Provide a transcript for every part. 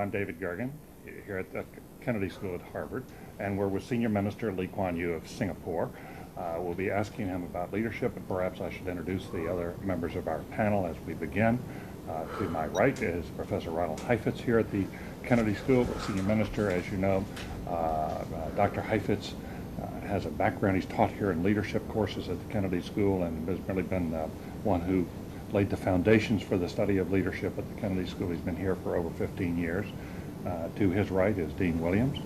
I'm David Gergen here at the Kennedy School at Harvard, and we're with Senior Minister Lee Kuan Yew of Singapore. We'll be asking him about leadership, and perhaps I should introduce the other members of our panel as we begin. To my right is Professor Ronald Heifetz here at the Kennedy School, Senior Minister. As you know, Dr. Heifetz has a background. He's taught here in leadership courses at the Kennedy School and has really been one who laid the foundations for the study of leadership at the Kennedy School. He's been here for over 15 years. To his right is Dean Williams,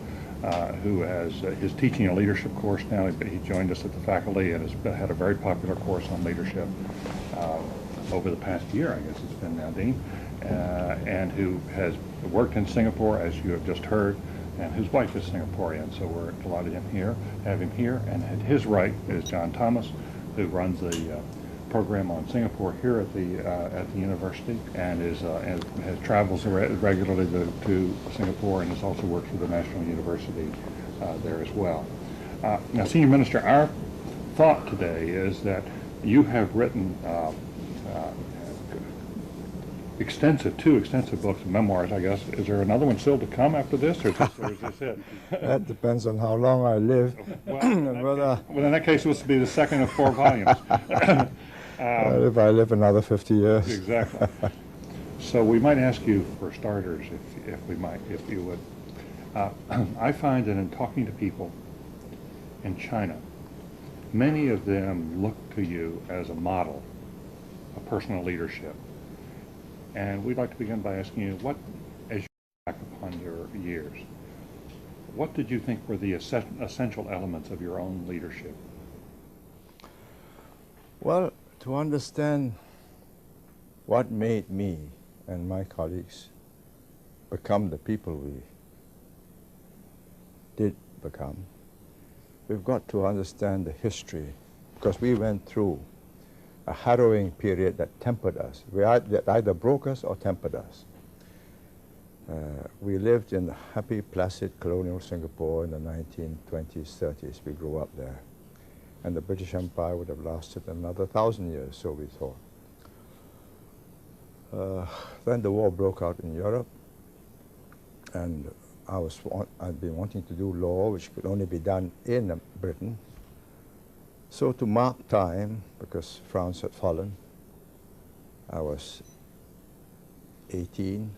who is teaching a leadership course now. He joined us at the faculty and has had a very popular course on leadership over the past year, I guess it's been now, Dean, and who has worked in Singapore, as you have just heard, and whose wife is Singaporean, so we're delighted to have him here. And at his right is John Thomas, who runs the program on Singapore here at the university, and has travels regularly to Singapore, and has also worked for the National University there as well. Now, Senior Minister, our thought today is that you have written two extensive books of memoirs, I guess. Is there another one still to come after this, or is this it? That depends on how long I live. Well, in that case, this will be the second of 4 volumes. If I live another 50 years. Exactly. So we might ask you for starters, if you would. I find that in talking to people in China, many of them look to you as a model of personal leadership. And we'd like to begin by asking you, as you look back upon your years, what did you think were the essential elements of your own leadership? Well, to understand what made me and my colleagues become the people we did become, we've got to understand the history, because we went through a harrowing period that tempered us. That either broke us or tempered us. We lived in happy, placid colonial Singapore in the 1920s, 30s. We grew up there. And the British Empire would have lasted another 1,000 years, so we thought. Then the war broke out in Europe, and I'd been wanting to do law, which could only be done in Britain. So to mark time, because France had fallen, I was 18,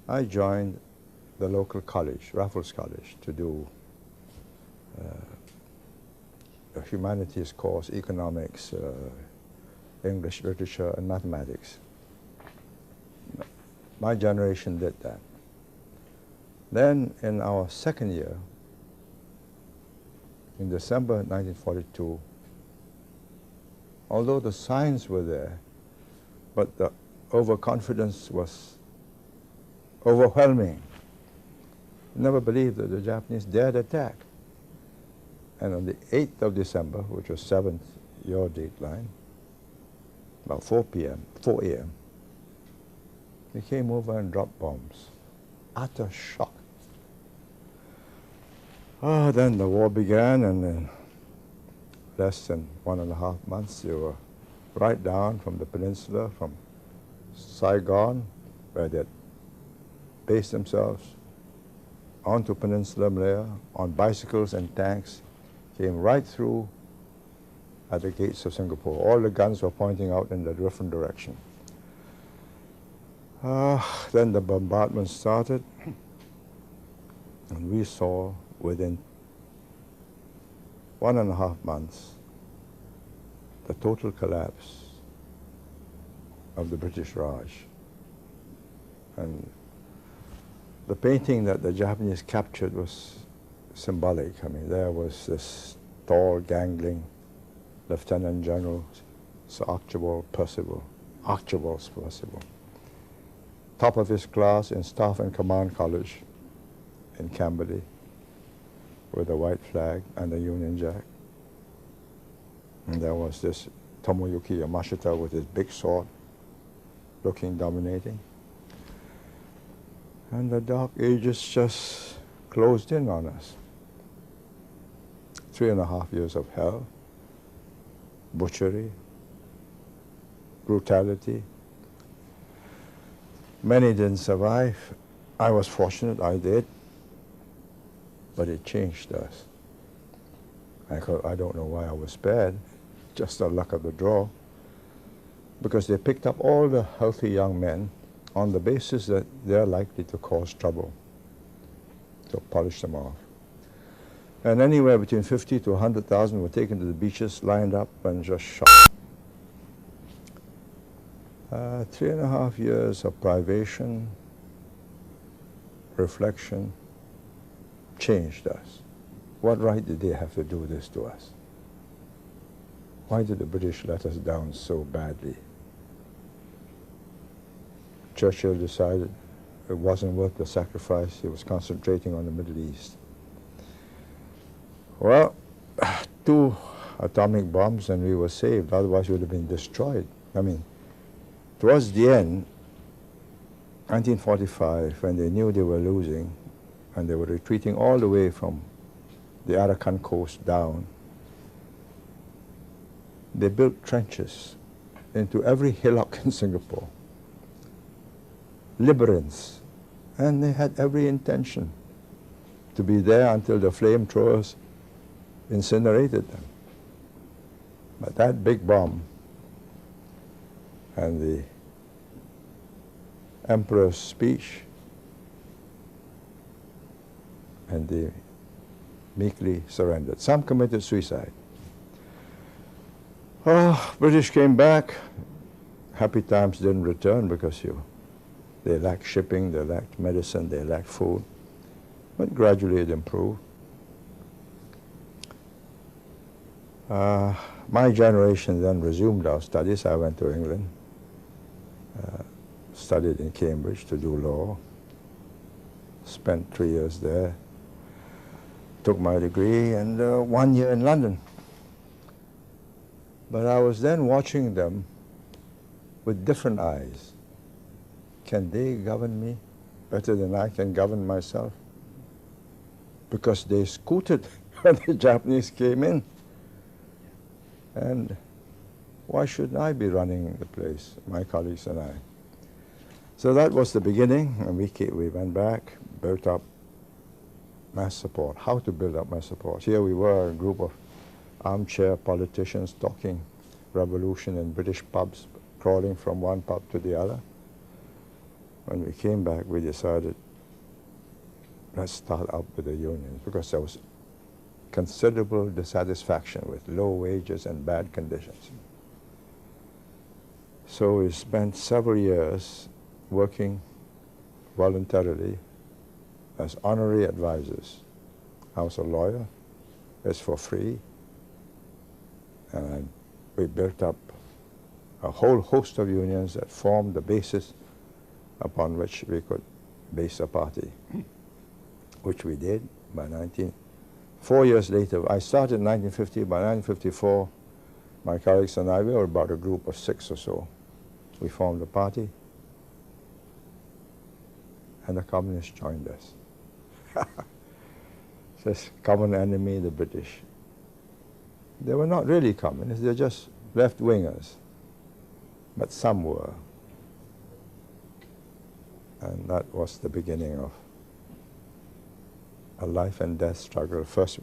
I joined the local college, Raffles College, to do a humanities course, economics, English, literature, and mathematics. My generation did that. Then in our second year, in December 1942, although the signs were there, but the overconfidence was overwhelming. Never believed that the Japanese dared attack. And on the 8th of December, which was 7th, your deadline, about 4 a.m., they came over and dropped bombs. Utter shock. Then the war began, and in less than 1.5 months, they were right down from the peninsula, from Saigon, where they had based themselves, onto Peninsula Malaya, on bicycles and tanks, came right through at the gates of Singapore. All the guns were pointing out in a different direction. Then the bombardment started, and we saw within 1.5 months the total collapse of the British Raj. And the painting that the Japanese captured was symbolic. I mean, there was this tall, gangling Lieutenant General Sir Archibald Percival, top of his class in Staff and Command College in Camberley, with a white flag and a Union Jack. And there was this Tomoyuki Yamashita with his big sword, looking dominating. And the Dark Ages just closed in on us. 3.5 years of hell, butchery, brutality. Many didn't survive. I was fortunate, I did, but it changed us. I don't know why I was spared, just the luck of the draw, because they picked up all the healthy young men on the basis that they're likely to cause trouble, to polish them off. And anywhere between 50 to 100,000 were taken to the beaches, lined up, and just shot. 3.5 years of privation, reflection, changed us. What right did they have to do this to us? Why did the British let us down so badly? Churchill decided it wasn't worth the sacrifice. He was concentrating on the Middle East. Well, 2 atomic bombs and we were saved, otherwise we would have been destroyed. I mean, towards the end, 1945, when they knew they were losing and they were retreating all the way from the Arakan coast down, they built trenches into every hillock in Singapore, labyrinths, and they had every intention to be there until the flamethrowers incinerated them. But that big bomb and the Emperor's speech, and they meekly surrendered. Some committed suicide. Oh, British came back. Happy times didn't return because they lacked shipping, they lacked medicine, they lacked food. But gradually it improved. My generation then resumed our studies. I went to England, studied in Cambridge to do law, spent 3 years there, took my degree, and 1 year in London. But I was then watching them with different eyes. Can they govern me better than I can govern myself? Because they scooted when the Japanese came in. And why shouldn't I be running the place, my colleagues and I? So that was the beginning, and we went back, built up mass support. How to build up mass support? Here we were, a group of armchair politicians talking revolution in British pubs, crawling from one pub to the other. When we came back, we decided, let's start up with the unions, because there was considerable dissatisfaction with low wages and bad conditions. So we spent several years working voluntarily as honorary advisors. I was a lawyer, it's for free, and we built up a whole host of unions that formed the basis upon which we could base a party, which we did by 4 years later. I started in 1950. By 1954, my colleagues and I, we were about a group of 6 or so. We formed a party, and the communists joined us. Says common enemy, the British. They were not really communists, they're just left-wingers, but some were. And that was the beginning of a life and death struggle, first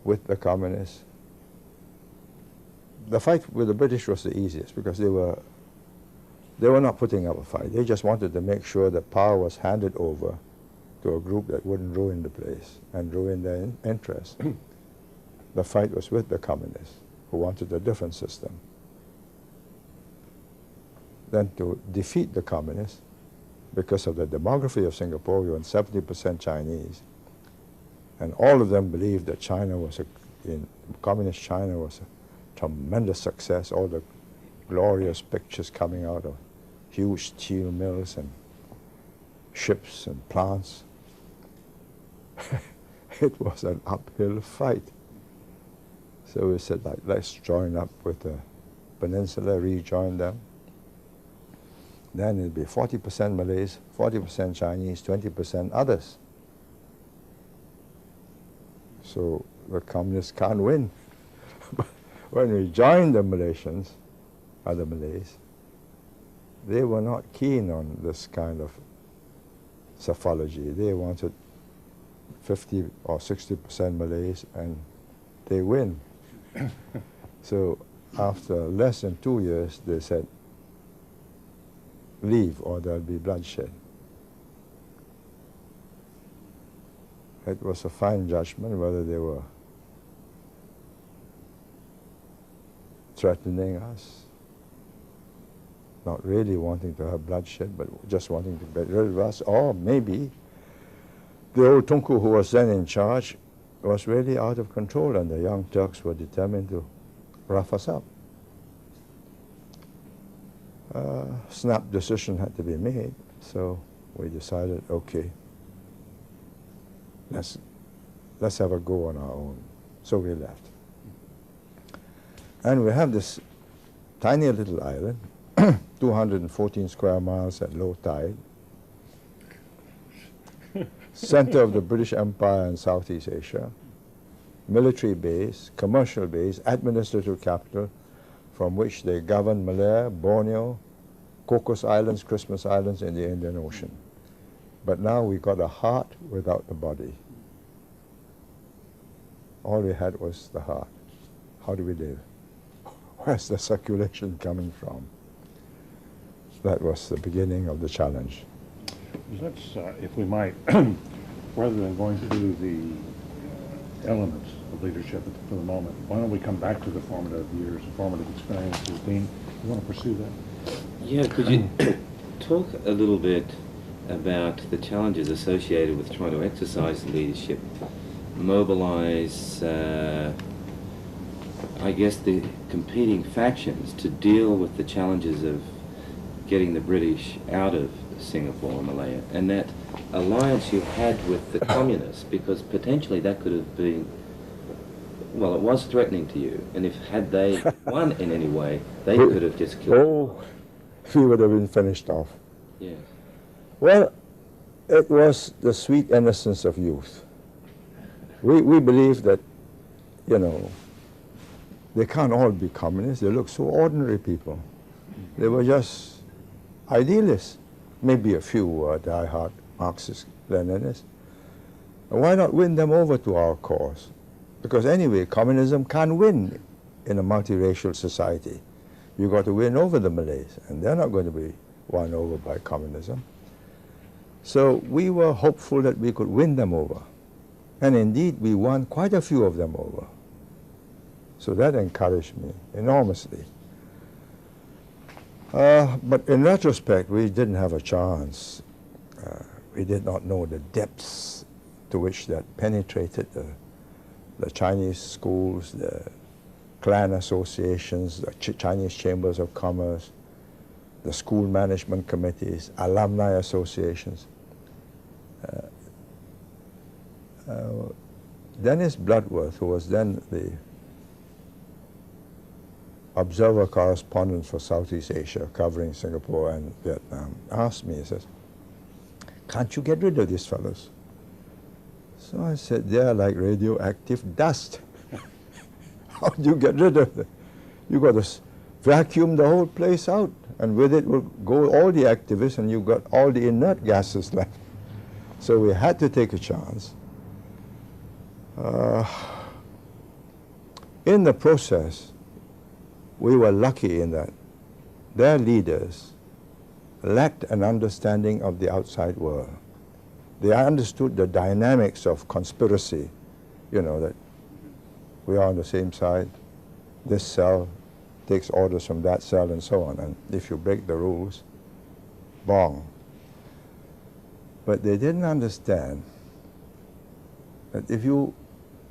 with the communists. The fight with the British was the easiest because they were not putting up a fight. They just wanted to make sure that power was handed over to a group that wouldn't ruin the place and ruin their interests. The fight was with the communists, who wanted a different system. Then to defeat the communists, because of the demography of Singapore, we were 70% Chinese, and all of them believed that China was communist China was a tremendous success. All the glorious pictures coming out of huge steel mills and ships and plants. It was an uphill fight. So we said, like, let's join up with the Peninsula, rejoin them. Then it'll be 40% Malays, 40% Chinese, 20% others. So the communists can't win. But when we joined the Malaysians, other Malays, they were not keen on this kind of psephology. They wanted 50 or 60% Malays, and they win. So after less than 2 years, they said, leave or there'll be bloodshed. It was a fine judgment whether they were threatening us, not really wanting to have bloodshed, but just wanting to get rid of us, or maybe the old Tunku who was then in charge was really out of control, and the young Turks were determined to rough us up. Snap decision had to be made, so we decided, okay, let's have a go on our own. So we left. And we have this tiny little island, 214 square miles at low tide, center of the British Empire in Southeast Asia, military base, commercial base, administrative capital, from which they govern Malaya, Borneo, Cocos Islands, Christmas Islands in the Indian Ocean. But now we got a heart without the body. All we had was the heart. How do we live? Where's the circulation coming from? That was the beginning of the challenge. Let's, if we might, rather than going through the elements of leadership for the moment, why don't we come back to the formative years, the formative experiences? Dean, you want to pursue that? Yeah, could you talk a little bit about the challenges associated with trying to exercise leadership, mobilize, I guess, the competing factions to deal with the challenges of getting the British out of Singapore and Malaya, and that alliance you had with the communists, because potentially that could have been, well, it was threatening to you, and if had they won in any way, they could have just killed you. Oh, we would have been finished off. Yes. Well, it was the sweet innocence of youth. We believe that, you know, they can't all be communists. They look so ordinary people. They were just idealists. Maybe a few were die-hard Marxist Leninists. And why not win them over to our cause? Because anyway, communism can't win in a multiracial society. You've got to win over the Malays, and they're not going to be won over by communism. So we were hopeful that we could win them over. And indeed, we won quite a few of them over. So that encouraged me enormously. But in retrospect, we didn't have a chance. We did not know the depths to which that penetrated the Chinese schools, the clan associations, the Chinese chambers of commerce, the school management committees, alumni associations. Dennis Bloodworth, who was then the observer correspondent for Southeast Asia, covering Singapore and Vietnam, asked me, he says, can't you get rid of these fellows? So I said, they're like radioactive dust. How do you get rid of them? You got to vacuum the whole place out, and with it will go all the activists, and you've got all the inert gases left. So we had to take a chance. In the process, we were lucky in that their leaders lacked an understanding of the outside world. They understood the dynamics of conspiracy, you know, that we are on the same side, this cell takes orders from that cell and so on, and if you break the rules, bong. But they didn't understand that if you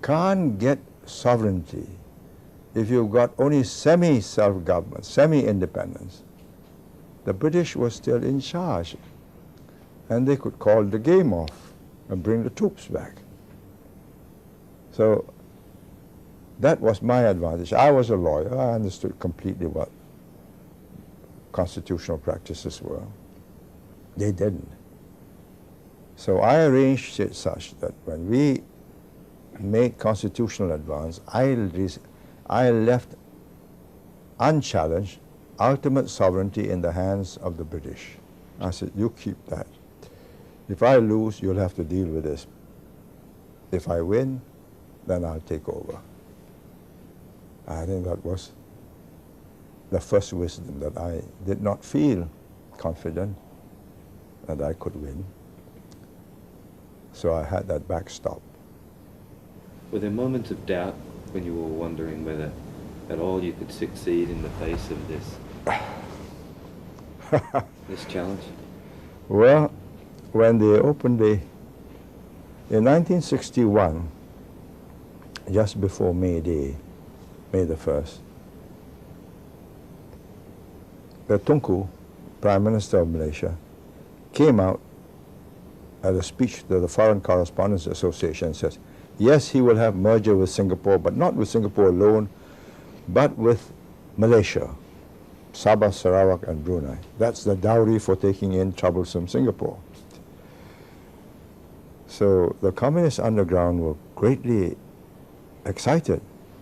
can't get sovereignty, if you've got only semi-self-government, semi-independence, the British were still in charge, and they could call the game off and bring the troops back. So that was my advantage. I was a lawyer. I understood completely what constitutional practices were. They didn't. So I arranged it such that when we made constitutional advance, I left unchallenged ultimate sovereignty in the hands of the British. I said, you keep that. If I lose, you'll have to deal with this. If I win, then I'll take over. I think that was the first wisdom, that I did not feel confident that I could win. So I had that backstop. Were there moments of doubt when you were wondering whether at all you could succeed in the face of this challenge? Well, when they opened in 1961, just before May Day, May the 1st, the Tunku, Prime Minister of Malaysia, came out at a speech to the Foreign Correspondents Association and says, yes, he will have merger with Singapore, but not with Singapore alone, but with Malaysia, Sabah, Sarawak, and Brunei. That's the dowry for taking in troublesome Singapore. So the communist underground were greatly excited,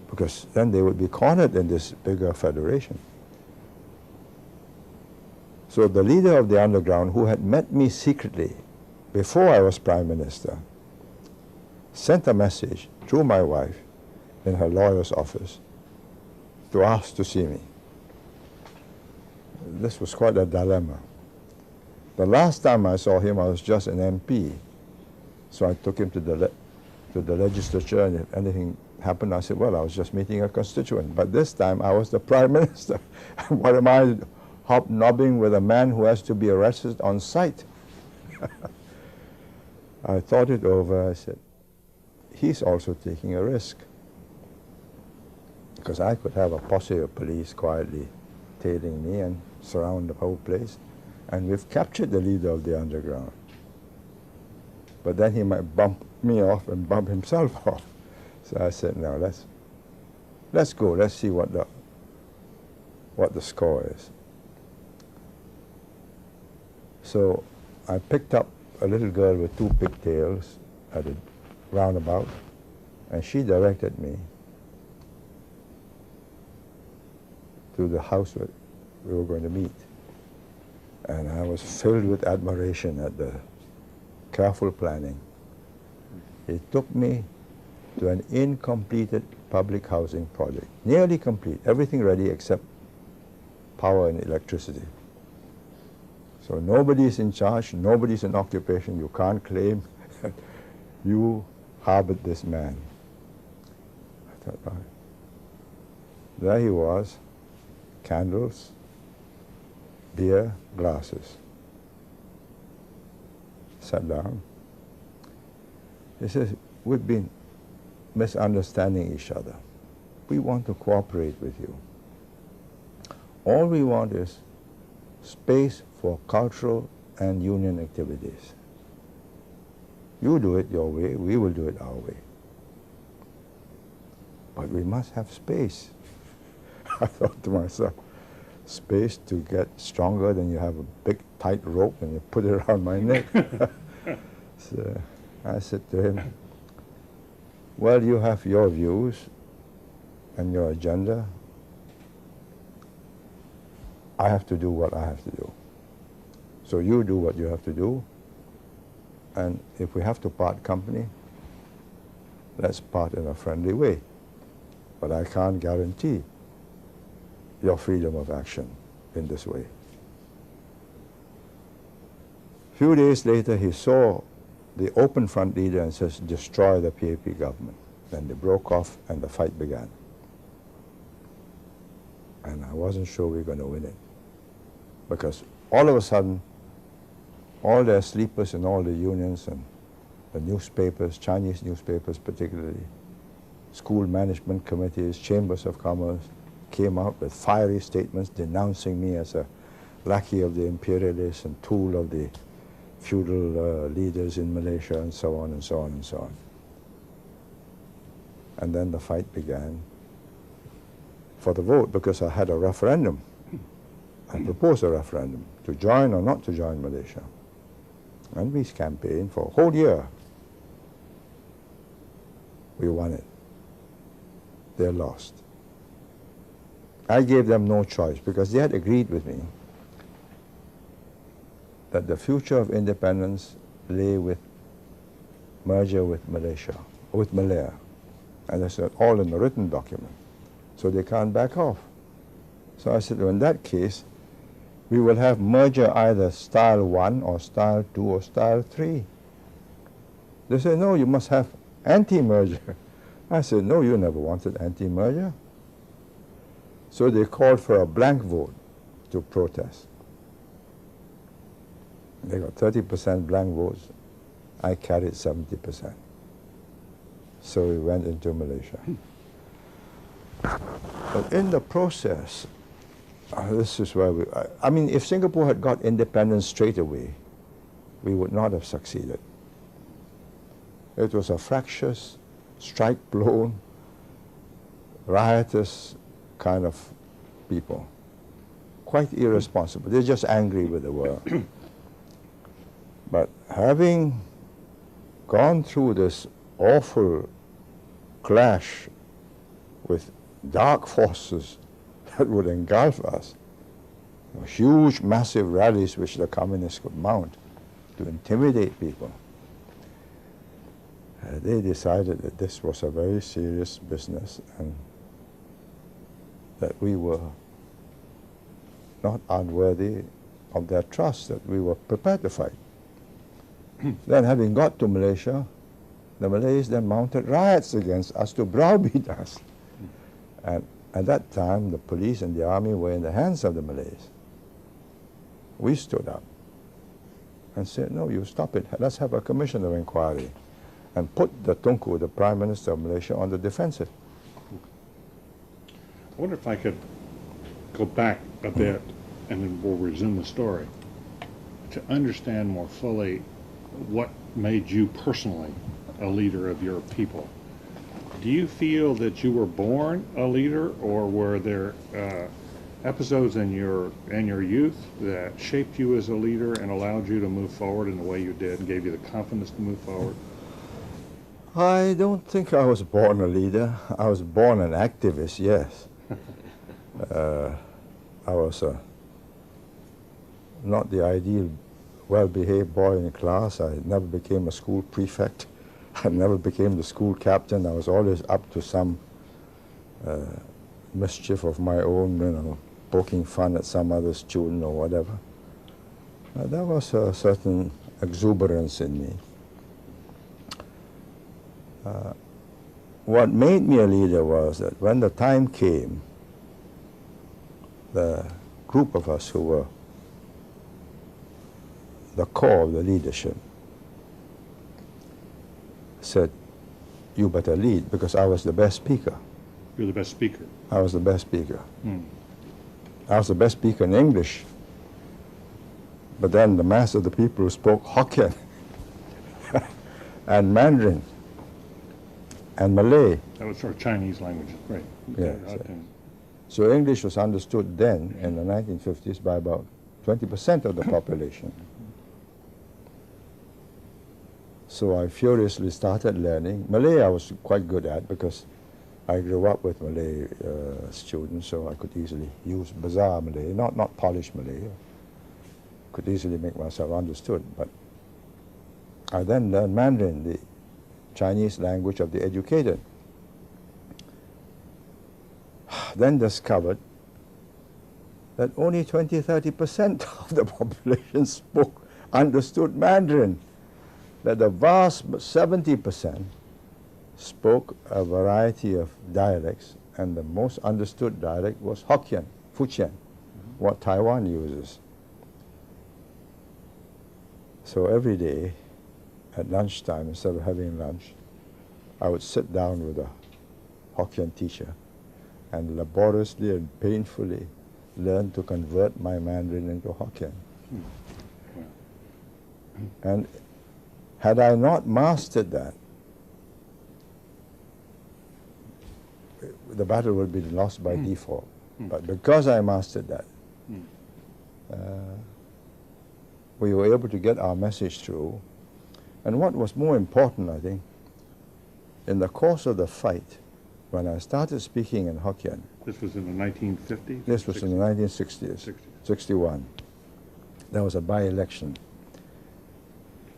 because then they would be cornered in this bigger federation. So the leader of the underground, who had met me secretly before I was Prime Minister, sent a message through my wife in her lawyer's office to ask to see me. This was quite a dilemma. The last time I saw him, I was just an MP. So I took him to the legislature, and if anything happened, I said, well, I was just meeting a constituent. But this time, I was the Prime Minister. What am I hobnobbing with a man who has to be arrested on sight? I thought it over. I said, he's also taking a risk. Because I could have a posse of police quietly tailing me and surround the whole place. And we've captured the leader of the underground. But then he might bump me off and bump himself off. So I said, no, let's go. Let's see what the score is. So I picked up a little girl with 2 pigtails at a roundabout, and she directed me to the house where we were going to meet. And I was filled with admiration at the careful planning. It took me to an incompleted public housing project, nearly complete, everything ready except power and electricity. So nobody's in charge, nobody's in occupation. You can't claim that you harbored this man. I thought, oh. There he was, candles, beer, glasses. Sat down. He says, we've been misunderstanding each other. We want to cooperate with you. All we want is space for cultural and union activities. You do it your way, we will do it our way. But we must have space. I thought to myself, space to get stronger, then you have a big tight rope and you put it around my neck. So I said to him, well, you have your views and your agenda. I have to do what I have to do. So you do what you have to do, and if we have to part company, let's part in a friendly way. But I can't guarantee your freedom of action in this way. A few days later, he saw the Open Front leader and says, destroy the PAP government. Then they broke off and the fight began. And I wasn't sure we were going to win it. Because all of a sudden, all their sleepers in all the unions and the newspapers, Chinese newspapers particularly, school management committees, chambers of commerce, came out with fiery statements denouncing me as a lackey of the imperialists and tool of the feudal leaders in Malaysia, and so on and so on and so on. And then the fight began for the vote, because I had a referendum. I proposed a referendum to join or not to join Malaysia. And we campaigned for a whole year. We won it. They lost. I gave them no choice, because they had agreed with me that the future of independence lay with merger with Malaysia, with Malaya. And I said, all in the written document. So they can't back off. So I said, well, in that case, we will have merger either style 1 or style 2 or style 3. They said, no, you must have anti-merger. I said, no, you never wanted anti-merger. So they called for a blank vote to protest. They got 30% blank votes. I carried 70%. So we went into Malaysia. But in the process, this is where I mean, if Singapore had got independence straight away, we would not have succeeded. It was a fractious, strike-blown, riotous kind of people. Quite irresponsible. They're just angry with the world. But having gone through this awful clash with dark forces that would engulf us, huge, massive rallies which the communists could mount to intimidate people, they decided that this was a very serious business and that we were not unworthy of their trust, that we were prepared to fight. Then having got to Malaysia, the Malays then mounted riots against us to browbeat us. And at that time, the police and the army were in the hands of the Malays. We stood up and said, no, you stop it. Let's have a commission of inquiry and put the Tunku, the Prime Minister of Malaysia, on the defensive. I wonder if I could go back a bit and then we'll resume the story to understand more fully what made you personally a leader of your people. Do you feel that you were born a leader, or were there episodes in your youth that shaped you as a leader and allowed you to move forward in the way you did and gave you the confidence to move forward? I don't think I was born a leader. I was born an activist, yes. I was not the ideal well-behaved boy in class. I never became a school prefect. I never became the school captain. I was always up to some mischief of my own, you know, poking fun at some other student or whatever. There was a certain exuberance in me. What made me a leader was that when the time came, the group of us who were the core of the leadership said, you better lead, because I was the best speaker. You're the best speaker. I was the best speaker. I was the best speaker in English. But then the mass of the people who spoke Hokkien and Mandarin and Malay. That was sort of Chinese language, right? Yeah, so English was understood then, in the 1950s, by about 20% of the population. So I furiously started learning. Malay I was quite good at, because I grew up with Malay students, so I could easily use bazaar Malay, not polished Malay. Could easily make myself understood. But I then learned Mandarin, the Chinese language of the educated. Then discovered that only 20–30% of the population understood Mandarin. That the vast 70% spoke a variety of dialects, and the most understood dialect was Hokkien, Fujian, what Taiwan uses. So every day at lunchtime, instead of having lunch, I would sit down with a Hokkien teacher and laboriously and painfully learn to convert my Mandarin into Hokkien. And had I not mastered that, the battle would be lost by default. But because I mastered that, we were able to get our message through. And what was more important, I think, in the course of the fight, when I started speaking in Hokkien. This was in the 1950s? This was in the 1960s, 61. There was a by-election.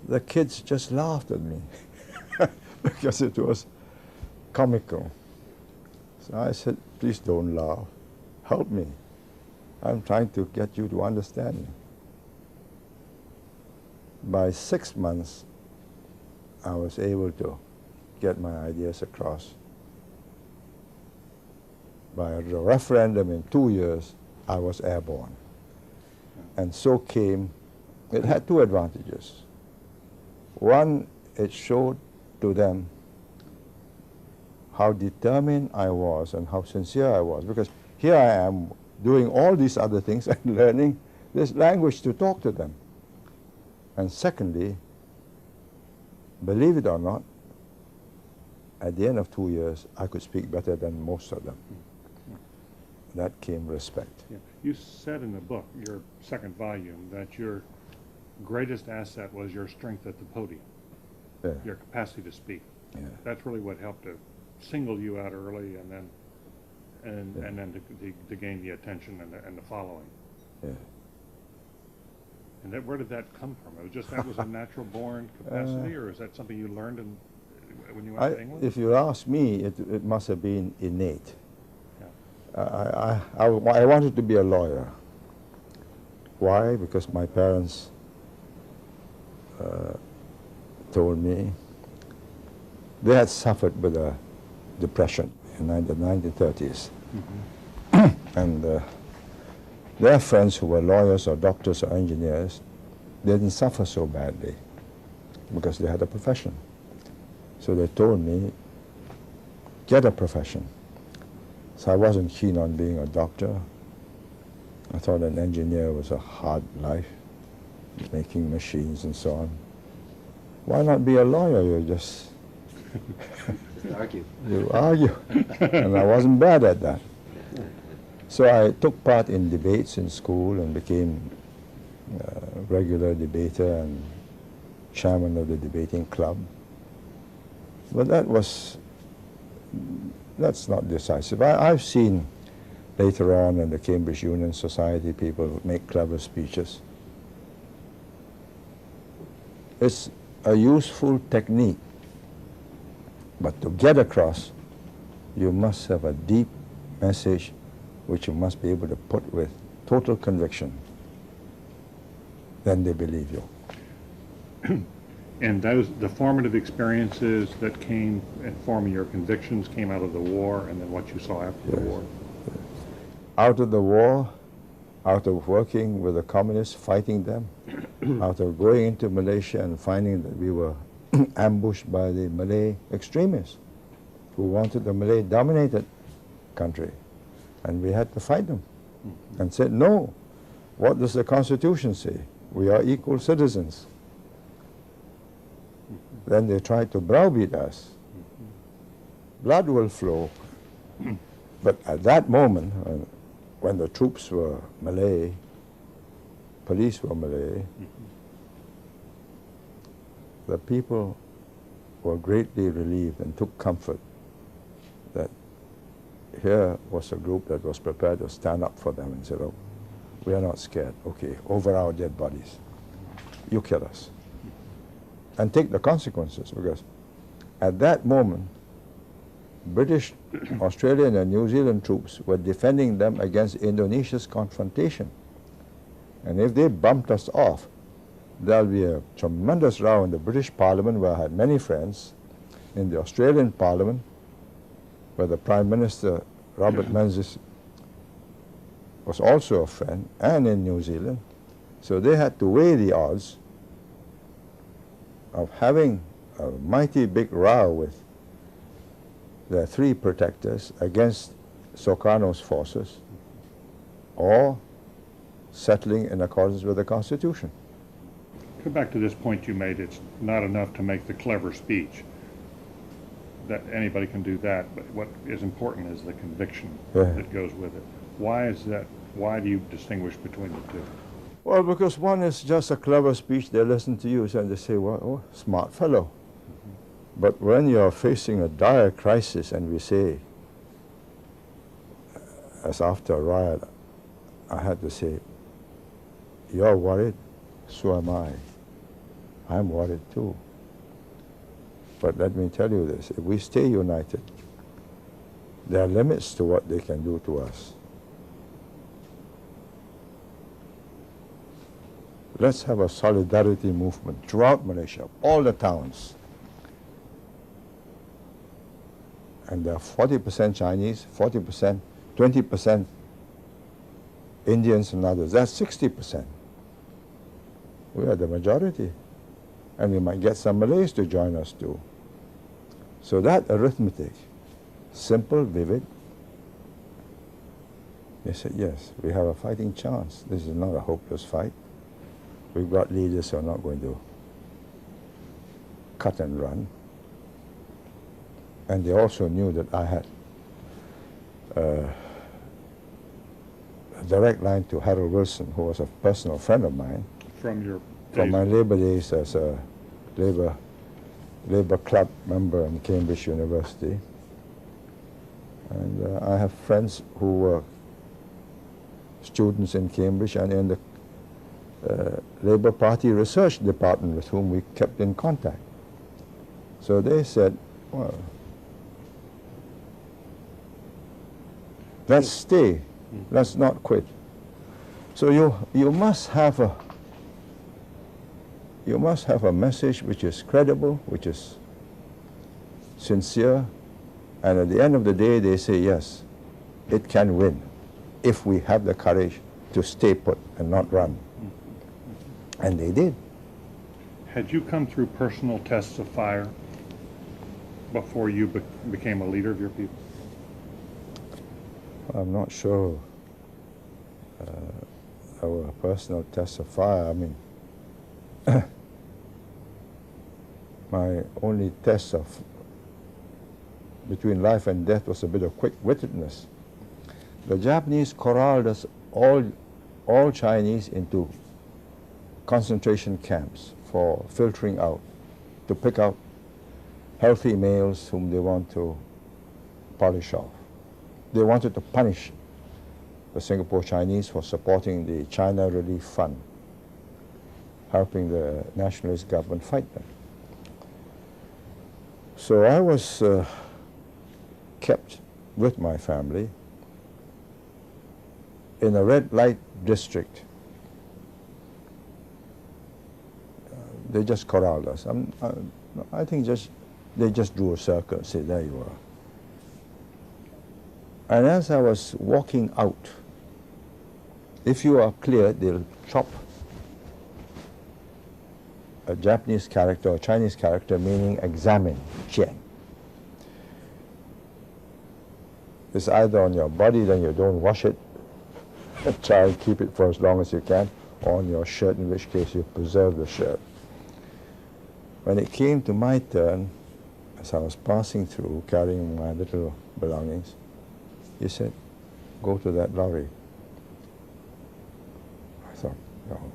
the kids just laughed at me because it was comical. So I said, please don't laugh. Help me. I'm trying to get you to understand me. By 6 months, I was able to get my ideas across. By a referendum in 2 years, I was airborne. And so came, it had two advantages. One, it showed to them how determined I was and how sincere I was, because here I am doing all these other things and learning this language to talk to them. And secondly, believe it or not, at the end of 2 years, I could speak better than most of them. That came respect. Yeah. You said in the book, your second volume, that your greatest asset was your strength at the podium, Yeah. your capacity to speak. Yeah. That's really what helped to single you out early, and then and then to gain the attention and the following. Yeah. And where did that come from? It was just that was a natural born capacity, or is that something you learned when you went to England? If you ask me, it must have been innate. Yeah. I wanted to be a lawyer. Why? Because my parents told me they had suffered with a depression in the 1930s. Mm-hmm. And their friends who were lawyers or doctors or engineers didn't suffer so badly because they had a profession. So they told me, get a profession. So I wasn't keen on being a doctor. I thought an engineer was a hard life, making machines and so on. Why not be a lawyer? You just argue. You argue. And I wasn't bad at that. So I took part in debates in school and became a regular debater and chairman of the debating club. But that's not decisive. I've seen later on in the Cambridge Union Society people make clever speeches. It's a useful technique, but to get across, you must have a deep message which you must be able to put with total conviction. Then they believe you. And the formative experiences that came in forming your convictions came out of the war, and then what you saw after the war. Out of the war, out of working with the communists, fighting them, out of going into Malaysia and finding that we were ambushed by the Malay extremists who wanted the Malay-dominated country. And we had to fight them and said, no, what does the Constitution say? We are equal citizens. Then they tried to browbeat us. Blood will flow. But at that moment, when the troops were Malay, police were Malay, the people were greatly relieved and took comfort that here was a group that was prepared to stand up for them and said, oh, we are not scared. Okay, over our dead bodies. You kill us. And take the consequences, because at that moment, British, Australian and New Zealand troops were defending them against Indonesia's confrontation. And if they bumped us off, there'll be a tremendous row in the British Parliament, where I had many friends, in the Australian Parliament, where the Prime Minister, Robert Menzies, was also a friend, and in New Zealand. So they had to weigh the odds of having a mighty big row with their three protectors against Sukarno's forces, or settling in accordance with the Constitution. Come back to this point you made. It's not enough to make the clever speech. That anybody can do that, but what is important is the conviction that goes with it. Why is that? Why do you distinguish between the two? Well, because one is just a clever speech. They listen to you and they say, well, oh, smart fellow. But when you're facing a dire crisis and we say, as after a riot, I had to say, you're worried, so am I. I'm worried too. But let me tell you this, if we stay united, there are limits to what they can do to us. Let's have a solidarity movement throughout Malaysia, all the towns. And there are 40% Chinese, 40%, 20% Indians and others. That's 60%. We are the majority. And we might get some Malays to join us too. So that arithmetic, simple, vivid, they said, yes, we have a fighting chance. This is not a hopeless fight. We've got leaders who are not going to cut and run. And they also knew that I had a direct line to Harold Wilson, who was a personal friend of mine. From my labor days as a labor club member in Cambridge University. And I have friends who were students in Cambridge and in the Labour Party research department with whom we kept in contact. So they said, well, let's stay, let's not quit. So you must have a message which is credible, which is sincere, and at the end of the day they say, yes, it can win if we have the courage to stay put and not run. And they did. Had you come through personal tests of fire before you became a leader of your people? I'm not sure our personal tests of fire. I mean, my only test of between life and death was a bit of quick-wittedness. The Japanese corralled us all Chinese into concentration camps for filtering out, to pick out healthy males whom they want to polish off. They wanted to punish the Singapore Chinese for supporting the China Relief Fund, helping the nationalist government fight them. So I was kept with my family in a red light district. They just corralled us. I think they just drew a circle and said, there you are. And as I was walking out, if you are cleared, they'll chop a Japanese character or Chinese character, meaning examine, qian. It's either on your body, then you don't wash it, try and keep it for as long as you can, or on your shirt, in which case you preserve the shirt. When it came to my turn, as I was passing through, carrying my little belongings, he said, go to that lorry. I thought, no,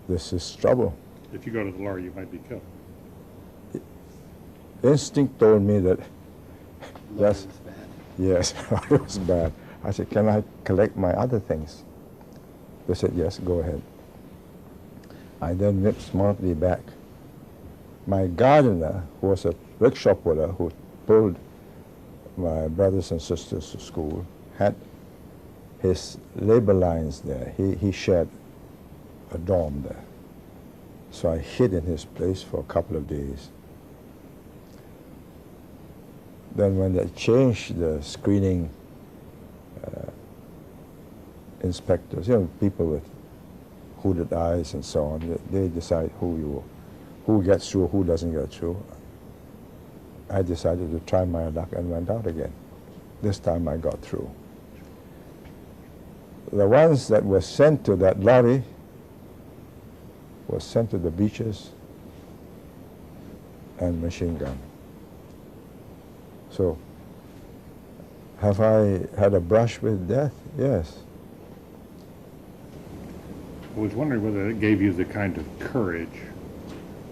this is trouble. If you go to the lorry, you might be killed. Instinct told me that, yes, yes, it was bad. I said, can I collect my other things? They said, yes, go ahead. I then went smartly back. My gardener, who was a rickshaw puller who pulled my brothers and sisters to school, had his labor lines there. He shared a dorm there. So I hid in his place for a couple of days. Then when they changed the screening inspectors, you know, people with hooded eyes and so on, they decide who gets through, who doesn't get through. I decided to try my luck and went out again. This time I got through. The ones that were sent to that lorry were sent to the beaches and machine gun. So, have I had a brush with death? Yes. I was wondering whether it gave you the kind of courage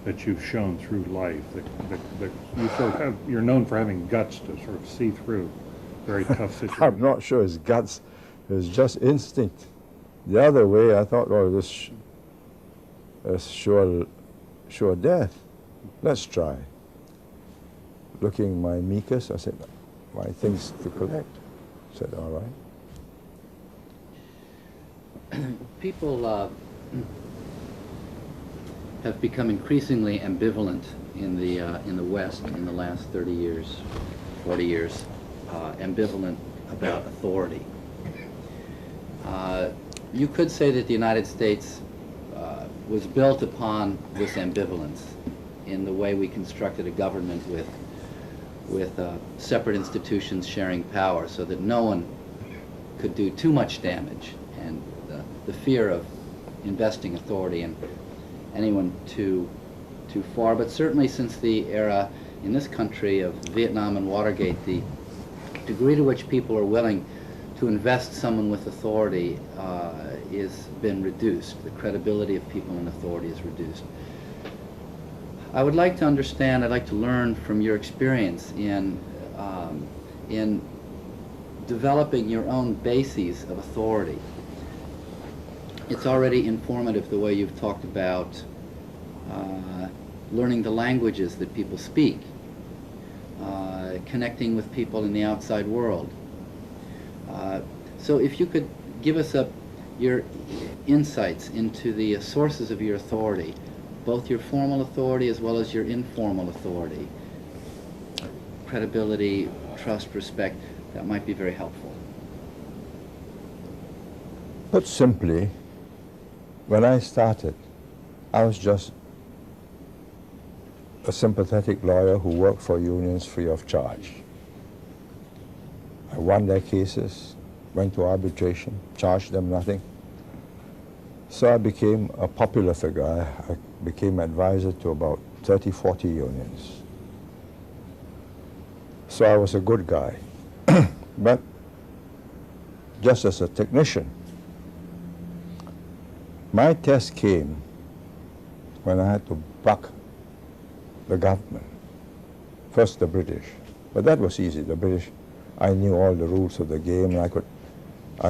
that you've shown through life. That you sort of have, you're known for having guts to sort of see through very tough situations. I'm not sure it's guts. It's just instinct. The other way, I thought, oh, this sure sure death. Let's try. Looking my meekest, I said, my things to collect. I said, all right. People have become increasingly ambivalent in the West in the last 30 years, 40 years, ambivalent about authority. You could say that the United States was built upon this ambivalence in the way we constructed a government with separate institutions sharing power so that no one could do too much damage, and the fear of investing authority in anyone too far. But certainly since the era in this country of Vietnam and Watergate, the degree to which people are willing to invest someone with authority has been reduced. The credibility of people in authority is reduced. I would like to understand, I'd like to learn from your experience in developing your own bases of authority. It's already informative the way you've talked about learning the languages that people speak, connecting with people in the outside world. So if you could give us your insights into the sources of your authority, both your formal authority as well as your informal authority, credibility, trust, respect, that might be very helpful. Put simply, when I started, I was just a sympathetic lawyer who worked for unions free of charge. I won their cases, went to arbitration, charged them nothing. So I became a popular figure. I became advisor to about 30, 40 unions. So I was a good guy. But just as a technician, my test came when I had to buck the government. First the British, but that was easy. The British, I knew all the rules of the game, and I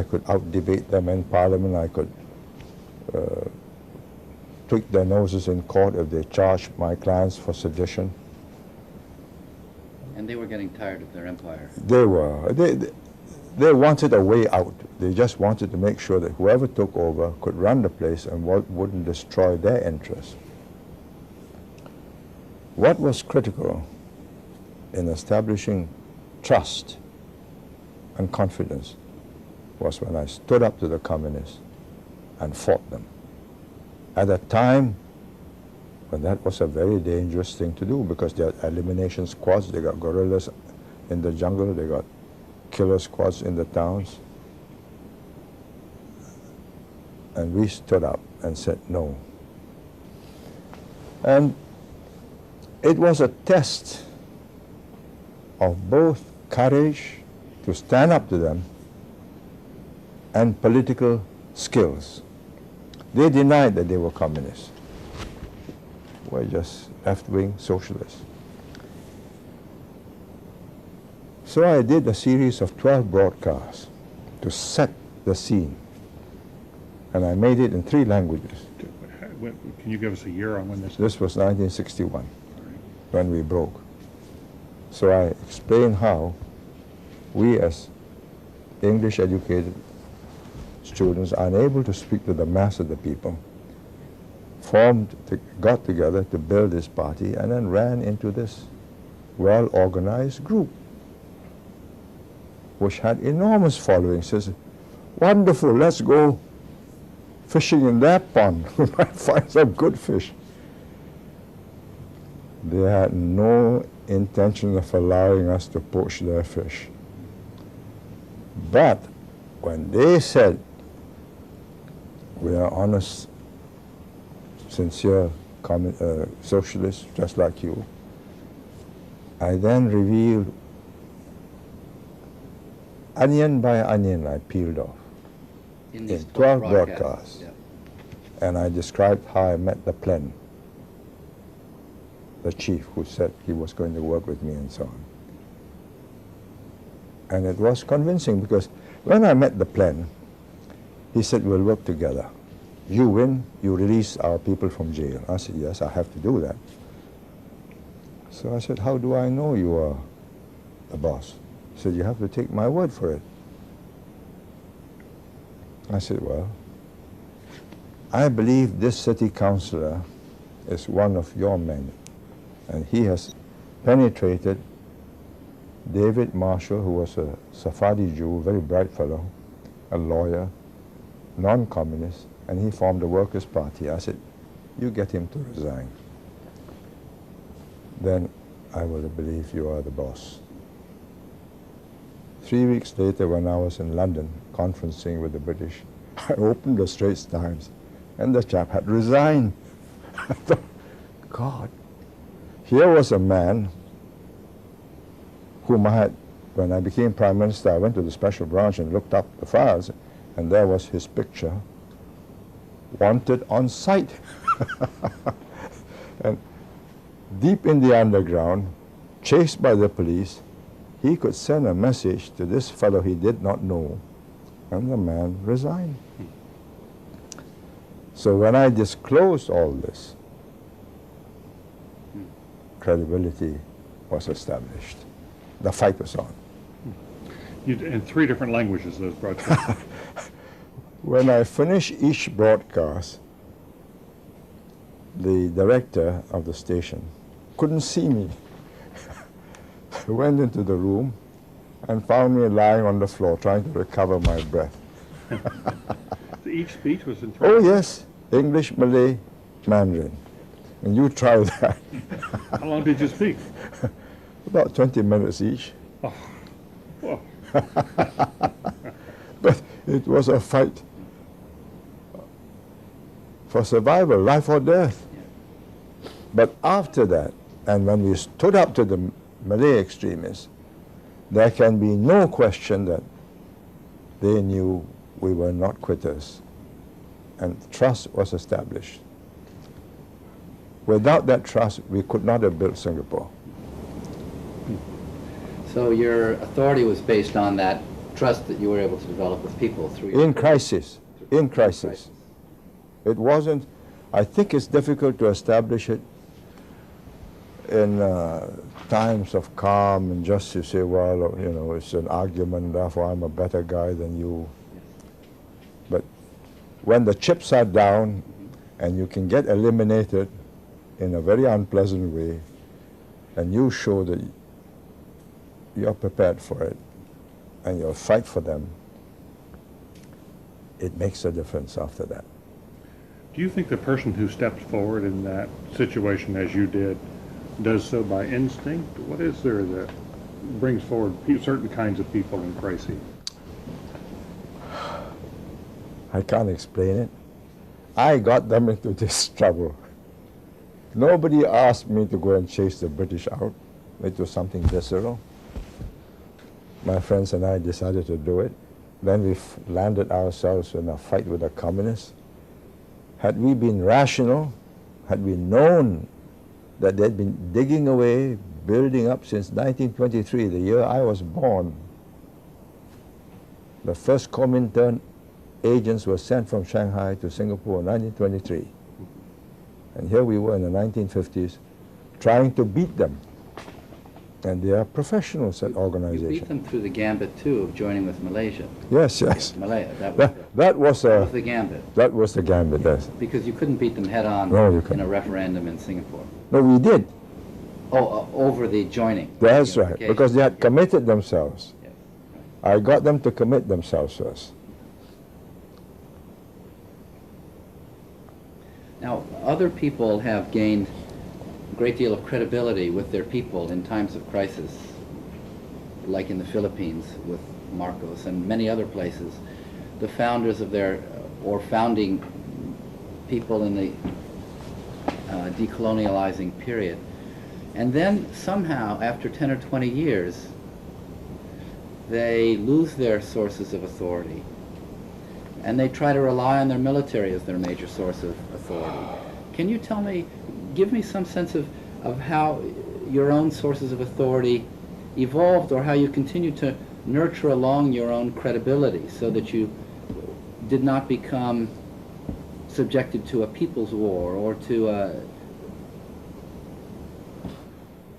could out-debate them in Parliament. I could tweak their noses in court if they charged my clients for sedition. And they were getting tired of their empire. They were. They wanted a way out. They just wanted to make sure that whoever took over could run the place and wouldn't destroy their interests. What was critical in establishing trust and confidence was when I stood up to the communists and fought them. At a time when that was a very dangerous thing to do, because they had elimination squads, they got guerrillas in the jungle, they got killer squads in the towns. And we stood up and said no. And it was a test of both courage to stand up to them and political skills. They denied that they were communists. We're just left-wing socialists. So I did a series of 12 broadcasts to set the scene. And I made it in 3 languages. Can you give us a year on when this? This was 1961, when we broke. So I explained how we as English-educated students, unable to speak to the mass of the people, got together to build this party and then ran into this well-organized group, which had enormous followings. Says, wonderful, let's go fishing in that pond. We might find some good fish. They had no intention of allowing us to poach their fish. But when they said, we are honest, sincere socialists, just like you, I then revealed, onion by onion, I peeled off in 12 broadcasts. Yeah. And I described how I met the Plen, the chief who said he was going to work with me and so on. And it was convincing, because when I met the Plen, he said, we'll work together. you win, you release our people from jail. I said, yes, I have to do that. So I said, how do I know you are the boss? He said, you have to take my word for it. I said, well, I believe this city councillor is one of your men, and he has penetrated David Marshall, who was a Sephardi Jew, very bright fellow, a lawyer, non-communist, and he formed the Workers' Party. I said, you get him to resign. Then I will believe you are the boss. 3 weeks later, when I was in London conferencing with the British, I opened the Straits Times, and the chap had resigned. I thought, God, here was a man whom I had, when I became Prime Minister, I went to the special branch and looked up the files, and there was his picture, wanted on sight. And deep in the underground, chased by the police, he could send a message to this fellow he did not know, and the man resigned. So when I disclosed all this, credibility was established. The fight was on. In 3 different languages, those broadcasts. When I finished each broadcast, the director of the station couldn't see me. He went into the room and found me lying on the floor trying to recover my breath. Each speech was in 3. Oh yes, English, Malay, Mandarin. And you try that. How long did you speak? About 20 minutes each. Oh. Whoa. But it was a fight for survival, life or death. But after that, and when we stood up to the Malay extremists, there can be no question that they knew we were not quitters, and trust was established. Without that trust, we could not have built Singapore. So your authority was based on that trust that you were able to develop with people through your... In crisis. It wasn't, I think it's difficult to establish it in times of calm and just to say, well, you know, it's an argument, therefore I'm a better guy than you. But when the chips are down and you can get eliminated in a very unpleasant way, and you show that you're prepared for it and you'll fight for them, it makes a difference after that. Do you think the person who steps forward in that situation as you did does so by instinct? What is there that brings forward certain kinds of people in crises? I can't explain it. I got them into this trouble. Nobody asked me to go and chase the British out. It was something visceral. My friends and I decided to do it. Then we landed ourselves in a fight with the communists. Had we been rational, had we known that they'd been digging away, building up since 1923, the year I was born, the first Comintern agents were sent from Shanghai to Singapore in 1923. And here we were in the 1950s trying to beat them. And they are professionals at organization. You beat them through the gambit, too, of joining with Malaysia. Yes, yes. Malaya, That was the gambit. That was the gambit, yes. Because you couldn't beat them head-on in a referendum in Singapore. No, we did. Oh, over the joining. That's right, because they had committed themselves. Yes. I got them to commit themselves first. Now, other people have gained a great deal of credibility with their people in times of crisis, like in the Philippines with Marcos and many other places. The founders of their, or founding people in the decolonializing period. And then somehow, after 10 or 20 years, they lose their sources of authority. And they try to rely on their military as their major source of authority. Can you tell me, give me some sense of how your own sources of authority evolved, or how you continue to nurture along your own credibility so that you did not become subjected to a people's war or to a...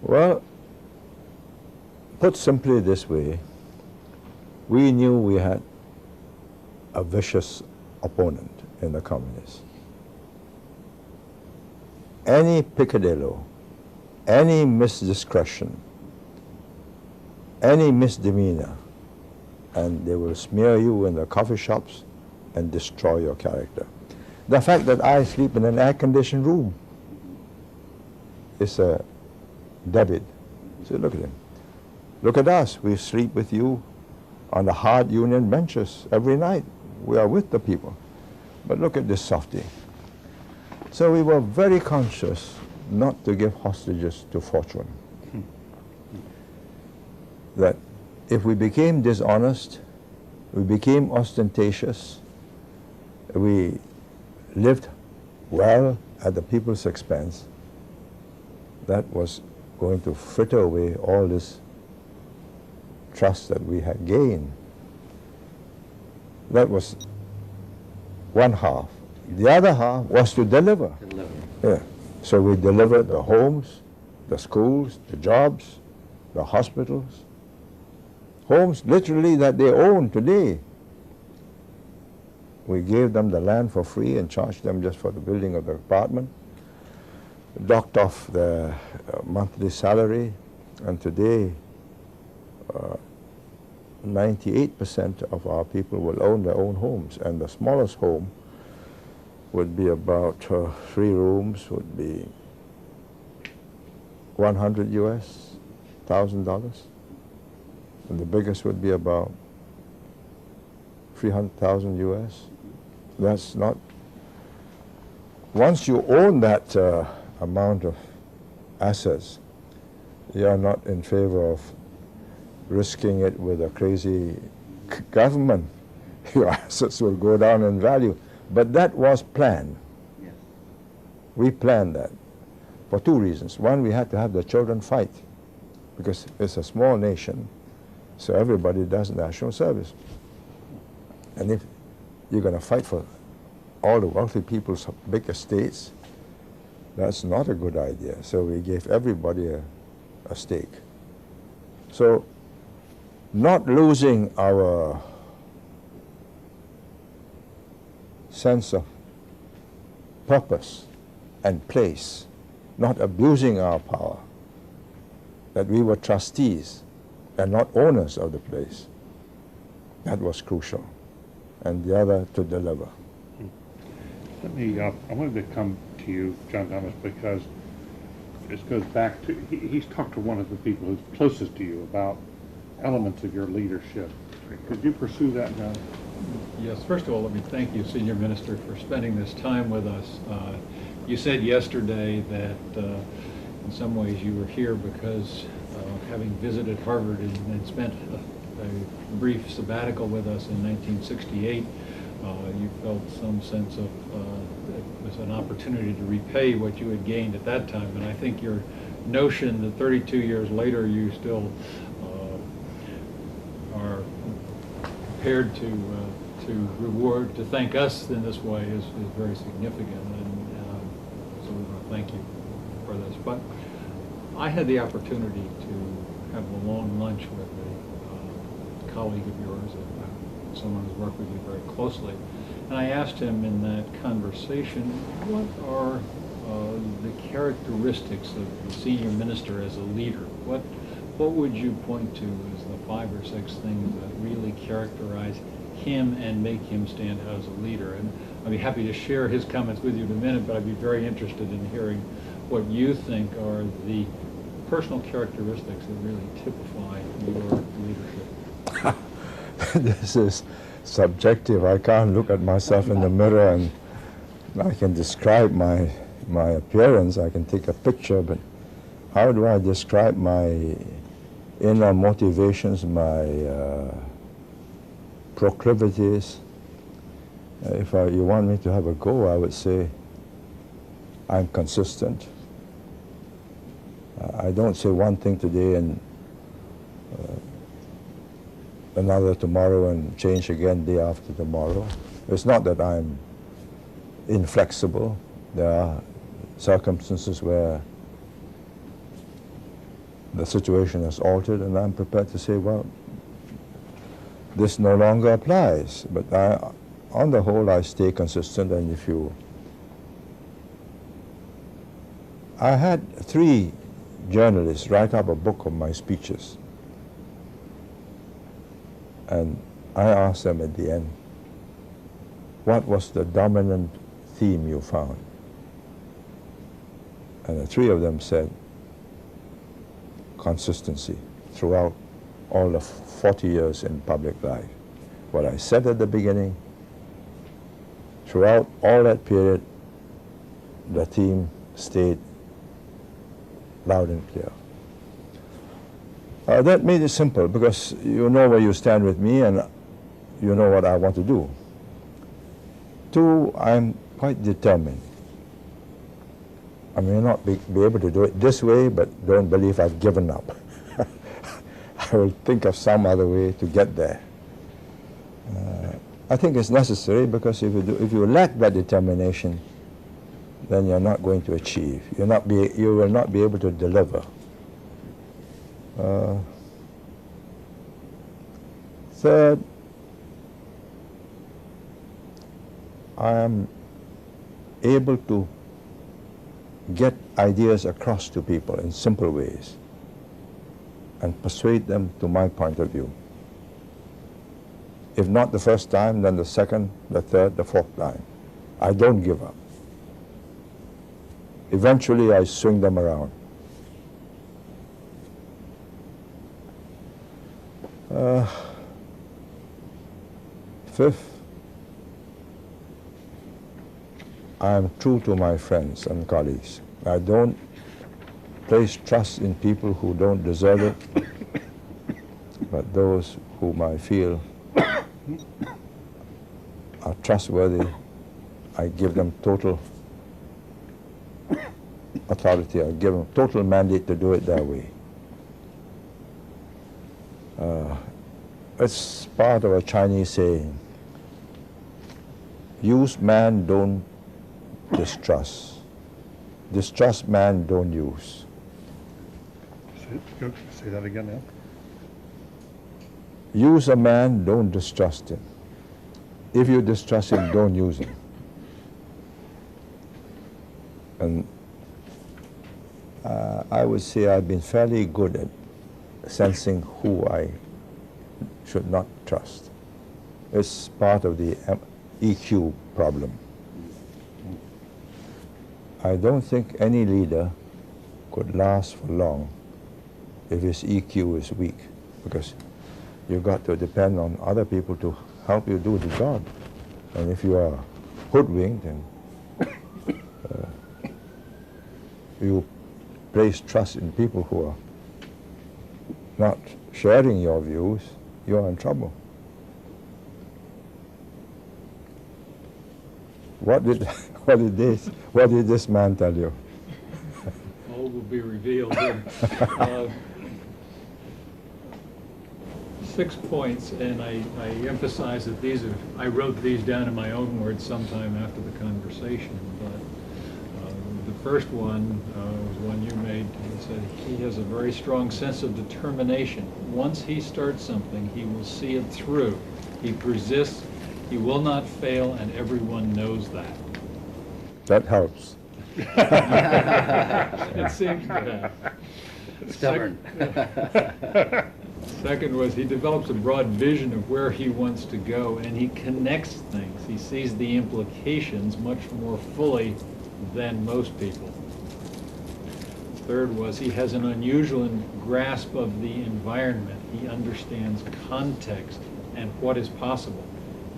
Well, put simply this way, we knew we had a vicious opponent in the communists. Any peccadillo, any misdiscretion, any misdemeanor, and they will smear you in the coffee shops and destroy your character. The fact that I sleep in an air-conditioned room is a debit. So look at him. Look at us. We sleep with you on the hard union benches every night. We are with the people. But look at this softy. So we were very conscious not to give hostages to fortune. That if we became dishonest, we became ostentatious, we lived well at the people's expense, that was going to fritter away all this trust that we had gained. That was one half. The other half was to deliver. Yeah. So we delivered the homes, the schools, the jobs, the hospitals, homes literally that they own today. We gave them the land for free and charged them just for the building of the apartment, docked off the monthly salary, and today 98% of our people will own their own homes, and the smallest home would be about 3 rooms, would be $100,000, and the biggest would be about 300,000 US. That's not, once you own that amount of assets, you are not in favor of risking it with a crazy government. Your assets will go down in value. But that was planned. Yes. We planned that for 2 reasons. One, we had to have the children fight because it's a small nation, so everybody does national service. And if you're going to fight for all the wealthy people's big estates, that's not a good idea. So we gave everybody a stake. So not losing our sense of purpose and place, not abusing our power, that we were trustees and not owners of the place. That was crucial. And the other, to deliver. Let me, I wanted to come to you, John Thomas, because this goes back to, he's talked to one of the people who's closest to you about elements of your leadership. Could you pursue that, John? Yes, first of all, let me thank you, Senior Minister, for spending this time with us. You said yesterday that in some ways you were here because having visited Harvard and spent a brief sabbatical with us in 1968, you felt some sense of it was an opportunity to repay what you had gained at that time. And I think your notion that 32 years later you still are prepared to thank us in this way is very significant, and so we want to thank you for this. But I had the opportunity to have a long lunch with a colleague of yours, someone who's worked with you very closely, and I asked him in that conversation, what are the characteristics of the senior minister as a leader? What would you point to as the 5 or 6 things that really characterize him and make him stand out as a leader? And I'd be happy to share his comments with you in a minute, but I'd be very interested in hearing what you think are the personal characteristics that really typify your leadership. This is subjective. I can't look at myself in the mirror and I can describe my appearance. I can take a picture, but how do I describe my inner motivations, my proclivities? If you want me to have a go, I would say I'm consistent. I don't say one thing today and another tomorrow and change again day after tomorrow. It's not that I'm inflexible. There are circumstances where the situation has altered, and I'm prepared to say, well, this no longer applies. But on the whole, I stay consistent, and I had 3 journalists write up a book of my speeches, and I asked them at the end, what was the dominant theme you found? And the 3 of them said, consistency throughout all the 40 years in public life. What I said at the beginning, throughout all that period, the theme stayed loud and clear. That made it simple, because you know where you stand with me and you know what I want to do. 2, I'm quite determined. I may not be able to do it this way, but don't believe I've given up. I will think of some other way to get there. I think it's necessary, because if you lack that determination, then you're not going to achieve. You will not be able to deliver. Third, I am able to get ideas across to people in simple ways and persuade them to my point of view. If not the first time, then the second, the third, the 4th time. I don't give up. Eventually, I swing them around. 5th, I am true to my friends and colleagues. I don't place trust in people who don't deserve it, but those whom I feel are trustworthy, I give them total authority. I give them total mandate to do it their way. It's part of a Chinese saying, use man, don't distrust. Distrust man, don't use. Say that again now. Use a man, don't distrust him. If you distrust him, don't use him. And I would say I've been fairly good at sensing who I should not trust. It's part of the EQ problem. I don't think any leader could last for long if his EQ is weak, because you've got to depend on other people to help you do the job. And if you are hoodwinked and you place trust in people who are not sharing your views, you're in trouble. What did this man tell you? All will be revealed. 6 points, and I emphasize that I wrote these down in my own words sometime after the conversation, but the first one was one you made. It said he has a very strong sense of determination. Once he starts something, he will see it through. He persists, he will not fail, and everyone knows that. That helps. It seems to have. Stubborn. Second was he develops a broad vision of where he wants to go, and he connects things. He sees the implications much more fully than most people. Third was he has an unusual grasp of the environment. He understands context and what is possible.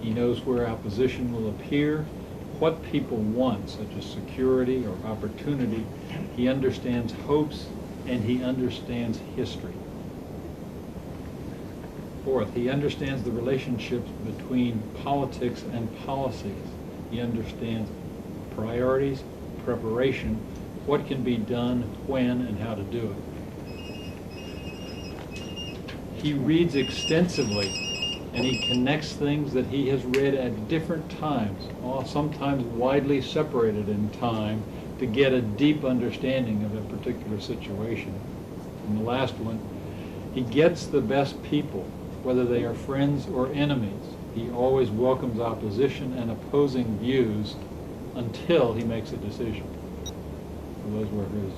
He knows where opposition will appear, what people want, such as security or opportunity. He understands hopes, and he understands history. Fourth, he understands the relationships between politics and policies. He understands priorities, preparation, what can be done, when, and how to do it. He reads extensively and he connects things that he has read at different times, sometimes widely separated in time, to get a deep understanding of a particular situation. And the last one, he gets the best people, whether they are friends or enemies. He always welcomes opposition and opposing views until he makes a decision. So those were his.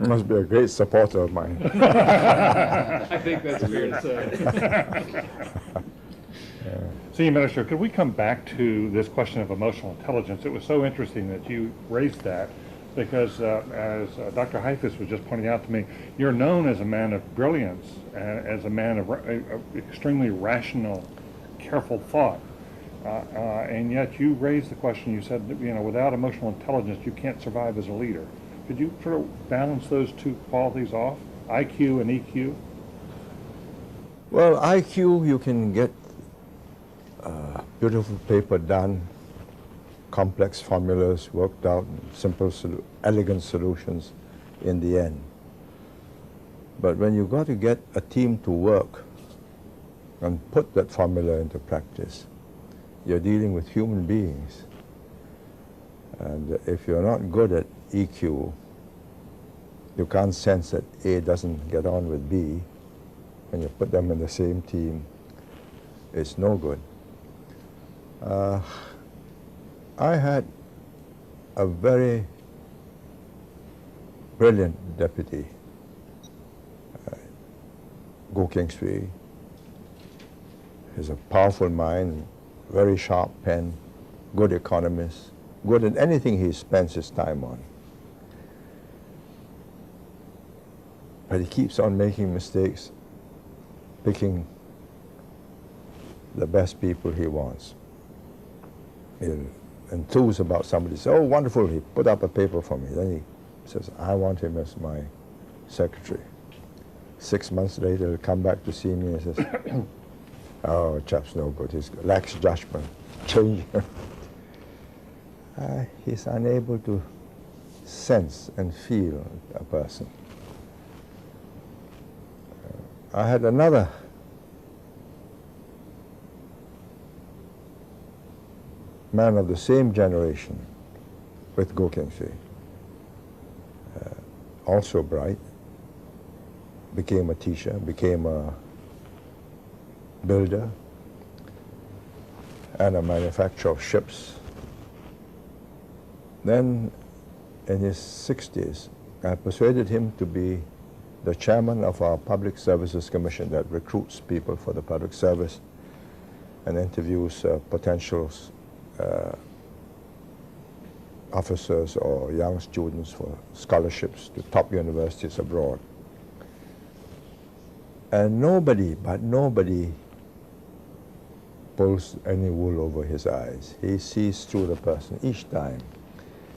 Must be a great supporter of mine. I think that's fair to say. Senior Minister, could we come back to this question of emotional intelligence? It was so interesting that you raised that because, as Dr. Heifetz was just pointing out to me, you're known as a man of brilliance, as a man of extremely rational, careful thought. And yet you raised the question, you said, you know, without emotional intelligence, you can't survive as a leader. Could you sort of balance those two qualities off, IQ and EQ? Well, IQ, you can get beautiful paper done, complex formulas worked out, simple, elegant solutions in the end. But when you've got to get a team to work and put that formula into practice, you're dealing with human beings. And if you're not good at EQ, you can't sense that A doesn't get on with B. When you put them in the same team, it's no good. I had a very brilliant deputy, Go King Sui. He's a powerful mind, very sharp pen, good economist, good at anything he spends his time on. But he keeps on making mistakes, picking the best people he wants. He'll enthuse about somebody, say, oh, wonderful, he put up a paper for me. Then he says, I want him as my secretary. 6 months later, he'll come back to see me and says, oh, chap's no good, he lacks judgment, change him. He's unable to sense and feel a person. I had another man of the same generation with Go King Sui, also bright, became a teacher, became a builder and a manufacturer of ships. Then in his 60s, I persuaded him to be the chairman of our Public Services Commission that recruits people for the public service and interviews potential officers or young students for scholarships to top universities abroad. And nobody, but nobody, pulls any wool over his eyes. He sees through the person each time.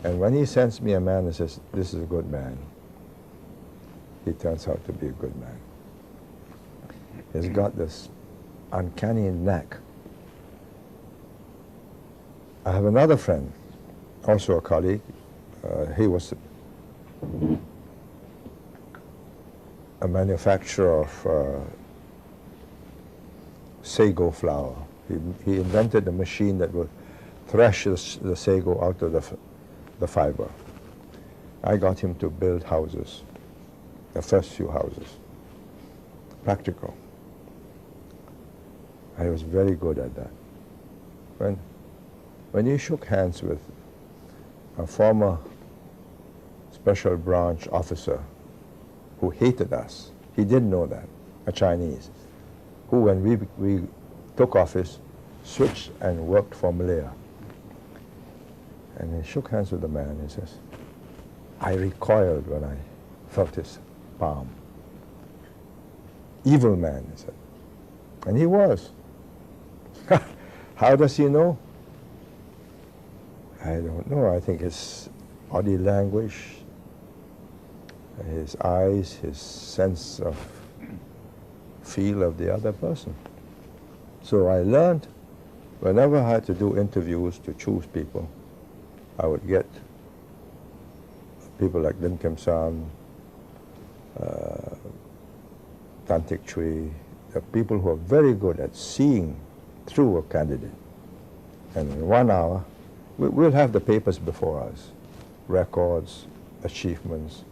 And when he sends me a man and says, this is a good man, he turns out to be a good man. He's got this uncanny knack. I have another friend, also a colleague. He was a manufacturer of sago flour. He invented a machine that would thresh the sago out of the fiber. I got him to build houses, the first few houses, practical. I was very good at that. When he shook hands with a former special branch officer who hated us, he didn't know that, a Chinese, who when we took office, switched and worked for Malaya. And he shook hands with the man and he says, I recoiled when I felt his palm. Evil man, he said. And he was. How does he know? I don't know. I think his body language, his eyes, his sense of feel of the other person. So I learned, whenever I had to do interviews to choose people, I would get people like Lim Kim San, Tan Tik Chui, there are people who are very good at seeing through a candidate. And in 1 hour, we'll have the papers before us, records, achievements,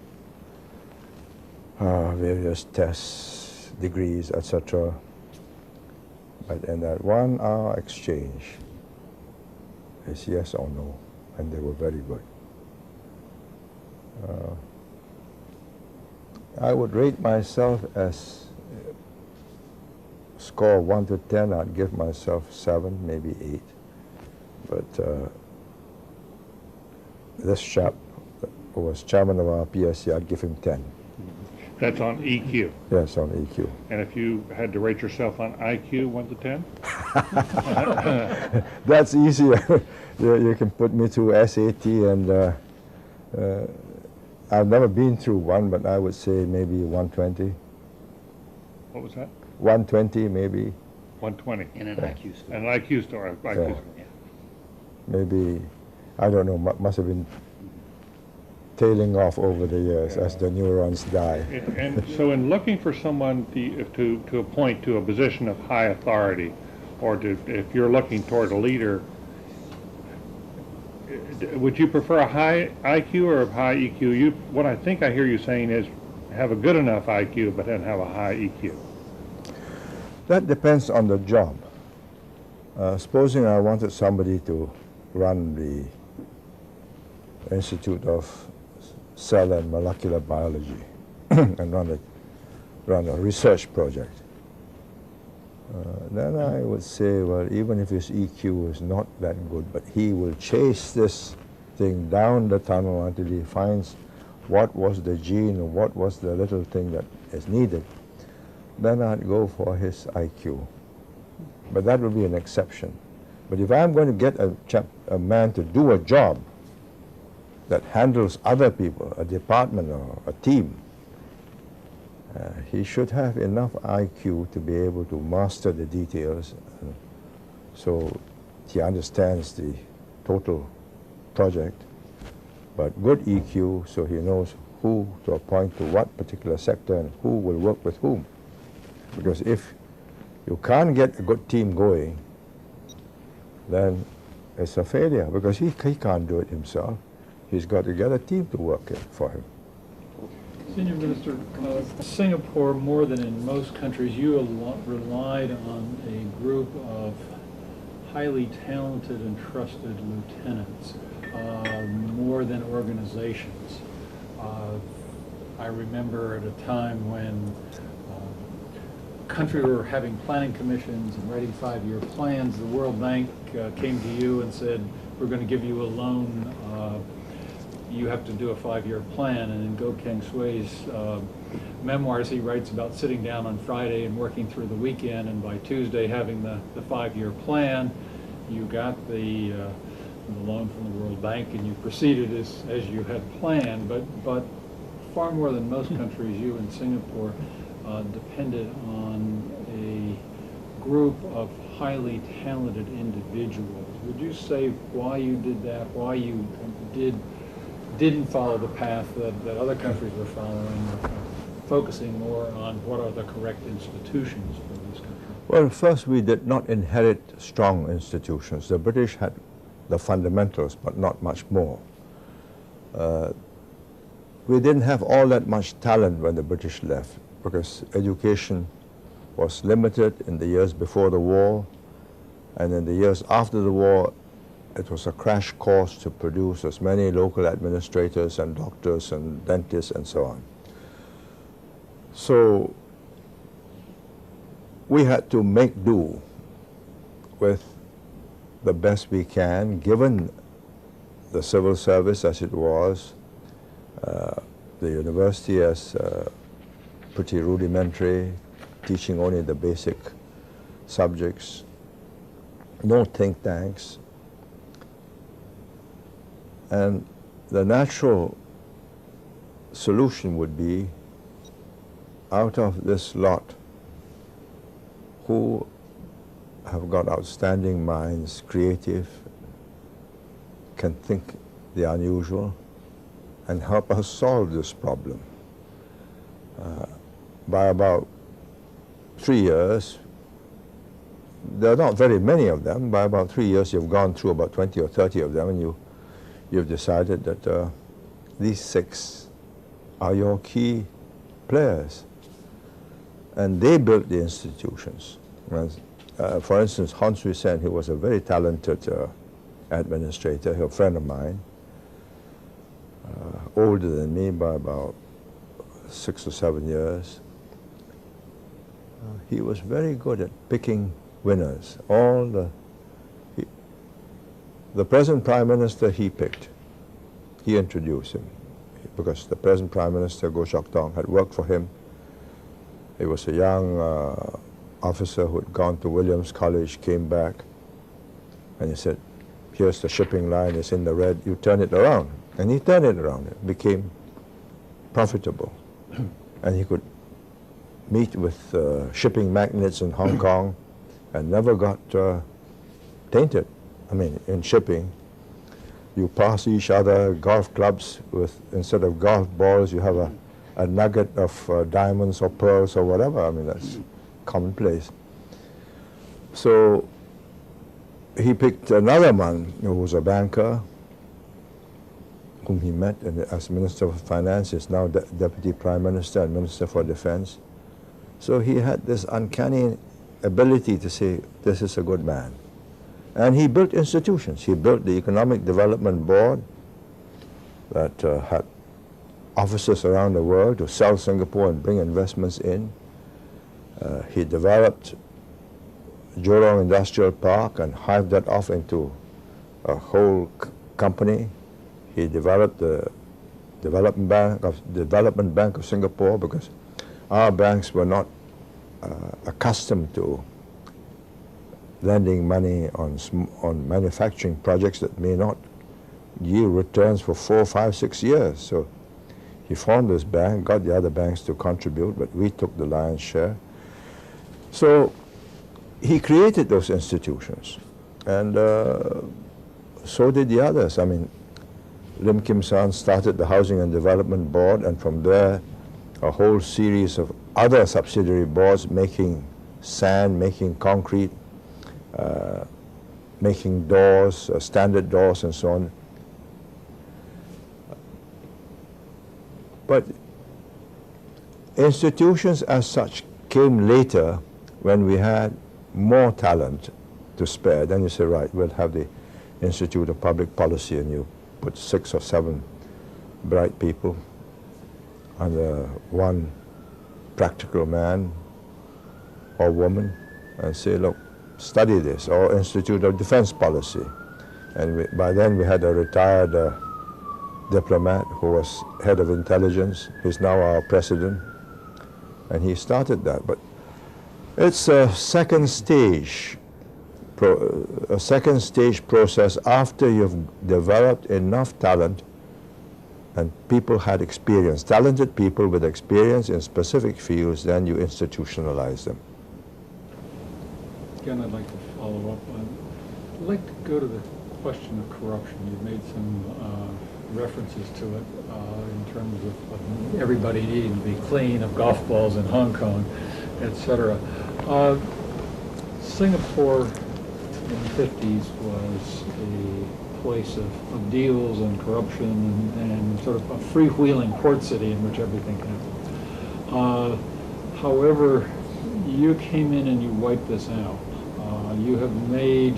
various tests, degrees, etc. But in that 1 hour exchange, it's yes or no, and they were very good. I would rate myself as score 1 to 10, I'd give myself 7, maybe 8. But this chap who was chairman of our PSC, I'd give him 10. That's on EQ. Yes, on EQ. And if you had to rate yourself on IQ, 1 to 10? That's easier. You can put me through SAT, and I've never been through one, but I would say maybe 120. What was that? 120, maybe. 120. In an IQ score. And an IQ score. IQ Yeah. score. Yeah. Maybe, I don't know, must have been tailing off over the years as the neurons die. And so in looking for someone to appoint to a position of high authority, or if you're looking toward a leader, would you prefer a high IQ or a high EQ? What I think I hear you saying is have a good enough IQ, but then have a high EQ. That depends on the job. Supposing I wanted somebody to run the Institute of Cell and Molecular Biology and run a research project, then I would say, well, even if his EQ is not that good, but he will chase this thing down the tunnel until he finds what was the gene or what was the little thing that is needed, then I'd go for his IQ. But that would be an exception. But if I'm going to get a man to do a job that handles other people, a department or a team, he should have enough IQ to be able to master the details, so he understands the total project, but good EQ so he knows who to appoint to what particular sector and who will work with whom. Because if you can't get a good team going, then it's a failure, because he can't do it himself. He's got to get a team to work it for him. Senior Minister, Singapore, more than in most countries, you relied on a group of highly talented and trusted lieutenants, more than organizations. I remember at a time when country were having planning commissions and writing 5-year plans, the World Bank came to you and said, we're going to give you a loan, you have to do a 5-year plan. And in Goh Keng Sui's memoirs, he writes about sitting down on Friday and working through the weekend, and by Tuesday having the 5-year plan. You got the loan from the World Bank and you proceeded as you had planned, but far more than most countries, you in Singapore depended on a group of highly talented individuals. Would you say why you did that, why you didn't follow the path that other countries were following, focusing more on what are the correct institutions for this country? Well, first, we did not inherit strong institutions. The British had the fundamentals, but not much more. We didn't have all that much talent when the British left, because education was limited in the years before the war, and in the years after the war, it was a crash course to produce as many local administrators and doctors and dentists and so on. So we had to make do with the best we can, given the civil service as it was, the university as pretty rudimentary, teaching only the basic subjects, no think tanks. And the natural solution would be, out of this lot, who have got outstanding minds, creative, can think the unusual, and help us solve this problem. By about 3 years, there are not very many of them. By about 3 years, you've gone through about 20 or 30 of them, and you've decided that these 6 are your key players. And they built the institutions. For instance, Hans Huyssen, who was a very talented administrator, a friend of mine, older than me by about 6 or 7 years. He was very good at picking winners. The present Prime Minister he picked. He introduced him because the present Prime Minister, Goh Chok Tong, had worked for him. He was a young officer who had gone to Williams College, came back, and he said, here's the shipping line, it's in the red, you turn it around. And he turned it around. It became profitable. And he could meet with shipping magnates in Hong Kong and never got tainted. I mean, in shipping, you pass each other golf clubs with, instead of golf balls, you have a nugget of diamonds or pearls or whatever. I mean, that's commonplace. So he picked another man who was a banker, whom he met as Minister of Finance, is now Deputy Prime Minister and Minister for Defense. So he had this uncanny ability to say, this is a good man. And he built institutions. He built the Economic Development Board that had offices around the world to sell Singapore and bring investments in. He developed Jurong Industrial Park and hived that off into a whole company. He developed the Development Bank of Singapore because our banks were not accustomed to lending money on manufacturing projects that may not yield returns for 4, 5, 6 years. So he formed this bank, got the other banks to contribute, but we took the lion's share. So he created those institutions, and so did the others. I mean, Lim Kim San started the Housing and Development Board, and from there a whole series of other subsidiary boards making sand, making concrete, making doors, standard doors and so on. But institutions as such came later when we had more talent to spare. Then you say, right, we'll have the Institute of Public Policy, and you put 6 or 7 bright people under one practical man or woman and say, look, study this, or Institute of Defense Policy. And by then we had a retired diplomat who was head of intelligence. He's now our president, and he started that. But it's a second stage process after you've developed enough talent and people had experience, talented people with experience in specific fields, then you institutionalize them. Again, I'd like to follow up on, I'd like to go to the question of corruption. You've made some references to it in terms of everybody needing to be clean of golf balls in Hong Kong, etc. Singapore in the 50s was a place of deals and corruption and sort of a freewheeling port city in which everything happened. However, you came in and you wiped this out. You have made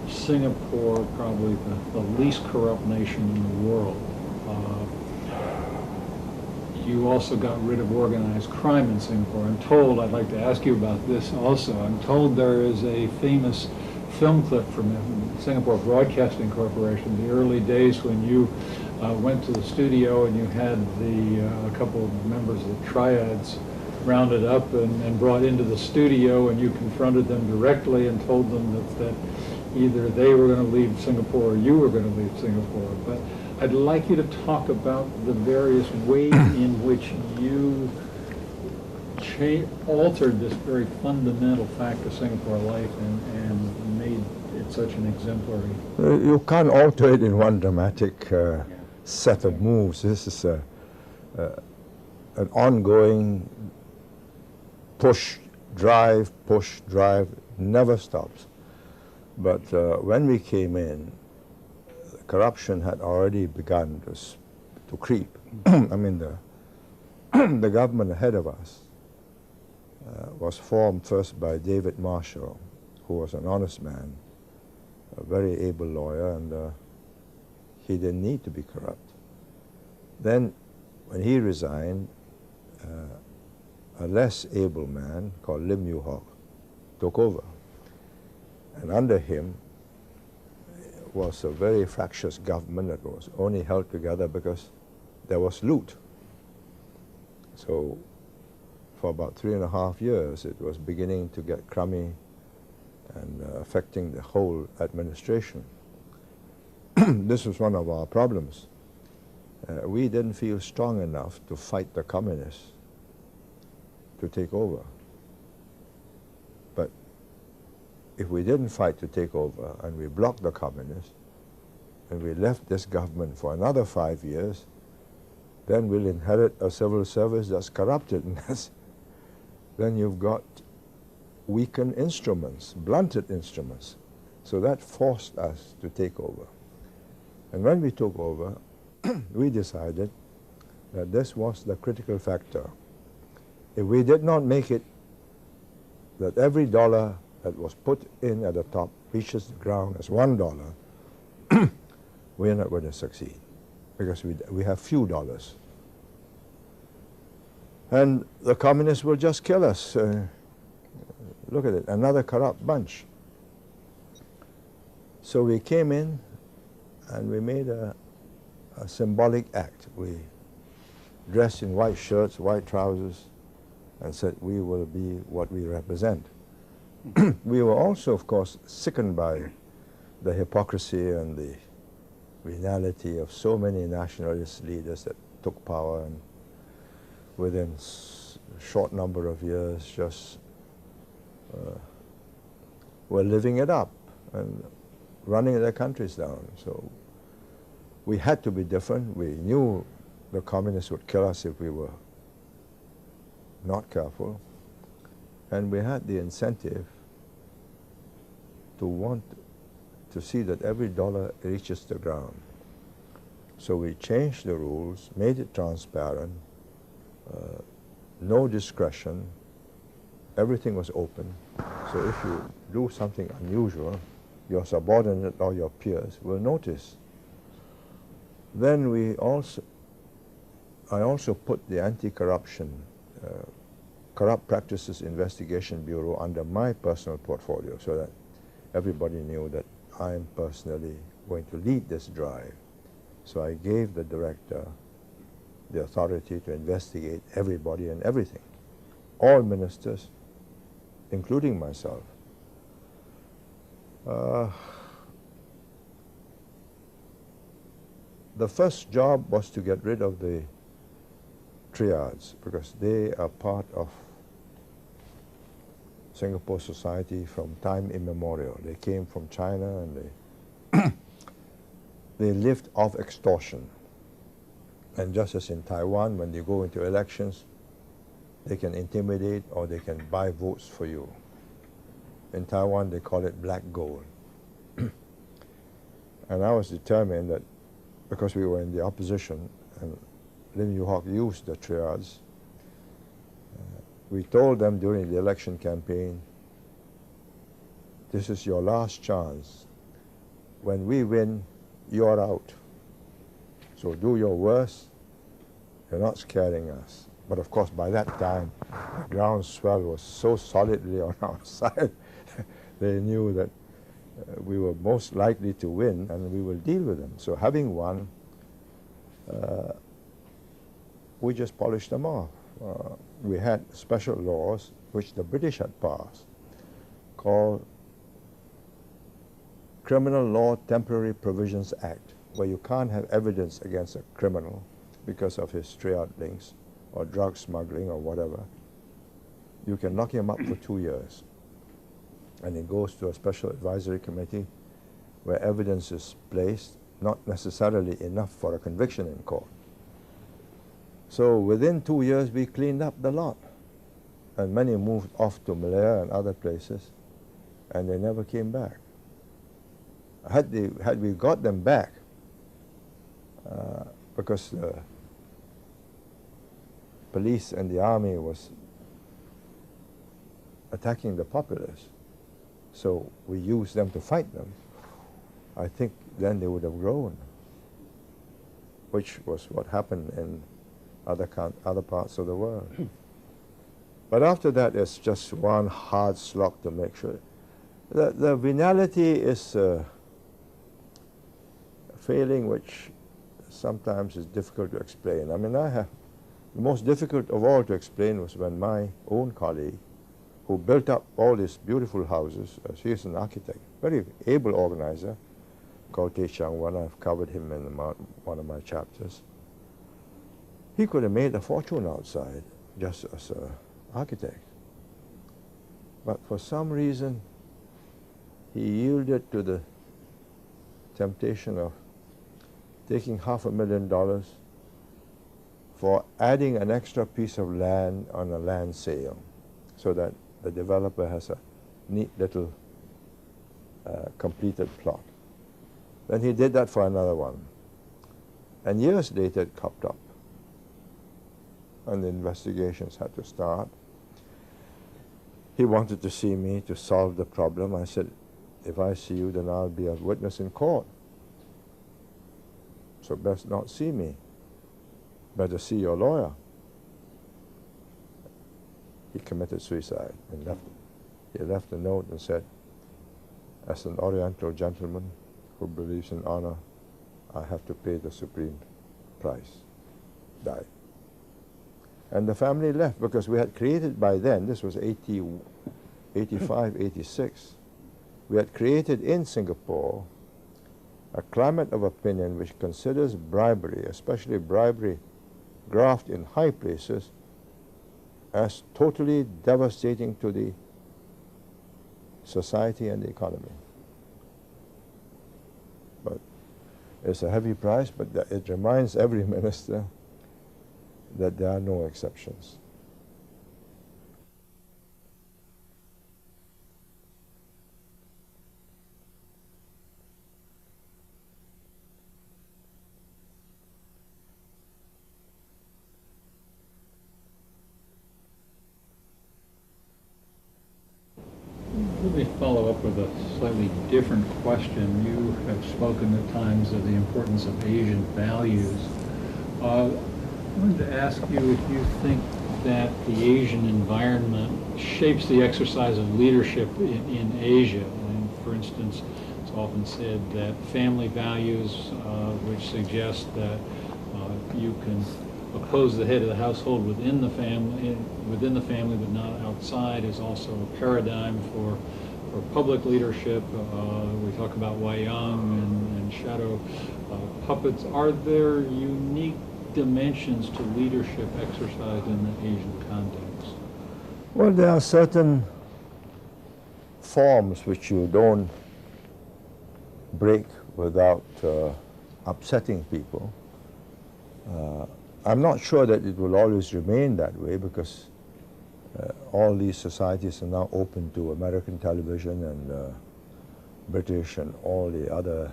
Singapore probably the least corrupt nation in the world. You also got rid of organized crime in Singapore. I'm told, I'd like to ask you about this also, I'm told there is a famous film clip from Singapore Broadcasting Corporation, the early days when you went to the studio and you had a couple of members of the triads rounded up and brought into the studio, and you confronted them directly and told them that either they were going to leave Singapore or you were going to leave Singapore. But I'd like you to talk about the various ways in which you altered this very fundamental fact of Singapore life and made it such an exemplary. You can't alter it in one dramatic set of moves. This is an ongoing push drive, push, drive, never stops. But when we came in, corruption had already begun to creep. I mean, the government ahead of us was formed first by David Marshall, who was an honest man, a very able lawyer, and he didn't need to be corrupt. Then, when he resigned, a less able man called Lim Yu Hock took over. And under him was a very fractious government that was only held together because there was loot. So for about 3.5 years, it was beginning to get crummy and affecting the whole administration. This was one of our problems. We didn't feel strong enough to fight the communists to take over. But if we didn't fight to take over and we blocked the communists and we left this government for another 5 years, then we'll inherit a civil service that's corrupted. And then you've got weakened instruments, blunted instruments. So that forced us to take over. And when we took over, we decided that this was the critical factor. If we did not make it that every dollar that was put in at the top reaches the ground as $1, we're not going to succeed because we have few dollars. And the communists will just kill us. Look at it, another corrupt bunch. So we came in and we made a symbolic act. We dressed in white shirts, white trousers, and said we will be what we represent. We were also, of course, sickened by the hypocrisy and the venality of so many nationalist leaders that took power and within a short number of years just were living it up and running their countries down. So we had to be different. We knew the communists would kill us if we were not careful. And we had the incentive to want to see that every dollar reaches the ground. So we changed the rules, made it transparent, no discretion, everything was open. So if you do something unusual, your subordinate or your peers will notice. Then I also put the Anti-Corruption Corrupt Practices Investigation Bureau under my personal portfolio so that everybody knew that I'm personally going to lead this drive. So I gave the director the authority to investigate everybody and everything, all ministers, including myself. The first job was to get rid of the triads because they are part of Singapore society from time immemorial. They came from China and they lived off extortion. And just as in Taiwan, when they go into elections, they can intimidate or they can buy votes for you. In Taiwan, they call it black gold. And I was determined that because we were in the opposition and Lim Yu Hock used the triads, we told them during the election campaign, this is your last chance. When we win, you're out. So do your worst. You're not scaring us. But of course, by that time, the groundswell was so solidly on our side, they knew that we were most likely to win and we will deal with them. So having won, we just polished them off. We had special laws which the British had passed called Criminal Law Temporary Provisions Act, where you can't have evidence against a criminal because of his triad links or drug smuggling or whatever. You can lock him up for 2 years. And it goes to a special advisory committee where evidence is placed, not necessarily enough for a conviction in court. So within 2 years, we cleaned up the lot. and many moved off to Malaya and other places, and they never came back. Had we got them back, because the police and the army was attacking the populace, so we used them to fight them, I think then they would have grown, which was what happened in other parts of the world. But after that, it's just one hard slog to make sure. The venality is a failing which sometimes is difficult to explain. I mean, the most difficult of all to explain was when my own colleague, who built up all these beautiful houses, he is an architect, very able organizer, called Teh Chang Wan. I've covered him in one of my chapters. He could have made a fortune outside just as an architect. But for some reason, he yielded to the temptation of taking $500,000 for adding an extra piece of land on a land sale, so that the developer has a neat little completed plot. Then he did that for another one. And years later it popped up. And the investigations had to start. He wanted to see me to solve the problem. I said, if I see you, then I'll be a witness in court. So best not see me. Better see your lawyer. He committed suicide and left. He left a note and said, as an Oriental gentleman who believes in honor, I have to pay the supreme price. Died. And the family left because we had created by then, this was 85, 86, we had created in Singapore a climate of opinion which considers bribery, especially bribery graft in high places, as totally devastating to the society and the economy. But it's a heavy price, but it reminds every minister that there are no exceptions. Let me follow up with a slightly different question. You have spoken at times of the importance of Asian values. I wanted to ask you if you think that the Asian environment shapes the exercise of leadership in Asia. And for instance, it's often said that family values, which suggest that you can oppose the head of the household within the family, but not outside, is also a paradigm for public leadership. We talk about Wayang and shadow puppets. Are there unique dimensions to leadership exercised in the Asian context? Well, there are certain forms which you don't break without upsetting people. I'm not sure that it will always remain that way, because all these societies are now open to American television and British and all the other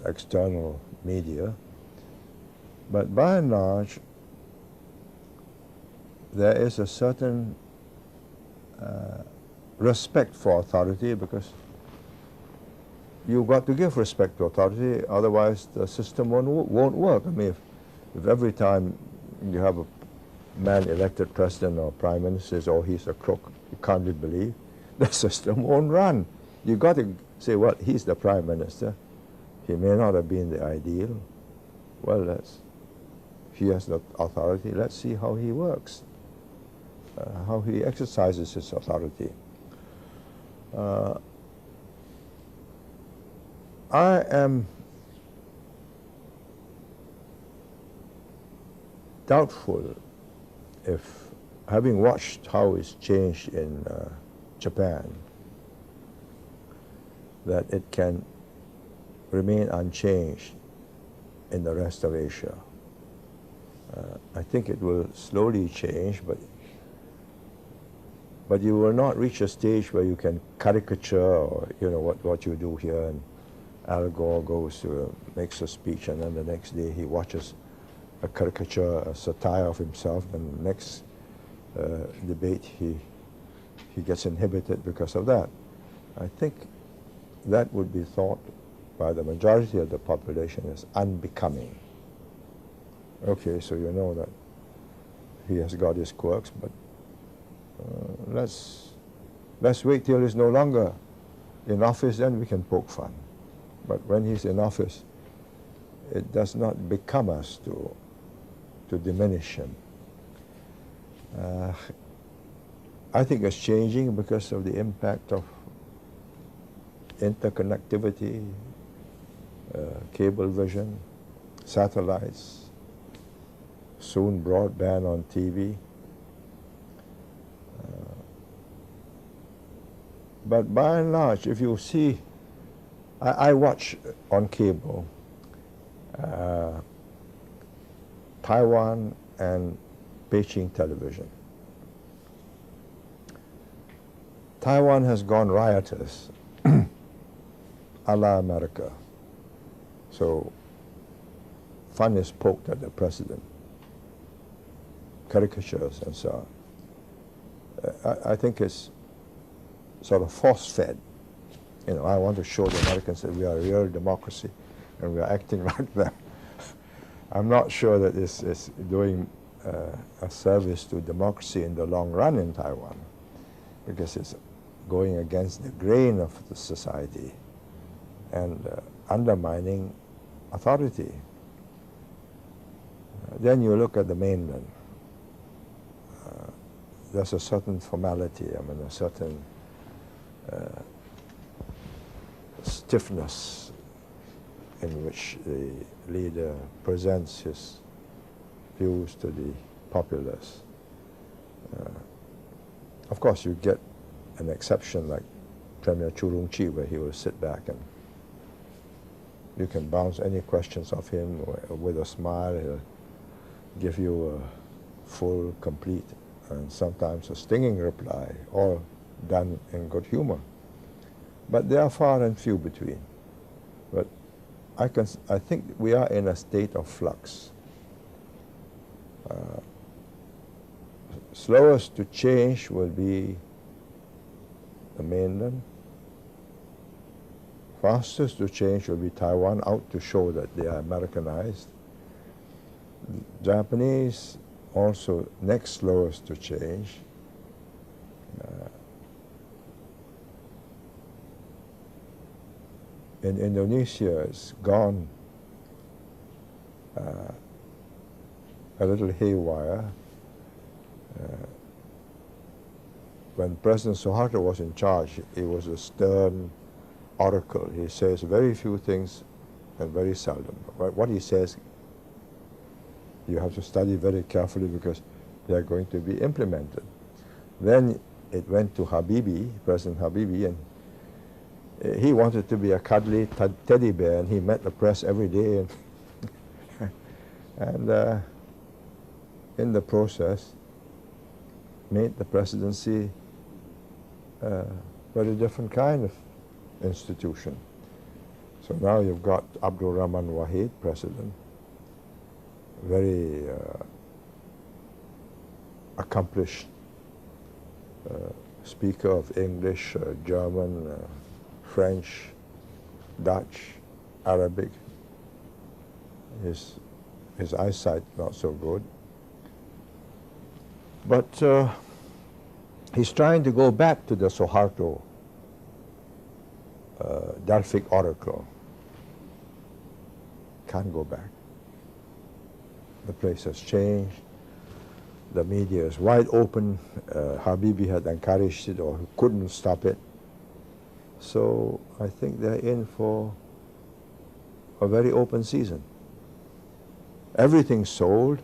external media. But by and large, there is a certain respect for authority, because you've got to give respect to authority, otherwise the system won't work. I mean, if every time you have a man elected president or prime minister says, oh, he's a crook, you can't believe, the system won't run. You've got to say, well, he's the prime minister. He may not have been the ideal. Well, he has the authority. Let's see how he works, how he exercises his authority. I am doubtful if, having watched how it's changed in Japan, that it can remain unchanged in the rest of Asia. I think it will slowly change, but But you will not reach a stage where you can caricature, or what you do here. And Al Gore goes to makes a speech, and then the next day he watches a caricature, a satire of himself, and the next debate he gets inhibited because of that. I think that would be thought by the majority of the population as unbecoming. Okay, so you know that he has got his quirks, but let's wait till he's no longer in office, then we can poke fun. But when he's in office, it does not become us to diminish him. I think it's changing because of the impact of interconnectivity, cable vision, satellites, soon broadband on TV. But by and large, if you see, I watch on cable Taiwan and Beijing television. Taiwan has gone riotous, a la America. So fun is poked at the president, caricatures and so on. I think it's sort of force-fed. I want to show the Americans that we are a real democracy and we are acting like them. I'm not sure that this is doing a service to democracy in the long run in Taiwan, because it's going against the grain of the society and undermining authority. Then you look at the mainland. There's a certain formality, a certain stiffness in which the leader presents his views to the populace. Of course, you get an exception like Premier Churumchi, where he will sit back and you can bounce any questions off him with a smile. He'll give you a full, complete, and sometimes a stinging reply, all done in good humor. But they are far and few between. But I think we are in a state of flux. Slowest to change will be the mainland. Fastest to change will be Taiwan, out to show that they are Americanized. Japanese also next slowest to change. In Indonesia, it's gone a little haywire. When President Suharto was in charge, he was a stern oracle. He says very few things and very seldom. But what he says, you have to study very carefully because they are going to be implemented. Then it went to Habibie, President Habibie, and he wanted to be a cuddly teddy bear, and he met the press every day. And in the process, made the presidency a very different kind of institution. So now you've got Abdul Rahman Wahid, president, very accomplished speaker of English, German, French, Dutch, Arabic. His eyesight not so good. But he's trying to go back to the Suharto Delphic oracle. Can't go back. The place has changed. The media is wide open. Habibie had encouraged it or couldn't stop it. So I think they're in for a very open season. Everything's sold.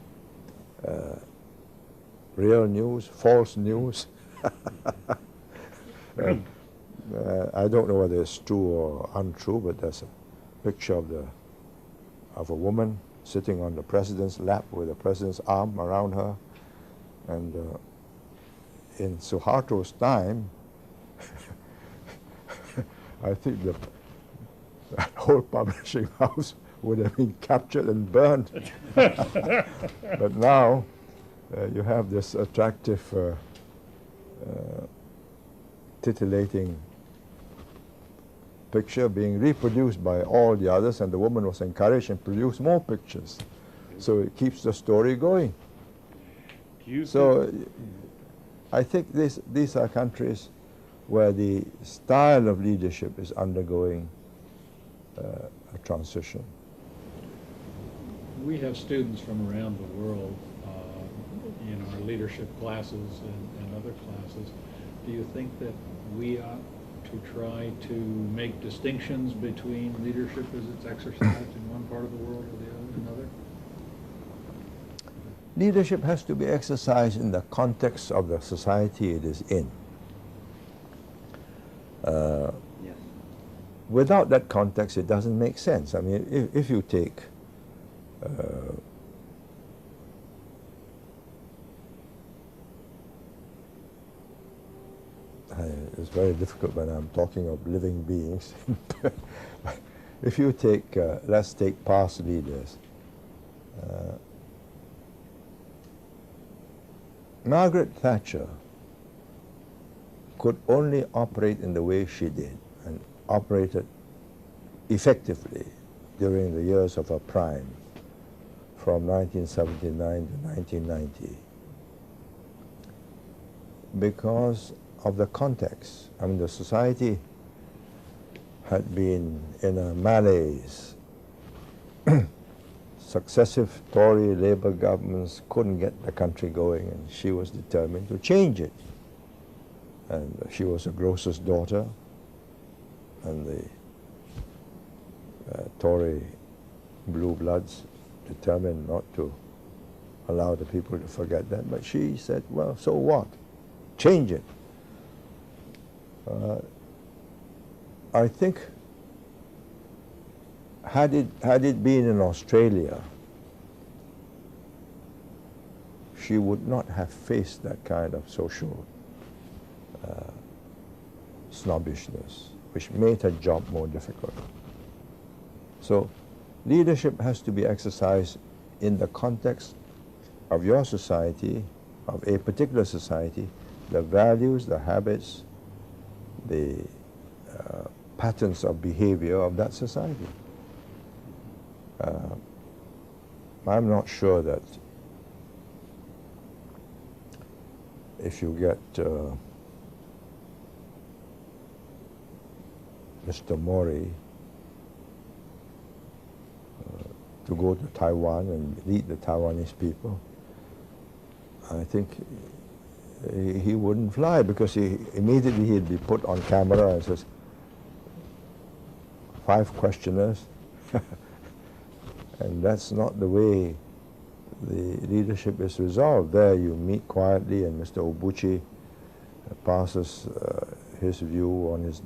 Real news, false news. I don't know whether it's true or untrue, but there's a picture of a woman sitting on the president's lap with the president's arm around her, and in Suharto's time, I think that whole publishing house would have been captured and burned. But now you have this attractive, titillating picture being reproduced by all the others, and the woman was encouraged and produced more pictures. So it keeps the story going. So I think these are countries where the style of leadership is undergoing a transition. We have students from around the world in our leadership classes and other classes. Do you think that we ought to try to make distinctions between leadership as it's exercised in one part of the world or the other, another? Leadership has to be exercised in the context of the society it is in. Yes. Without that context, it doesn't make sense. I mean, if you take it's very difficult when I'm talking of living beings. If you take, let's take past leaders. Margaret Thatcher could only operate in the way she did, and operated effectively during the years of her prime, from 1979 to 1990, because of the context. I mean, the society had been in a malaise. Successive Tory Labour governments couldn't get the country going, and she was determined to change it. And she was a grocer's daughter, and the Tory blue bloods determined not to allow the people to forget that. But she said, well, so what? Change it. I think had it been in Australia, she would not have faced that kind of social snobbishness, which made her job more difficult. So leadership has to be exercised in the context of your society, of a particular society, the values, the habits, the patterns of behavior of that society. I'm not sure that if you get Mr. Mori to go to Taiwan and lead the Taiwanese people, I think he wouldn't fly, because immediately he'd be put on camera and says, 5 questioners. And that's not the way the leadership is resolved. There you meet quietly, and Mr. Obuchi passes his view on his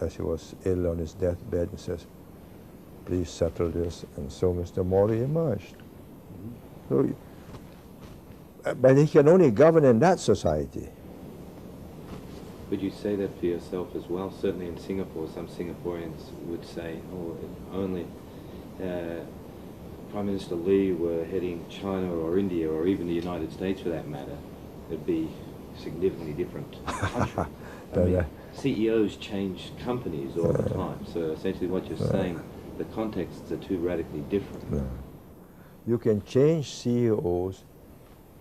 as he was ill on his deathbed, and says, please settle this. And so Mr. Mori emerged. So, but he can only govern in that society. Would you say that for yourself as well? Certainly in Singapore, some Singaporeans would say, oh, if only Prime Minister Lee were heading China or India or even the United States for that matter, it'd be significantly different country. I mean, CEOs change companies all the time, so essentially what you're saying, the contexts are too radically different. No. You can change CEOs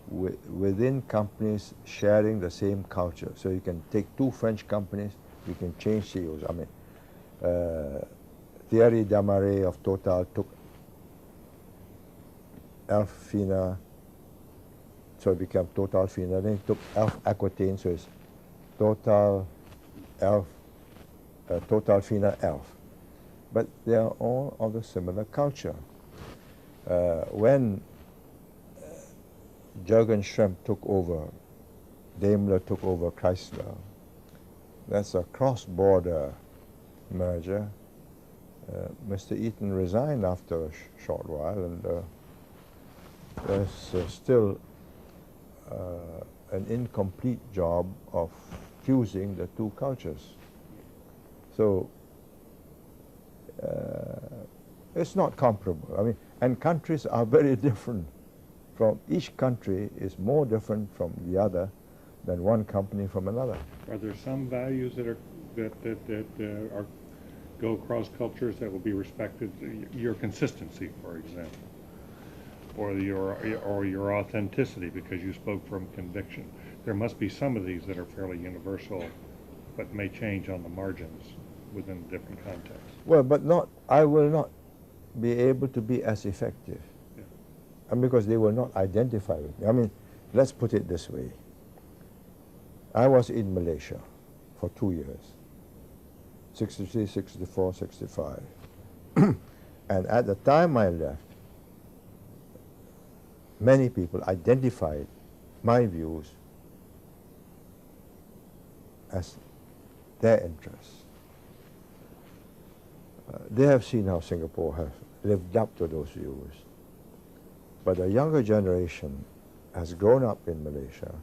within companies sharing the same culture. So you can take 2 French companies, you can change CEOs. I mean, Thierry Desmarais of Total took Elf Fina, so it became Total Fina. Then he took Elf Aquitaine, so it's Total Elf, Total Fina Elf. But they are all of a similar culture. When Jürgen Schrempf took over, Daimler took over Chrysler, that's a cross-border merger. Mr. Eaton resigned after a short while, and there's still an incomplete job of fusing the two cultures. So it's not comparable. I mean, and countries are very different. From each country is more different from the other than one company from another. Are there some values that are go across cultures that will be respected? Your consistency, for example, or your authenticity, because you spoke from conviction. There must be some of these that are fairly universal, but may change on the margins within different contexts. Well, but not. I will not be able to be as effective, Yeah. and because they will not identify with me. I mean, let's put it this way. I was in Malaysia for 2 years, 63, 64, 65. And at the time I left, many people identified my views as their interests. They have seen how Singapore has lived up to those views. But the younger generation has grown up in Malaysia,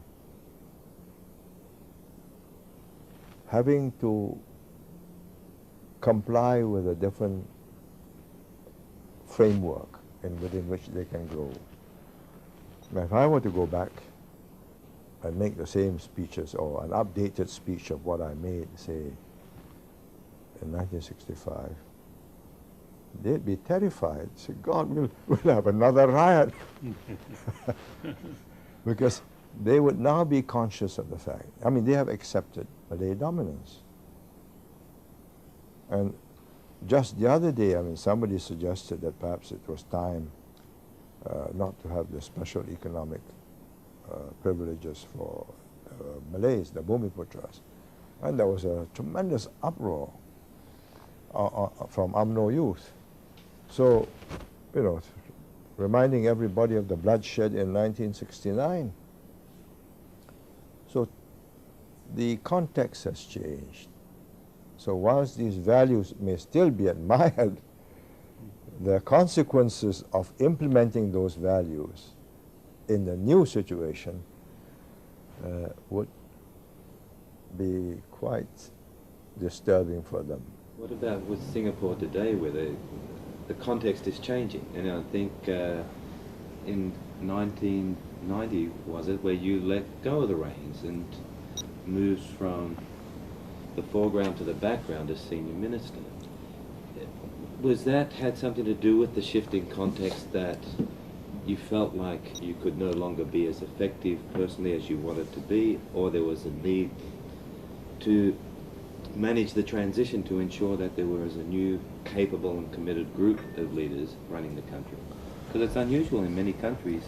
having to comply with a different framework within which they can grow. Now, if I were to go back and make the same speeches or an updated speech of what I made, say, in 1965, they'd be terrified. Say, God, we'll have another riot. Because they would now be conscious of the fact. I mean, they have accepted Malay dominance. And just the other day, I mean, somebody suggested that perhaps it was time not to have the special economic privileges for Malays, the Bumiputras. And there was a tremendous uproar from UMNO youth. So, you know, reminding everybody of the bloodshed in 1969. So the context has changed. So whilst these values may still be admired, the consequences of implementing those values in the new situation would be quite disturbing for them. What about with Singapore today, where the context is changing? And I think in 1990, was it, where you let go of the reins and moved from the foreground to the background as senior minister? Was that had something to do with the shifting context, that you felt like you could no longer be as effective personally as you wanted to be, or there was a need to manage the transition to ensure that there was a new capable and committed group of leaders running the country? Because it's unusual in many countries,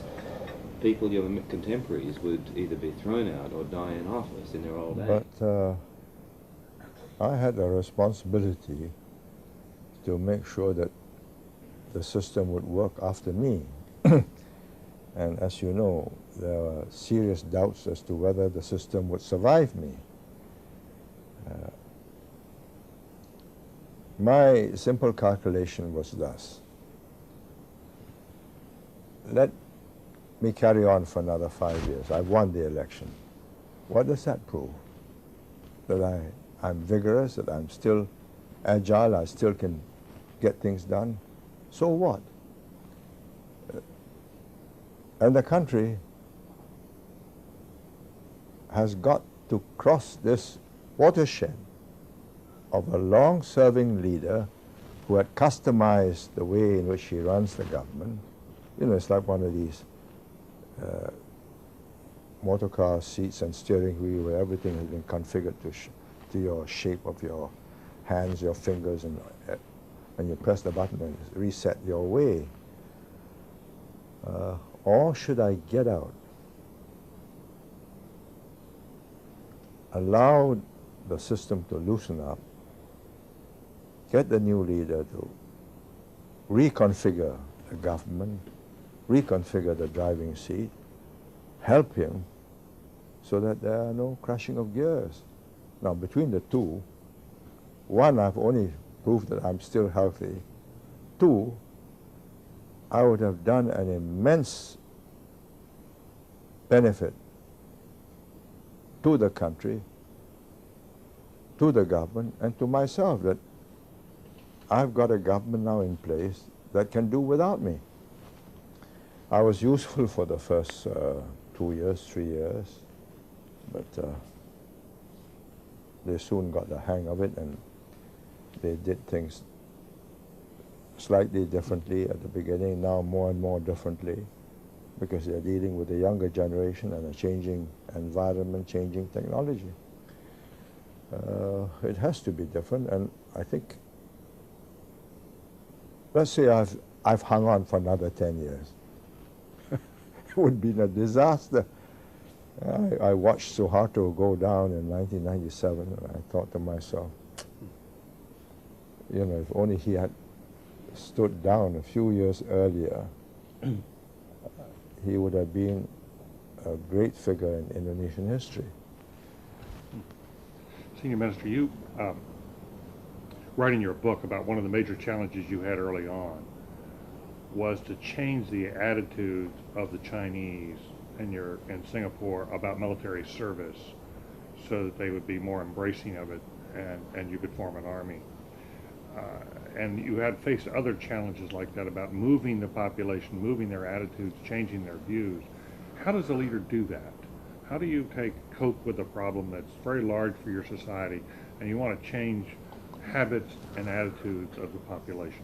people, your contemporaries, would either be thrown out or die in office in their old age. But I had a responsibility to make sure that the system would work after me. And as you know, there were serious doubts as to whether the system would survive me. My simple calculation was thus: let me carry on for another 5 years. I won the election. What does that prove? That I'm vigorous, that I'm still agile, I still can get things done. So what? And the country has got to cross this watershed of a long-serving leader who had customized the way in which he runs the government. You know, it's like one of these motor car seats and steering wheel where everything has been configured to your shape of your hands, your fingers, and you press the button and reset your way. Or should I get out, allow the system to loosen up, get the new leader to reconfigure the government, reconfigure the driving seat, help him so that there are no crashing of gears? Now, between the two, one, I've only proved that I'm still healthy. Two, I would have done an immense benefit to the country, to the government, and to myself that I've got a government now in place that can do without me. I was useful for the first 2 years, 3 years, but they soon got the hang of it, and they did things slightly differently at the beginning, now more and more differently, because they're dealing with the younger generation and a changing environment, changing technology. It has to be different, and I think, let's say I've hung on for another 10 years. It would be a disaster. I watched Suharto go down in 1997, and I thought to myself, you know, if only he had stood down a few years earlier, he would have been a great figure in Indonesian history. Senior Minister, you writing your book about one of the major challenges you had early on was to change the attitudes of the Chinese in Singapore about military service so that they would be more embracing of it, and you could form an army. And you had faced other challenges like that about moving the population, moving their attitudes, changing their views. How does a leader do that? How do you cope with a problem that's very large for your society and you want to change habits and attitudes of the population?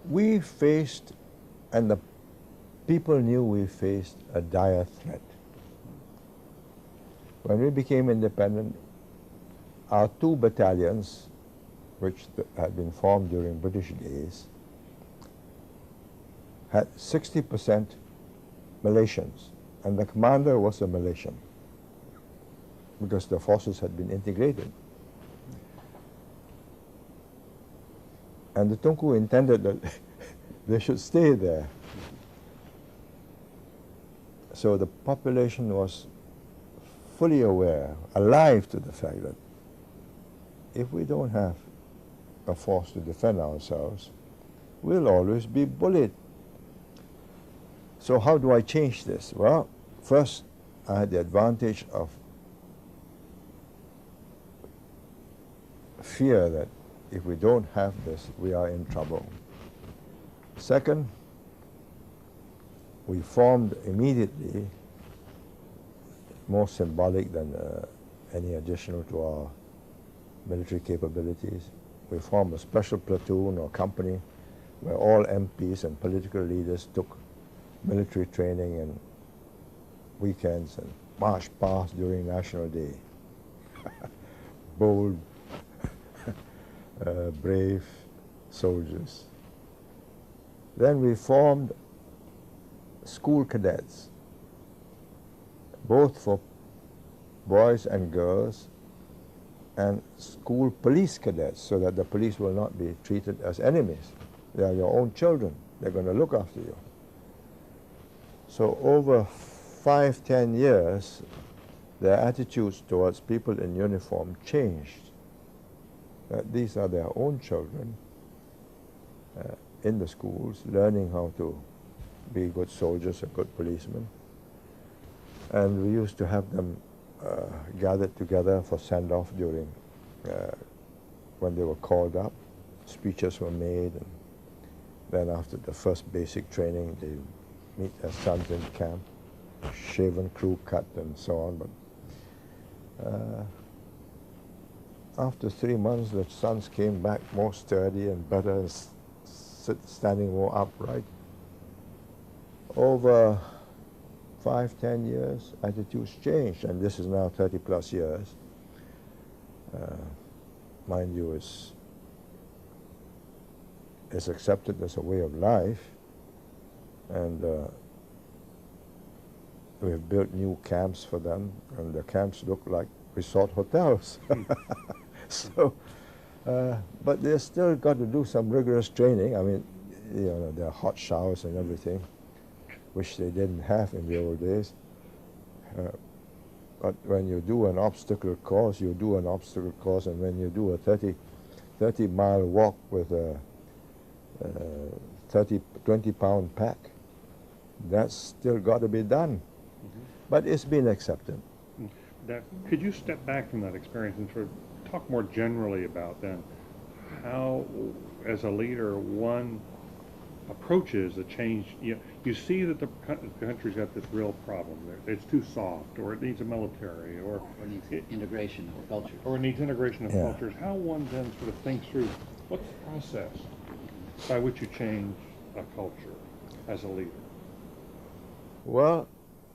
We faced, and the people knew we faced, a dire threat. When we became independent, our 2 battalions, which had been formed during British days, had 60% Malaysians, and the commander was a Malaysian, because the forces had been integrated. And the Tunku intended that they should stay there. So the population was fully aware, alive to the fact that if we don't have a force to defend ourselves, we'll always be bullied. So how do I change this? Well, first, I had the advantage of fear that if we don't have this, we are in trouble. Second, we formed immediately, more symbolic than any additional to our military capabilities, we formed a special platoon or company where all MPs and political leaders took military training and weekends and marched past during National Day. Bold, brave soldiers. Then we formed school cadets, both for boys and girls, and school police cadets, so that the police will not be treated as enemies. They are your own children. They're going to look after you. So over 5-10 years, their attitudes towards people in uniform changed. These are their own children in the schools, learning how to be good soldiers and good policemen. And we used to have them gathered together for send-off during, when they were called up. Speeches were made, and then after the first basic training, they meet their sons in camp, shaven, crew cut, and so on. But after 3 months, the sons came back more sturdy and better, and standing more upright. Over 5-10 years, attitudes changed, and this is now 30+ years. Mind you, it's accepted as a way of life, and we've built new camps for them, and the camps look like resort hotels. So, but they've still got to do some rigorous training. I mean, you know, there are hot showers and everything, which they didn't have in the old days. But when you do an obstacle course, you do an obstacle course, and when you do a 30-mile walk with a 20-pound pack, that's still got to be done. but it's been accepted. Could you step back from that experience and sort of talk more generally about then how, as a leader, one approaches a change? You see that the country's got this real problem. It's too soft, or it needs a military, or needs integration of cultures. Or it needs integration of Yeah. cultures. How one then sort of thinks through what's the process by which you change a culture as a leader? Well,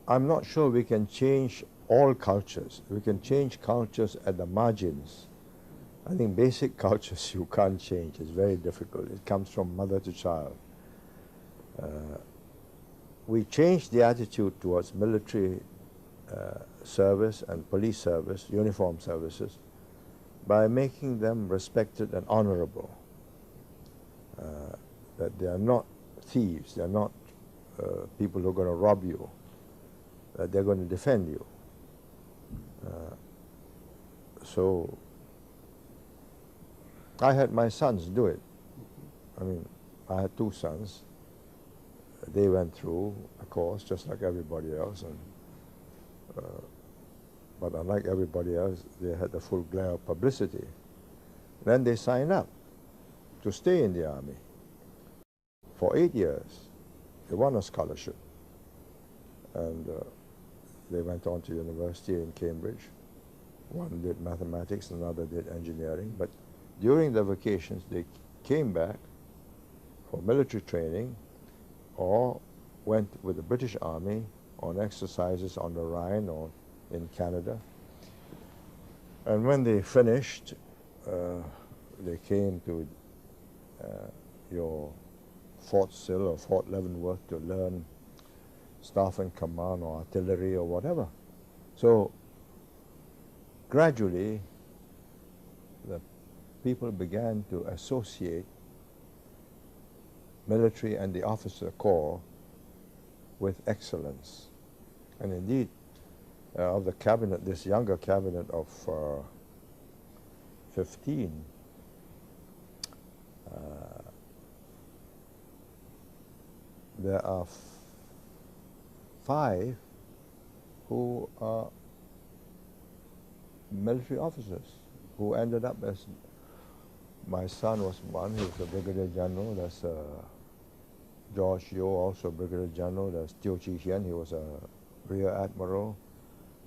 I'm not sure we can change all cultures. We can change cultures at the margins. I think basic cultures you can't change. It's very difficult. It comes from mother to child. We changed the attitude towards military service and police service, uniform services, by making them respected and honorable. That they are not thieves, they are not people who are going to rob you, that they're going to defend you. So I had my sons do it. I mean, I had two sons. They went through a course just like everybody else, and but unlike everybody else, they had the full glare of publicity. Then they signed up to stay in the army for 8 years. They won a scholarship, and they went on to university in Cambridge. One did mathematics, another did engineering, but during the vacations they came back for military training or went with the British Army on exercises on the Rhine or in Canada. And when they finished, they came to your Fort Sill or Fort Leavenworth to learn staff and command or artillery or whatever. So gradually the people began to associate military and the officer corps with excellence. And indeed, of the cabinet, this younger cabinet of 15, there are 5 who are military officers who ended up as, my son was one, he was a brigadier general. That's George Yeo, also brigadier general. There's Teo Chi Hian, he was a rear admiral.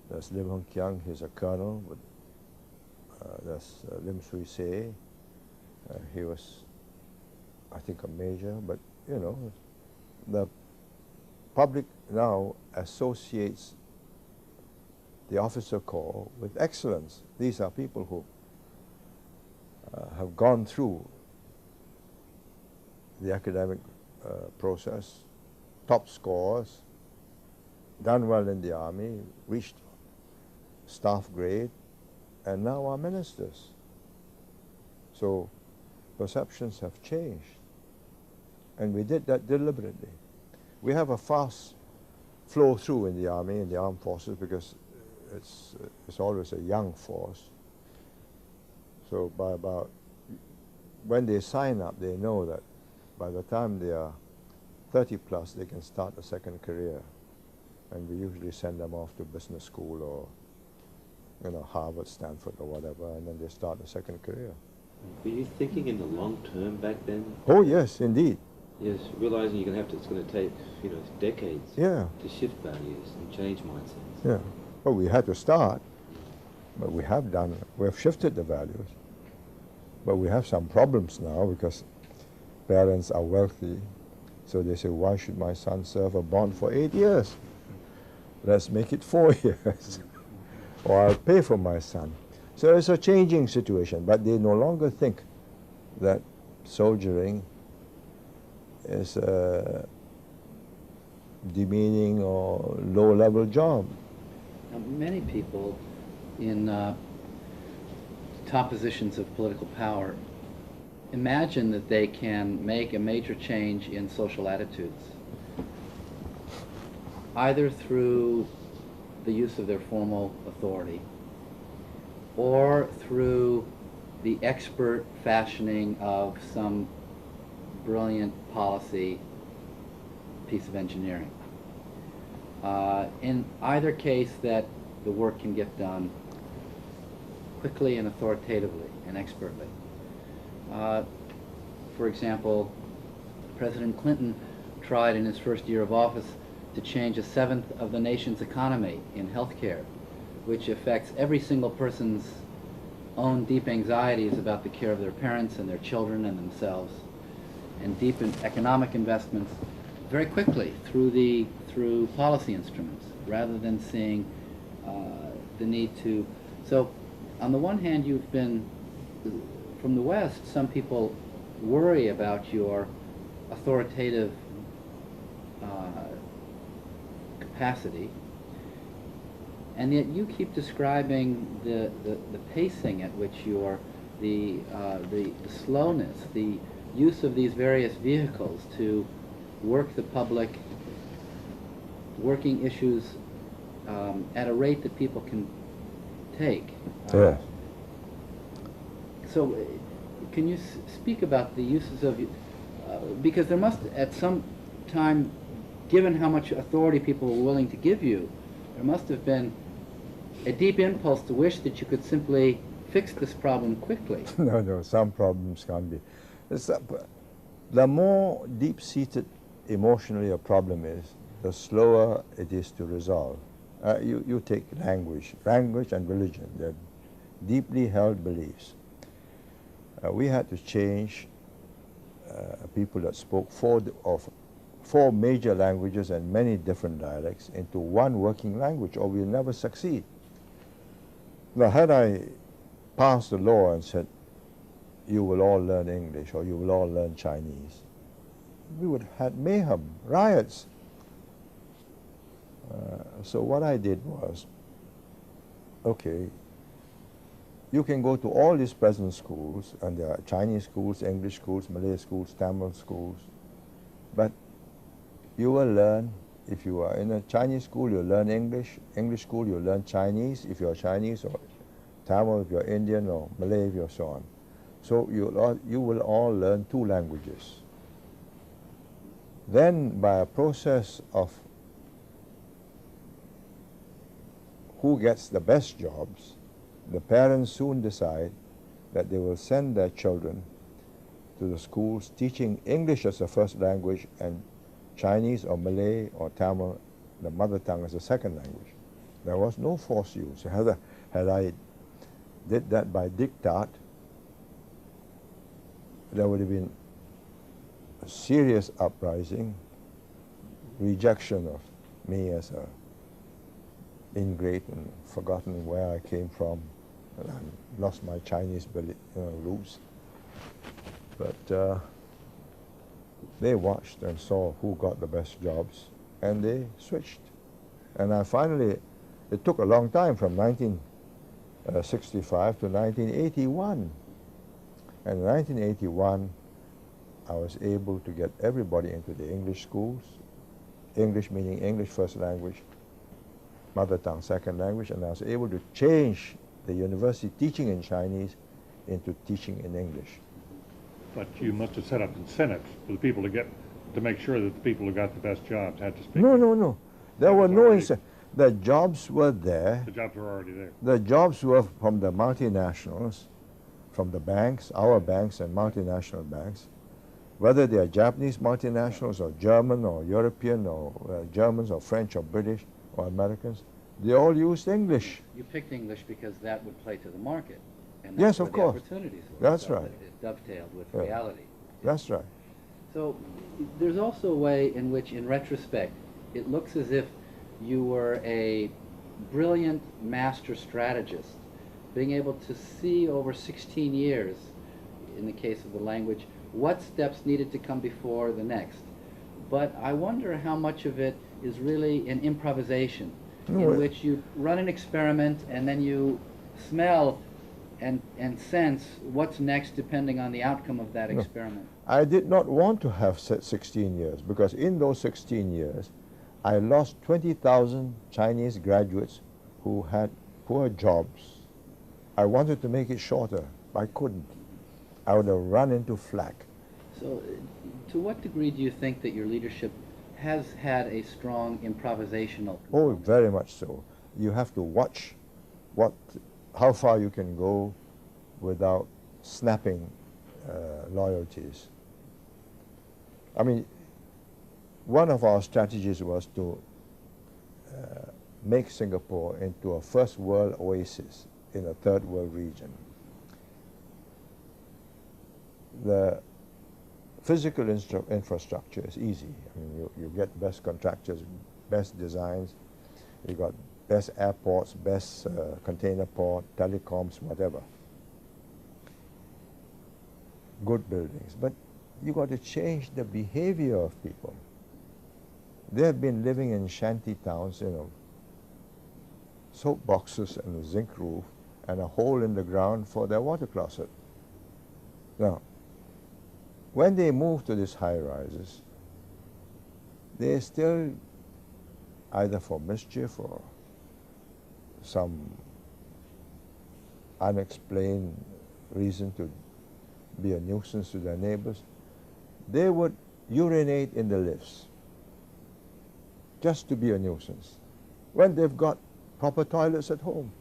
There's Lim Hung Kiang, he's a colonel. But, there's Lim Sui Se, he was, I think, a major. But you know, the public now associates the officer corps with excellence. These are people who have gone through the academic process, top scores, done well in the army, reached staff grade, and now are ministers. So perceptions have changed, and we did that deliberately. We have a fast flow through in the army, in the armed forces, because it's always a young force. So by about, when they sign up, they know that by the time they are 30 plus, they can start a second career. And we usually send them off to business school or, you know, Harvard, Stanford or whatever, and then they start a second career. Were you thinking in the long term back then? Oh yes, indeed. Yes, realizing you're going to have to, it's going to take, you know, decades Yeah. to shift values and change mindsets. Yeah. Well, we had to start, but we have done, we have shifted the values. But we have some problems now because parents are wealthy, so they say, why should my son serve a bond for 8 years? Let's make it 4 years, or I'll pay for my son. So it's a changing situation, but they no longer think that soldiering is a demeaning or low-level job. Now, many people in top positions of political power imagine that they can make a major change in social attitudes, either through the use of their formal authority or through the expert fashioning of some brilliant policy piece of engineering. In either case, that the work can get done quickly and authoritatively and expertly. For example, President Clinton tried in his first year of office to change a seventh of the nation's economy in healthcare, which affects every single person's own deep anxieties about the care of their parents and their children and themselves, and deep in economic investments very quickly through policy instruments, rather than seeing the need to. So, on the one hand, you've been, from the West, some people worry about your authoritative capacity, and yet you keep describing the pacing at which you're, the slowness, the use of these various vehicles to work the public, working issues at a rate that people can take. Yeah. So, can you speak about the uses of, because there must, at some time, given how much authority people were willing to give you, there must have been a deep impulse to wish that you could simply fix this problem quickly. No, some problems can't be. The more deep-seated emotionally a problem is, the slower it is to resolve. You take language and religion, they're deeply held beliefs. We had to change people that spoke four major languages and many different dialects into one working language, or we'll never succeed. Now, had I passed a law and said, you will all learn English or you will all learn Chinese, we would have had mayhem, riots. So what I did was, okay, you can go to all these present schools, and there are Chinese schools, English schools, Malay schools, Tamil schools, but you will learn, if you are in a Chinese school, you'll learn English, English school, you'll learn Chinese, if you're Chinese, or Tamil, if you're Indian, or Malay, if you're so on. So you will all learn two languages. Then, by a process of who gets the best jobs, the parents soon decide that they will send their children to the schools teaching English as a first language and Chinese or Malay or Tamil, the mother tongue, as a second language. There was no forced use. Had I did that by diktat, there would have been a serious uprising, rejection of me as a ingrate and forgotten where I came from, and I lost my Chinese roots. But they watched and saw who got the best jobs, and they switched. And I finally, it took a long time, from 1965 to 1981. And in 1981, I was able to get everybody into the English schools, English meaning English first language, mother tongue second language, and I was able to change the university teaching in Chinese into teaching in English. But you must have set up incentives for the people to make sure that the people who got the best jobs had to speak. No. There were no already- incentives. The jobs were there. The jobs were already there. The jobs were from the multinationals, from the banks, our banks and multinational banks, whether they are Japanese multinationals or German or European or Germans or French or British or Americans. They all used English. You picked English because that would play to the market, and Yes, that's of where the course. opportunities were. That's so right. that it dovetailed with Yeah. reality. That's right. So there's also a way in which, in retrospect, it looks as if you were a brilliant master strategist, being able to see over 16 years, in the case of the language, what steps needed to come before the next. But I wonder how much of it is really an improvisation, No, in which you run an experiment and then you smell and sense what's next depending on the outcome of that experiment. I did not want to have 16 years, because in those 16 years, I lost 20,000 Chinese graduates who had poor jobs. I wanted to make it shorter. I couldn't. I would have run into flack. So to what degree do you think that your leadership has had a strong improvisational Oh, component. very much so. You have to watch how far you can go without snapping loyalties. I mean, one of our strategies was to make Singapore into a first world oasis in a third world region. The physical infrastructure is easy. I mean, you get best contractors, best designs, you got best airports, best container port, telecoms, whatever. Good buildings. But you got to change the behavior of people. They have been living in shanty towns, you know, soap boxes and a zinc roof and a hole in the ground for their water closet. Now, when they move to these high rises, they still, either for mischief or some unexplained reason to be a nuisance to their neighbors, they would urinate in the lifts just to be a nuisance when they've got proper toilets at home.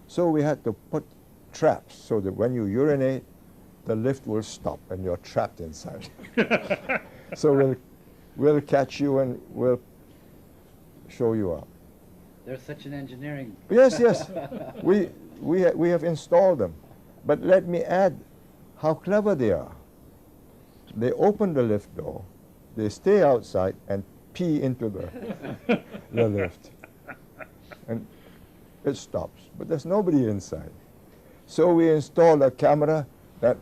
So we had to put traps so that when you urinate, the lift will stop and you're trapped inside. So we'll catch you and we'll show you up. There's such an engineering. Yes, yes. We have installed them. But let me add how clever they are. They open the lift door, they stay outside and pee into the lift. And it stops, but there's nobody inside. So we installed a camera that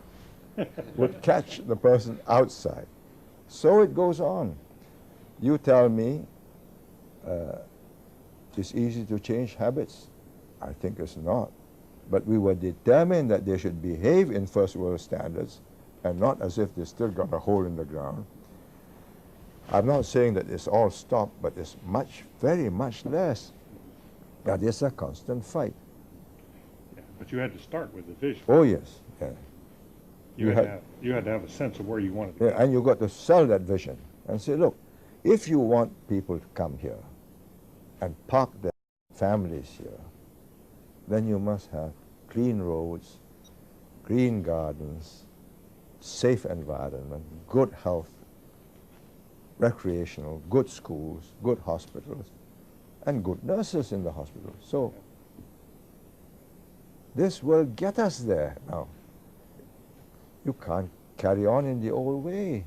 would catch the person outside. So it goes on. You tell me it's easy to change habits. I think it's not. But we were determined that they should behave in first world standards and not as if they still got a hole in the ground. I'm not saying that it's all stopped, but it's much, very much less. That is a constant fight. Yeah, but you had to start with the vision. Oh, yes. Yeah. You had to have a sense of where you wanted to Yeah, go. and you got to sell that vision and say, look, if you want people to come here and park their families here, then you must have clean roads, green gardens, safe environment, good health, recreational, good schools, good hospitals, and good nurses in the hospitals. So this will get us there now. You can't carry on in the old way.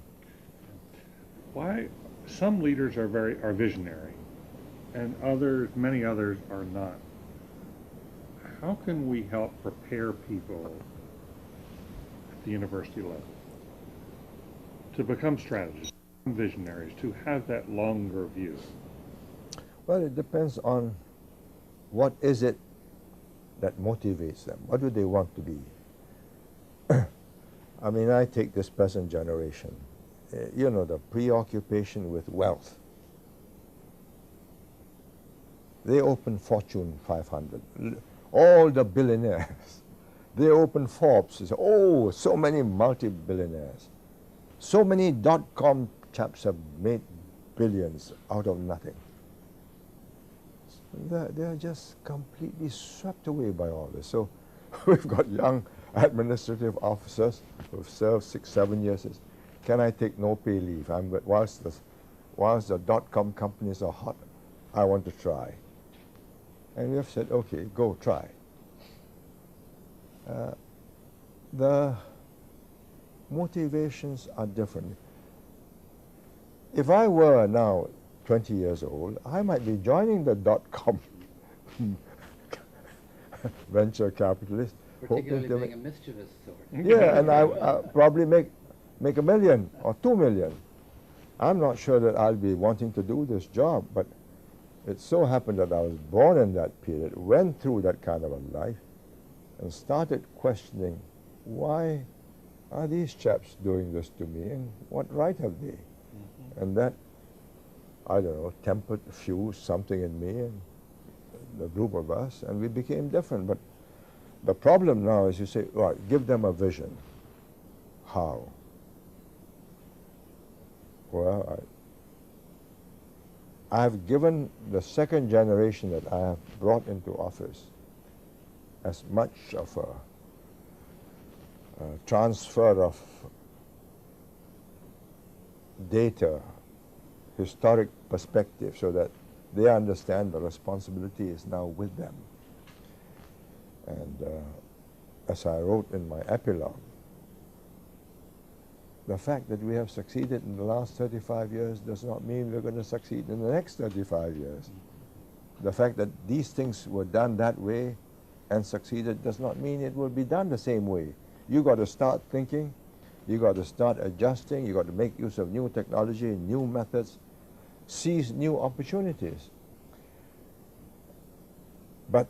Why some leaders are visionary, and many others are not. How can we help prepare people at the university level to become strategists, visionaries, to have that longer view? Well, it depends on what is it that motivates them. What do they want to be? I mean, I take this present generation. You know, the preoccupation with wealth. They open Fortune 500. All the billionaires. They open Forbes. They say, oh, so many multi-billionaires. So many dot-com chaps have made billions out of nothing. They're just completely swept away by all this. So we've got young administrative officers who've served 6, 7 years. Says, can I take no pay leave? Whilst the dot-com companies are hot, I want to try. And we have said, okay, go try. The motivations are different. If I were now 20 years old, I might be joining the dot-com venture capitalist. Particularly being a mischievous sort. Yeah, and I probably make $1 million or $2 million. I'm not sure that I'll be wanting to do this job, but it so happened that I was born in that period, went through that kind of a life, and started questioning, why are these chaps doing this to me, and what right have they? And that, I don't know, tempered, fused something in me and the group of us, and we became different. But the problem now is you say, right, give them a vision. How? Well, I've given the second generation that I have brought into office as much of a transfer of data, historic perspective, so that they understand the responsibility is now with them. And as I wrote in my epilogue, the fact that we have succeeded in the last 35 years does not mean we're going to succeed in the next 35 years. The fact that these things were done that way and succeeded does not mean it will be done the same way. You got to start thinking, you got to start adjusting, you got to make use of new technology, new methods, seize new opportunities. But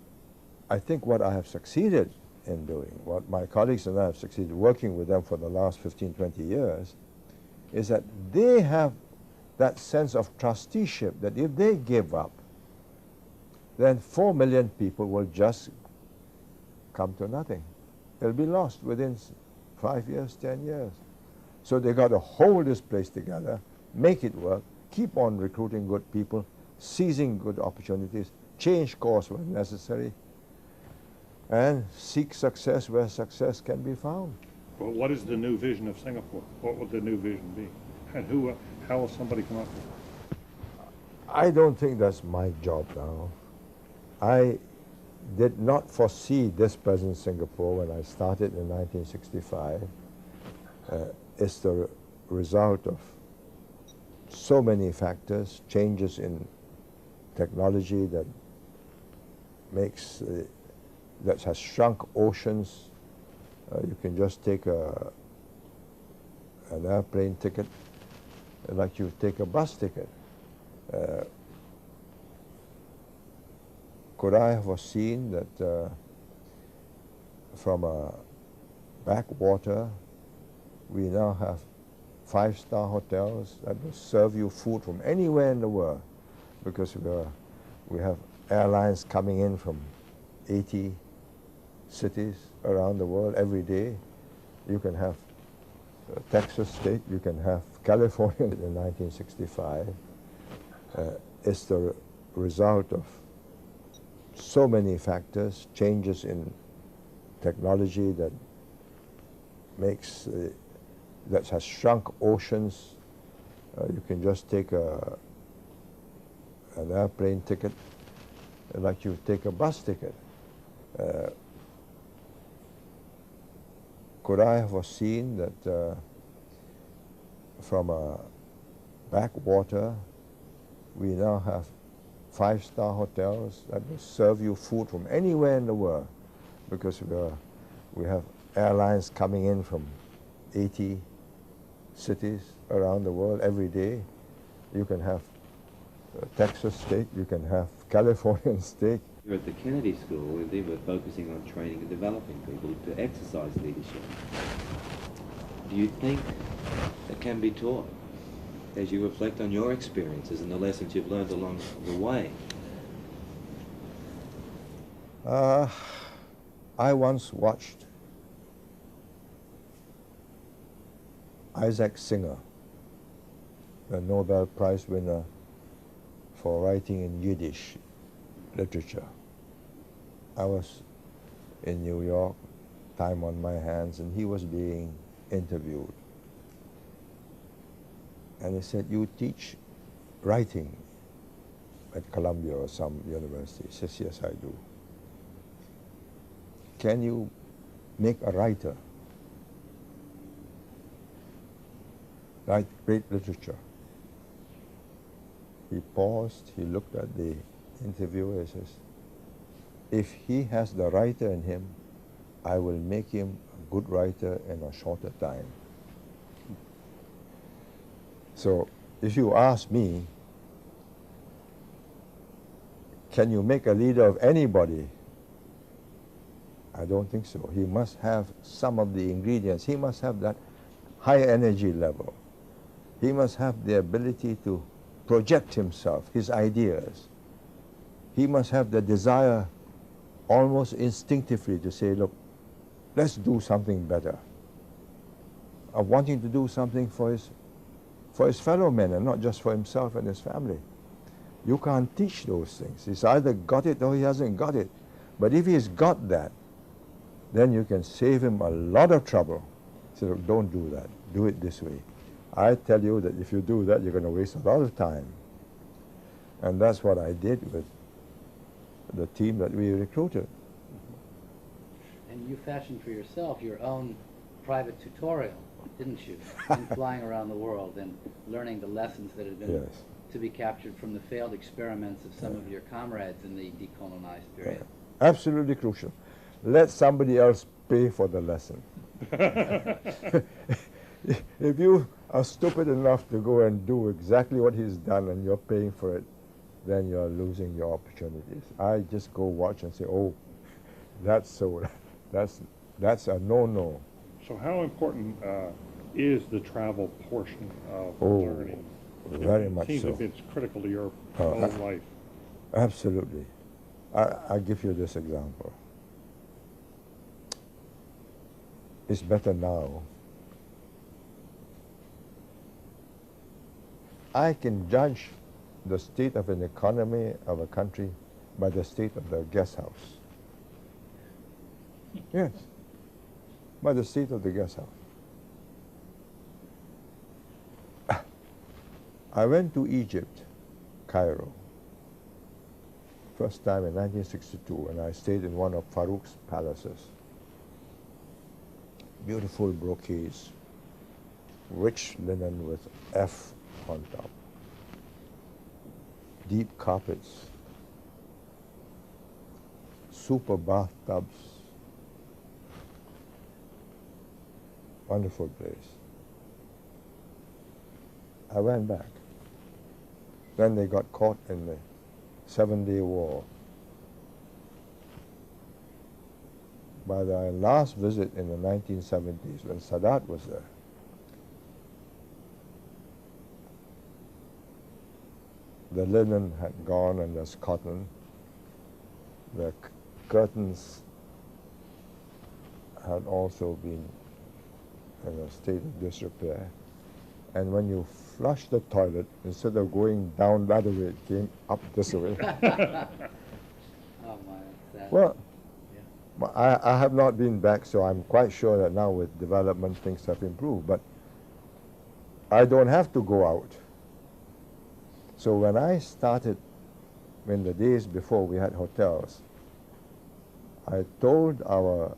I think what I have succeeded in doing, what my colleagues and I have succeeded working with them for the last 15, 20 years, is that they have that sense of trusteeship that if they give up, then 4 million people will just come to nothing. They'll be lost within 5 years, 10 years. So they got to hold this place together, make it work, keep on recruiting good people, seizing good opportunities, change course when necessary, and seek success where success can be found. Well, what is the new vision of Singapore? What would the new vision be? And how will somebody come up with it? I don't think that's my job now. I did not foresee this present Singapore when I started in 1965. It's the result of so many factors, changes in technology that makes that has shrunk oceans. You can just take an airplane ticket like you take a bus ticket. Could I have foreseen that from a backwater we now have 5-star hotels that will serve you food from anywhere in the world, because we have airlines coming in from 80 cities around the world every day. You can have Texas steak, you can have California in 1965. It's the result of so many factors, changes in technology that makes that has shrunk oceans. You can just take an airplane ticket like you take a bus ticket. Could I have foreseen that from a backwater we now have 5-star hotels that will serve you food from anywhere in the world, because we have airlines coming in from 80 cities around the world every day. You can have Texas steak, you can have Californian steak. Here at the Kennedy School, we're focusing on training and developing people to exercise leadership. Do you think it can be taught as you reflect on your experiences and the lessons you've learned along the way? I once watched Isaac Singer, the Nobel Prize winner for writing in Yiddish literature. I was in New York, time on my hands, and he was being interviewed. And he said, "You teach writing at Columbia or some university?" He says, "Yes, I do." "Can you make a writer write great literature?" He paused, he looked at the interviewer and says, "If he has the writer in him, I will make him a good writer in a shorter time." So if you ask me, can you make a leader of anybody? I don't think so. He must have some of the ingredients. He must have that high energy level. He must have the ability to project himself, his ideas. He must have the desire almost instinctively to say, "Look, let's do something better." Of wanting to do something for his fellow men and not just for himself and his family. You can't teach those things. He's either got it or he hasn't got it. But if he's got that, then you can save him a lot of trouble. So look, don't do that. Do it this way. I tell you that if you do that, you're going to waste a lot of time. And that's what I did with the team that we recruited. And you fashioned for yourself your own private tutorial, didn't you? In flying around the world and learning the lessons that had been Yes. to be captured from the failed experiments of some of your comrades in the decolonized period. Absolutely crucial. Let somebody else pay for the lesson. If you are stupid enough to go and do exactly what he's done and you're paying for it, then you're losing your opportunities. I just go watch and say, oh, that's so, that's a no-no. So how important is the travel portion of Oh, learning? very much Seems so. like it's critical to your Oh, whole life. Absolutely. I'll give you this example. It's better now. I can judge the state of an economy of a country by the state of the guest house. Yes, by the state of the guest house. I went to Egypt, Cairo, first time in 1962, and I stayed in one of Farouk's palaces. Beautiful brocades, rich linen with F on top, deep carpets, super bathtubs, wonderful place. I went back. Then they got caught in the 7-Day War. By the last visit in the 1970s, when Sadat was there, the linen had gone and there's cotton. The curtains had also been in a state of disrepair. And when you flush the toilet, instead of going down that way, it came up this way. Oh my, that's Well, yeah. I have not been back, so I'm quite sure that now with development things have improved. But I don't have to go out. So when I started, in the days before we had hotels, I told our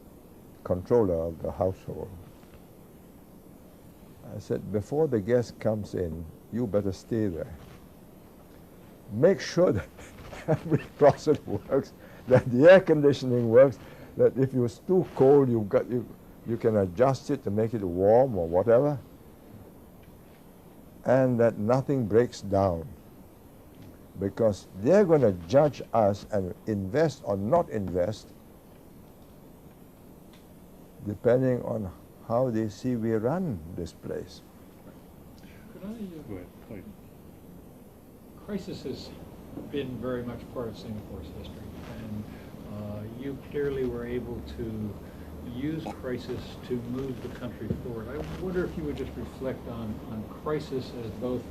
controller of the household, I said, before the guest comes in, you better stay there. Make sure that every closet works, that the air conditioning works, that if it's too cold, you can adjust it to make it warm or whatever, and that nothing breaks down. Because they're going to judge us and invest or not invest depending on how they see we run this place. Could I, Go ahead, please. crisis has been very much part of Singapore's history, and you clearly were able to use crisis to move the country forward. I wonder if you would just reflect on crisis as both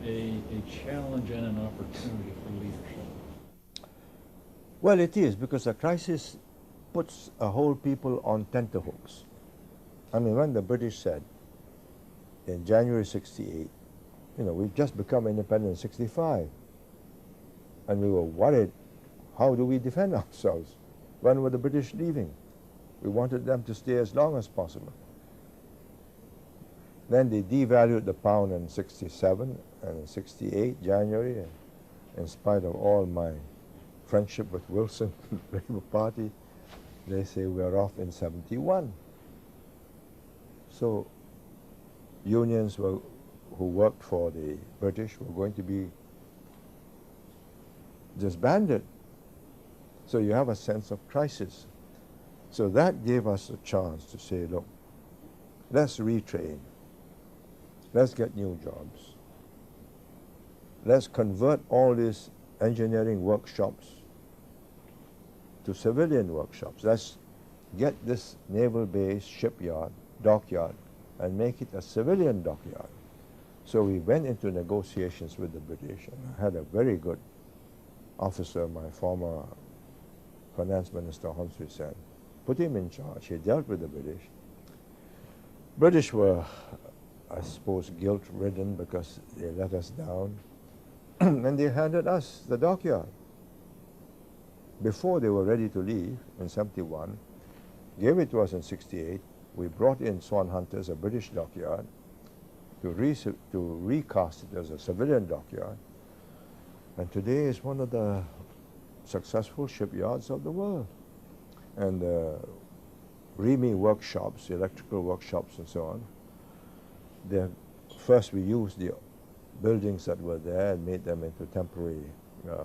a challenge and an opportunity for leadership. Well, it is, because a crisis puts a whole people on tenterhooks. I mean, when the British said in January 68, you know, we've just become independent in 65, and we were worried, how do we defend ourselves? When were the British leaving? We wanted them to stay as long as possible. Then they devalued the pound in 67 and in 68, January, and in spite of all my friendship with Wilson, the Labour Party, they say we're off in 71. So unions who worked for the British were going to be disbanded. So you have a sense of crisis. So that gave us a chance to say, look, let's retrain. Let's get new jobs. Let's convert all these engineering workshops to civilian workshops. Let's get this naval base, shipyard, dockyard, and make it a civilian dockyard. So we went into negotiations with the British and had a very good officer, my former finance minister, Humphrey Sen, put him in charge. He dealt with the British. British were, I suppose, guilt-ridden because they let us down. And they handed us the dockyard. Before they were ready to leave in 71, gave it to us in 68. We brought in Swan Hunters, a British dockyard, to recast it as a civilian dockyard. And today is one of the successful shipyards of the world. And REME workshops, electrical workshops and so on. First we used the buildings that were there and made them into temporary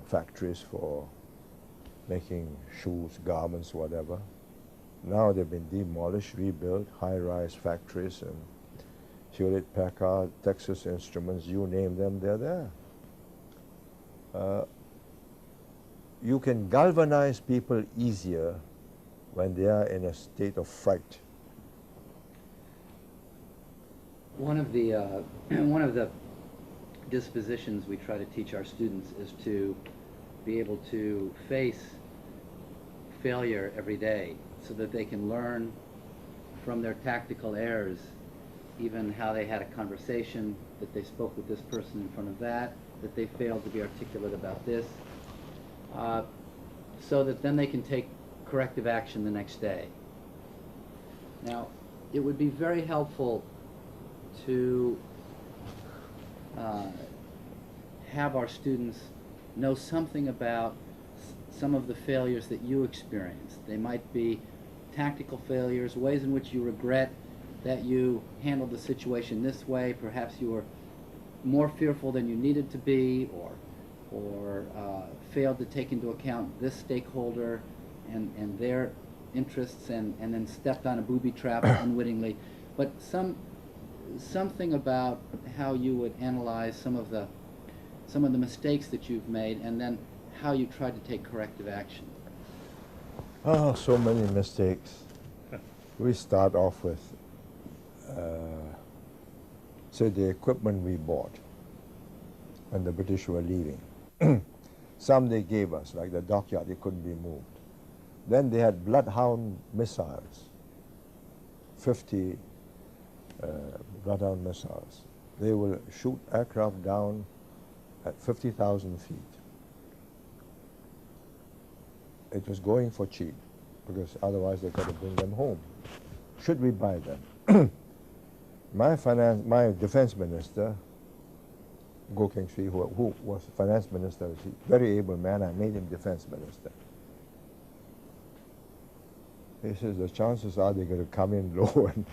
factories for making shoes, garments, whatever. Now they've been demolished, rebuilt, high-rise factories, and Hewlett-Packard, Texas Instruments, you name them, they're there. You can galvanize people easier when they are in a state of fright. One of the dispositions we try to teach our students is to be able to face failure every day so that they can learn from their tactical errors, even how they had a conversation, that they spoke with this person in front of that they failed to be articulate about this, so that then they can take corrective action the next day. Now, it would be very helpful to have our students know something about some of the failures that you experienced. They might be tactical failures, ways in which you regret that you handled the situation this way. Perhaps you were more fearful than you needed to be, or failed to take into account this stakeholder and their interests, and then stepped on a booby trap unwittingly. But something about how you would analyze some of the mistakes that you've made, and then how you tried to take corrective action. Oh, so many mistakes. We start off with, say, the equipment we bought when the British were leaving. Some they gave us, like the dockyard, it couldn't be moved. Then they had Bloodhound missiles, 50 Bloodhound missiles. They will shoot aircraft down at 50,000 feet. It was going for cheap, because otherwise they got to bring them home. Should we buy them? My defense minister, Go Keng Swee, who was finance minister, was a very able man. I made him defense minister. He says the chances are they're going to come in low and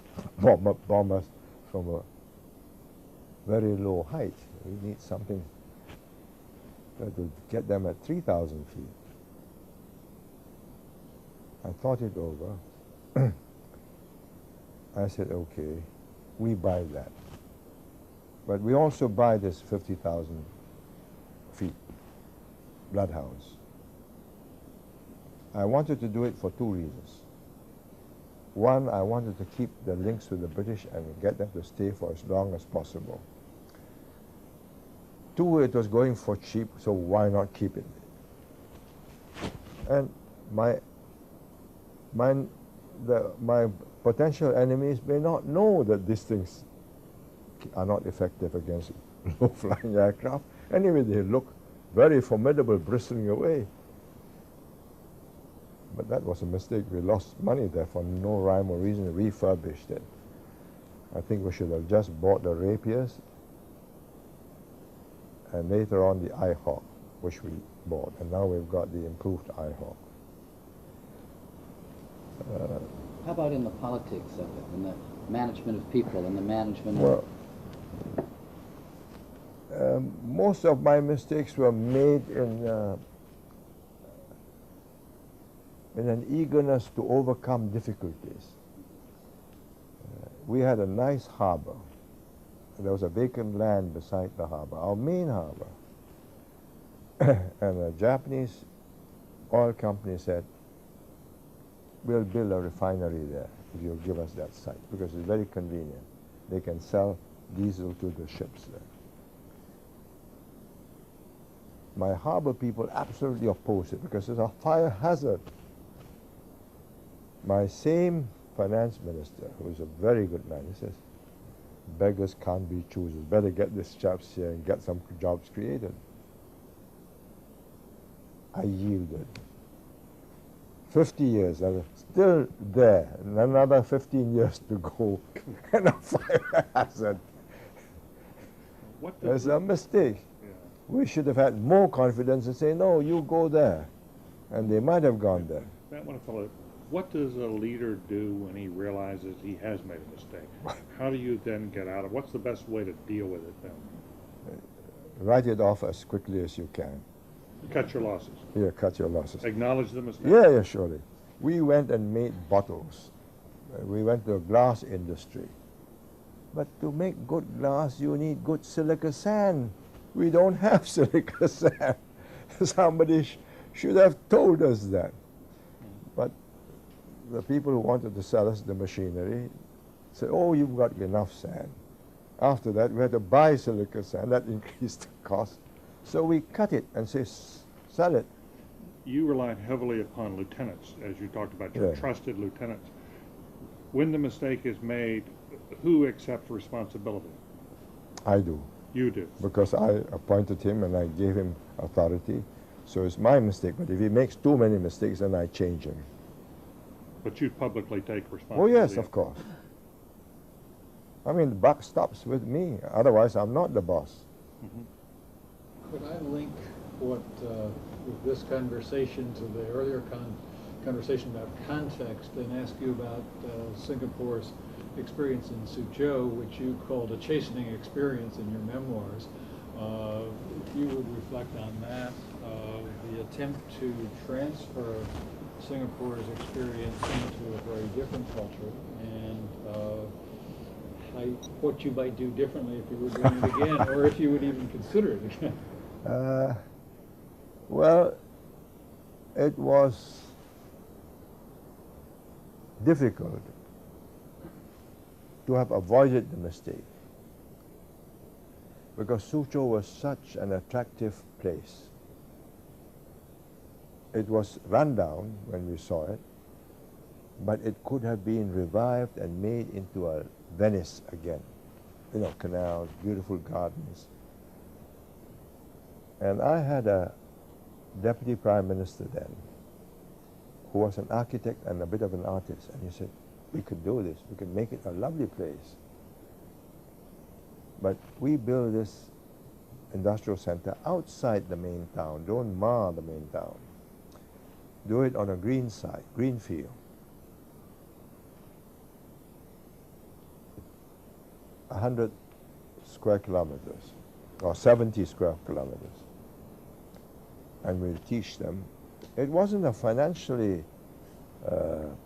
bomb us from a very low height. We need something that will get them at 3,000 feet. I thought it over. I said, okay, we buy that. But we also buy this 50,000 feet Bloodhounds. I wanted to do it for two reasons. One, I wanted to keep the links with the British and get them to stay for as long as possible. Two, it was going for cheap, so why not keep it? And my potential enemies may not know that these things are not effective against low-flying aircraft. Anyway, they look very formidable, bristling away. But that was a mistake. We lost money there for no rhyme or reason. We refurbished it. I think we should have just bought the Rapiers and later on the IHawk, which we bought. And now we've got the improved IHawk. How about in the politics of it, in the management of people, and the management of... most of my mistakes were made in an eagerness to overcome difficulties. We had a nice harbor. There was a vacant land beside the harbor, our main harbor. And a Japanese oil company said, we'll build a refinery there if you'll give us that site, because it's very convenient. They can sell diesel to the ships there. my harbor people absolutely oppose it because it's a fire hazard. My same finance minister, who's a very good man, he says, beggars can't be choosers. Better get these chaps here and get some jobs created. I yielded. 50 years, I'm still there, and another 15 years to go, and a fire hazard. It's a mistake. Yeah. We should have had more confidence and say, no, you go there. And they might have gone there. That one fellow, what does a leader do when he realizes he has made a mistake? How do you then get out of it? What's the best way to deal with it then? Write it off as quickly as you can. Cut your losses. Yeah, cut your losses. Acknowledge the mistake. Yeah, surely. We went and made bottles. We went to the glass industry. But to make good glass, you need good silica sand. We don't have silica sand. Somebody should have told us that. But the people who wanted to sell us the machinery said, oh, you've got enough sand. After that, we had to buy silica sand. That increased the cost. So we cut it and say, sell it. You relied heavily upon lieutenants, as you talked about, your Yeah. trusted lieutenants. When the mistake is made, who accepts responsibility? I do, You do. because I appointed him and I gave him authority. So it's my mistake. But if he makes too many mistakes, then I change him. But you publicly take Oh, responsibility. yes, of course. I mean, the buck stops with me. Otherwise, I'm not the boss. Could I link what, with this conversation to the earlier conversation about context and ask you about Singapore's experience in Suzhou, which you called a chastening experience in your memoirs. If you would reflect on that, the attempt to transfer Singapore's experience into a very different culture, and what you might do differently if you were doing it again, or if you would even consider it again. Well, it was difficult to have avoided the mistake because Suzhou was such an attractive place. It was run down when we saw it, but it could have been revived and made into a Venice again. You know, canals, beautiful gardens. And I had a deputy prime minister then who was an architect and a bit of an artist, and he said, we could do this, we could make it a lovely place. But we build this industrial center outside the main town, don't mar the main town. Do it on a green side, green field. 100 square kilometers, or 70 square kilometers. And we'll teach them. It wasn't a financially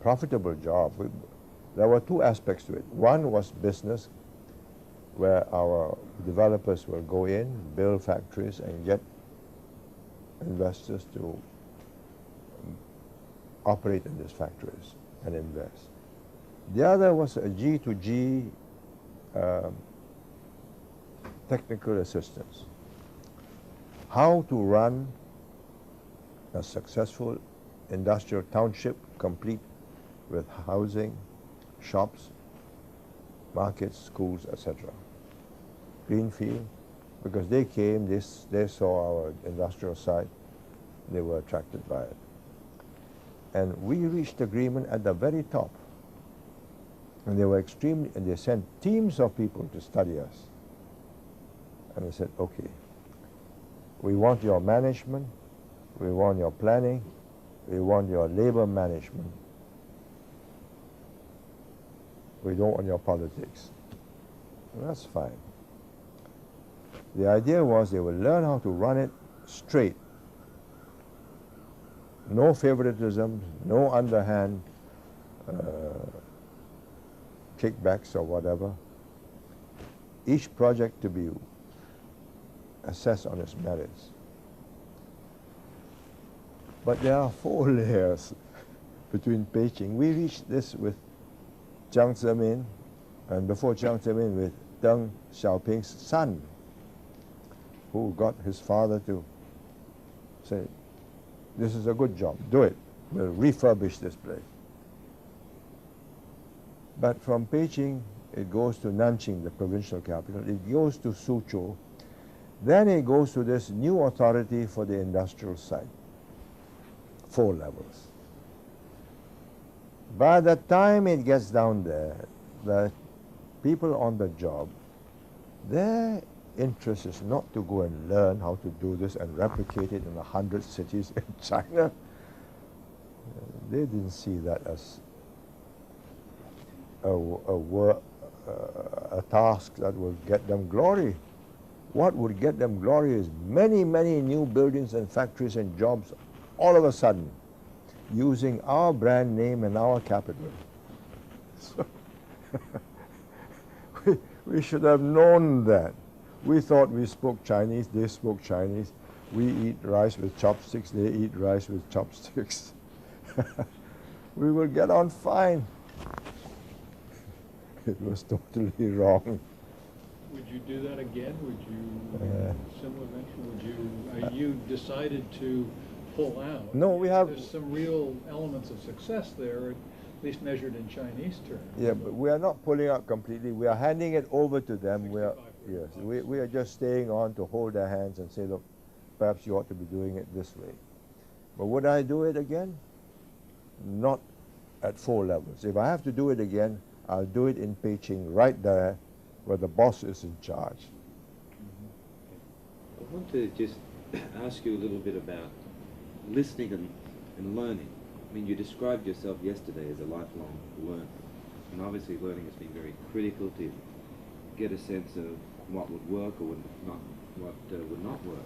profitable job. There were two aspects to it. One was business, where our developers will go in, build factories, and get investors to operate in these factories and invest. The other was a G2G technical assistance. How to run a successful industrial township complete with housing, shops, markets, schools, etc. Greenfield, because they came, they saw our industrial site, they were attracted by it. And we reached agreement at the very top. And they were extremely, and they sent teams of people to study us. And they said, okay, we want your management, we want your planning, we want your labor management. We don't want your politics. And that's fine. The idea was they would learn how to run it straight. No favoritism, no underhand kickbacks or whatever. Each project to be assessed on its merits. But there are 4 layers between Beijing. We reached this with Jiang Zemin, and before Jiang Zemin with Deng Xiaoping's son, who got his father to say, this is a good job, do it. We'll refurbish this place. But from Beijing, it goes to Nanjing, the provincial capital. It goes to Suzhou. Then it goes to this new authority for the industrial site, 4 levels. By the time it gets down there, the people on the job, their interest is not to go and learn how to do this and replicate it in 100 cities in China. They didn't see that as a task that will get them glory. What would get them glory is many, many new buildings and factories and jobs all of a sudden using our brand name and our capital. So we should have known that. We thought we spoke Chinese, they spoke Chinese. We eat rice with chopsticks, they eat rice with chopsticks. We will get on fine. It was totally wrong. Would you do that again? Would you, similar venture, you decided to pull out? No, we have... There's some real elements of success there, at least measured in Chinese terms. Yeah, but we are not pulling out completely. We are handing it over to them. Yes, we are just staying on to hold their hands and say, look, perhaps you ought to be doing it this way. But would I do it again? Not at 4 levels. If I have to do it again, I'll do it in Beijing, right there, where the boss is in charge. I want to just ask you a little bit about listening and learning. I mean, you described yourself yesterday as a lifelong learner, and obviously learning has been very critical to get a sense of what would work or would not work.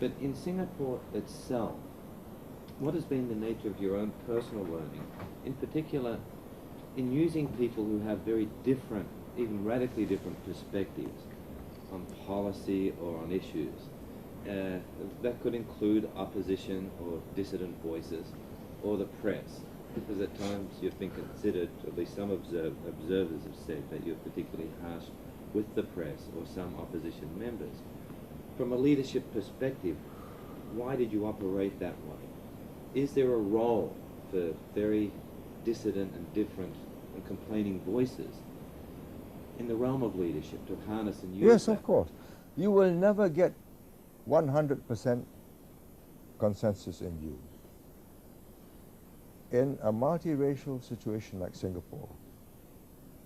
But in Singapore itself, what has been the nature of your own personal learning, in particular in using people who have very different, even radically different perspectives on policy or on issues? That could include opposition or dissident voices or the press, because at times you've been considered, at least some observers have said, that you're particularly harsh with the press or some opposition members. From a leadership perspective, why did you operate that way? Is there a role for very dissident and different and complaining voices in the realm of leadership to harness and use Yes, that? of course. You will never get 100% consensus in views. In a multiracial situation like Singapore,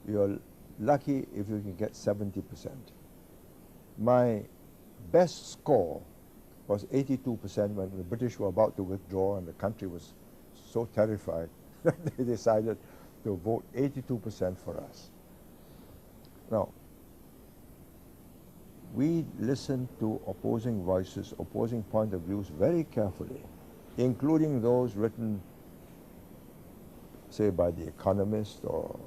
you're lucky if you can get 70%. My best score was 82% when the British were about to withdraw and the country was so terrified that they decided to vote 82% for us. Now, we listened to opposing voices, opposing point of views very carefully, including those written, say, by The Economist or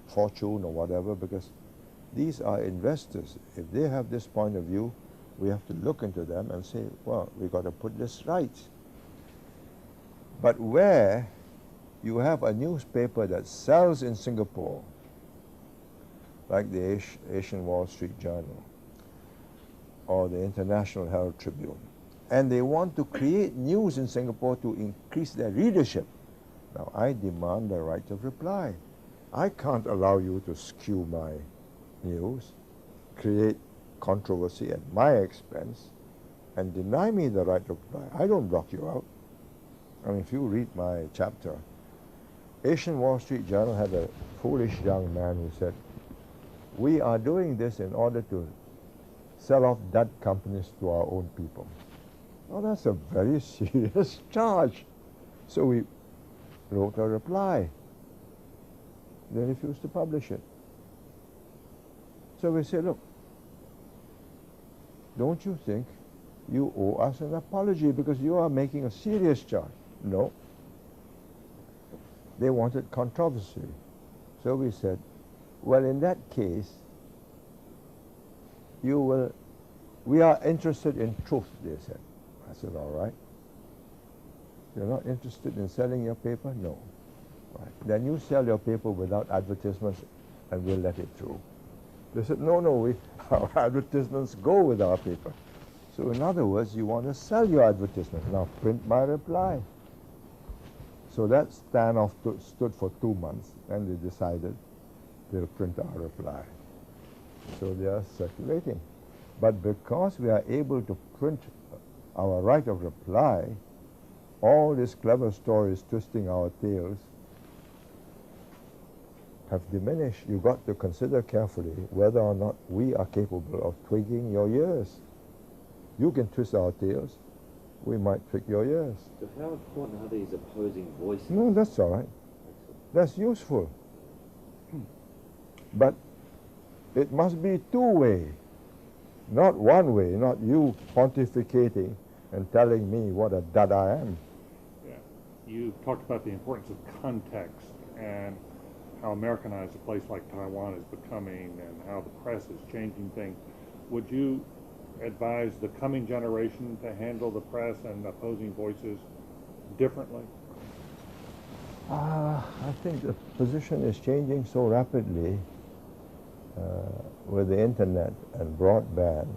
Fortune or whatever, because these are investors. If they have this point of view, we have to look into them and say, well, we've got to put this right. But where you have a newspaper that sells in Singapore, like the Asian Wall Street Journal or the International Herald Tribune, and they want to create news in Singapore to increase their readership, now I demand the right of reply. I can't allow you to skew my news, create controversy at my expense, and deny me the right of reply. I don't block you out. I mean, if you read my chapter, Asian Wall Street Journal had a foolish young man who said, we are doing this in order to sell off dud companies to our own people. Well, that's a very serious charge. So we wrote a reply. They refused to publish it. So we said, look, don't you think you owe us an apology because you are making a serious charge? No. They wanted controversy. So we said, well, in that case, we are interested in truth, they said. I said, all right. You're not interested in selling your paper? No. Right. Then you sell your paper without advertisements and we'll let it through. They said, no, our advertisements go with our paper. So in other words, you want to sell your advertisement. Now print my reply. So that standoff stood for 2 months, and they decided they'll print our reply. So they are circulating. But because we are able to print our right of reply, all these clever stories twisting our tails have diminished. You've got to consider carefully whether or not we are capable of twigging your ears. You can twist our tails, we might twig your ears. So how important are these opposing voices? No, that's all right. That's useful. But it must be two-way, not one way, not you pontificating and telling me what a dud I am. Yeah. You talked about the importance of context and how Americanized a place like Taiwan is becoming and how the press is changing things. Would you advise the coming generation to handle the press and opposing voices differently? I think the position is changing so rapidly with the internet and broadband.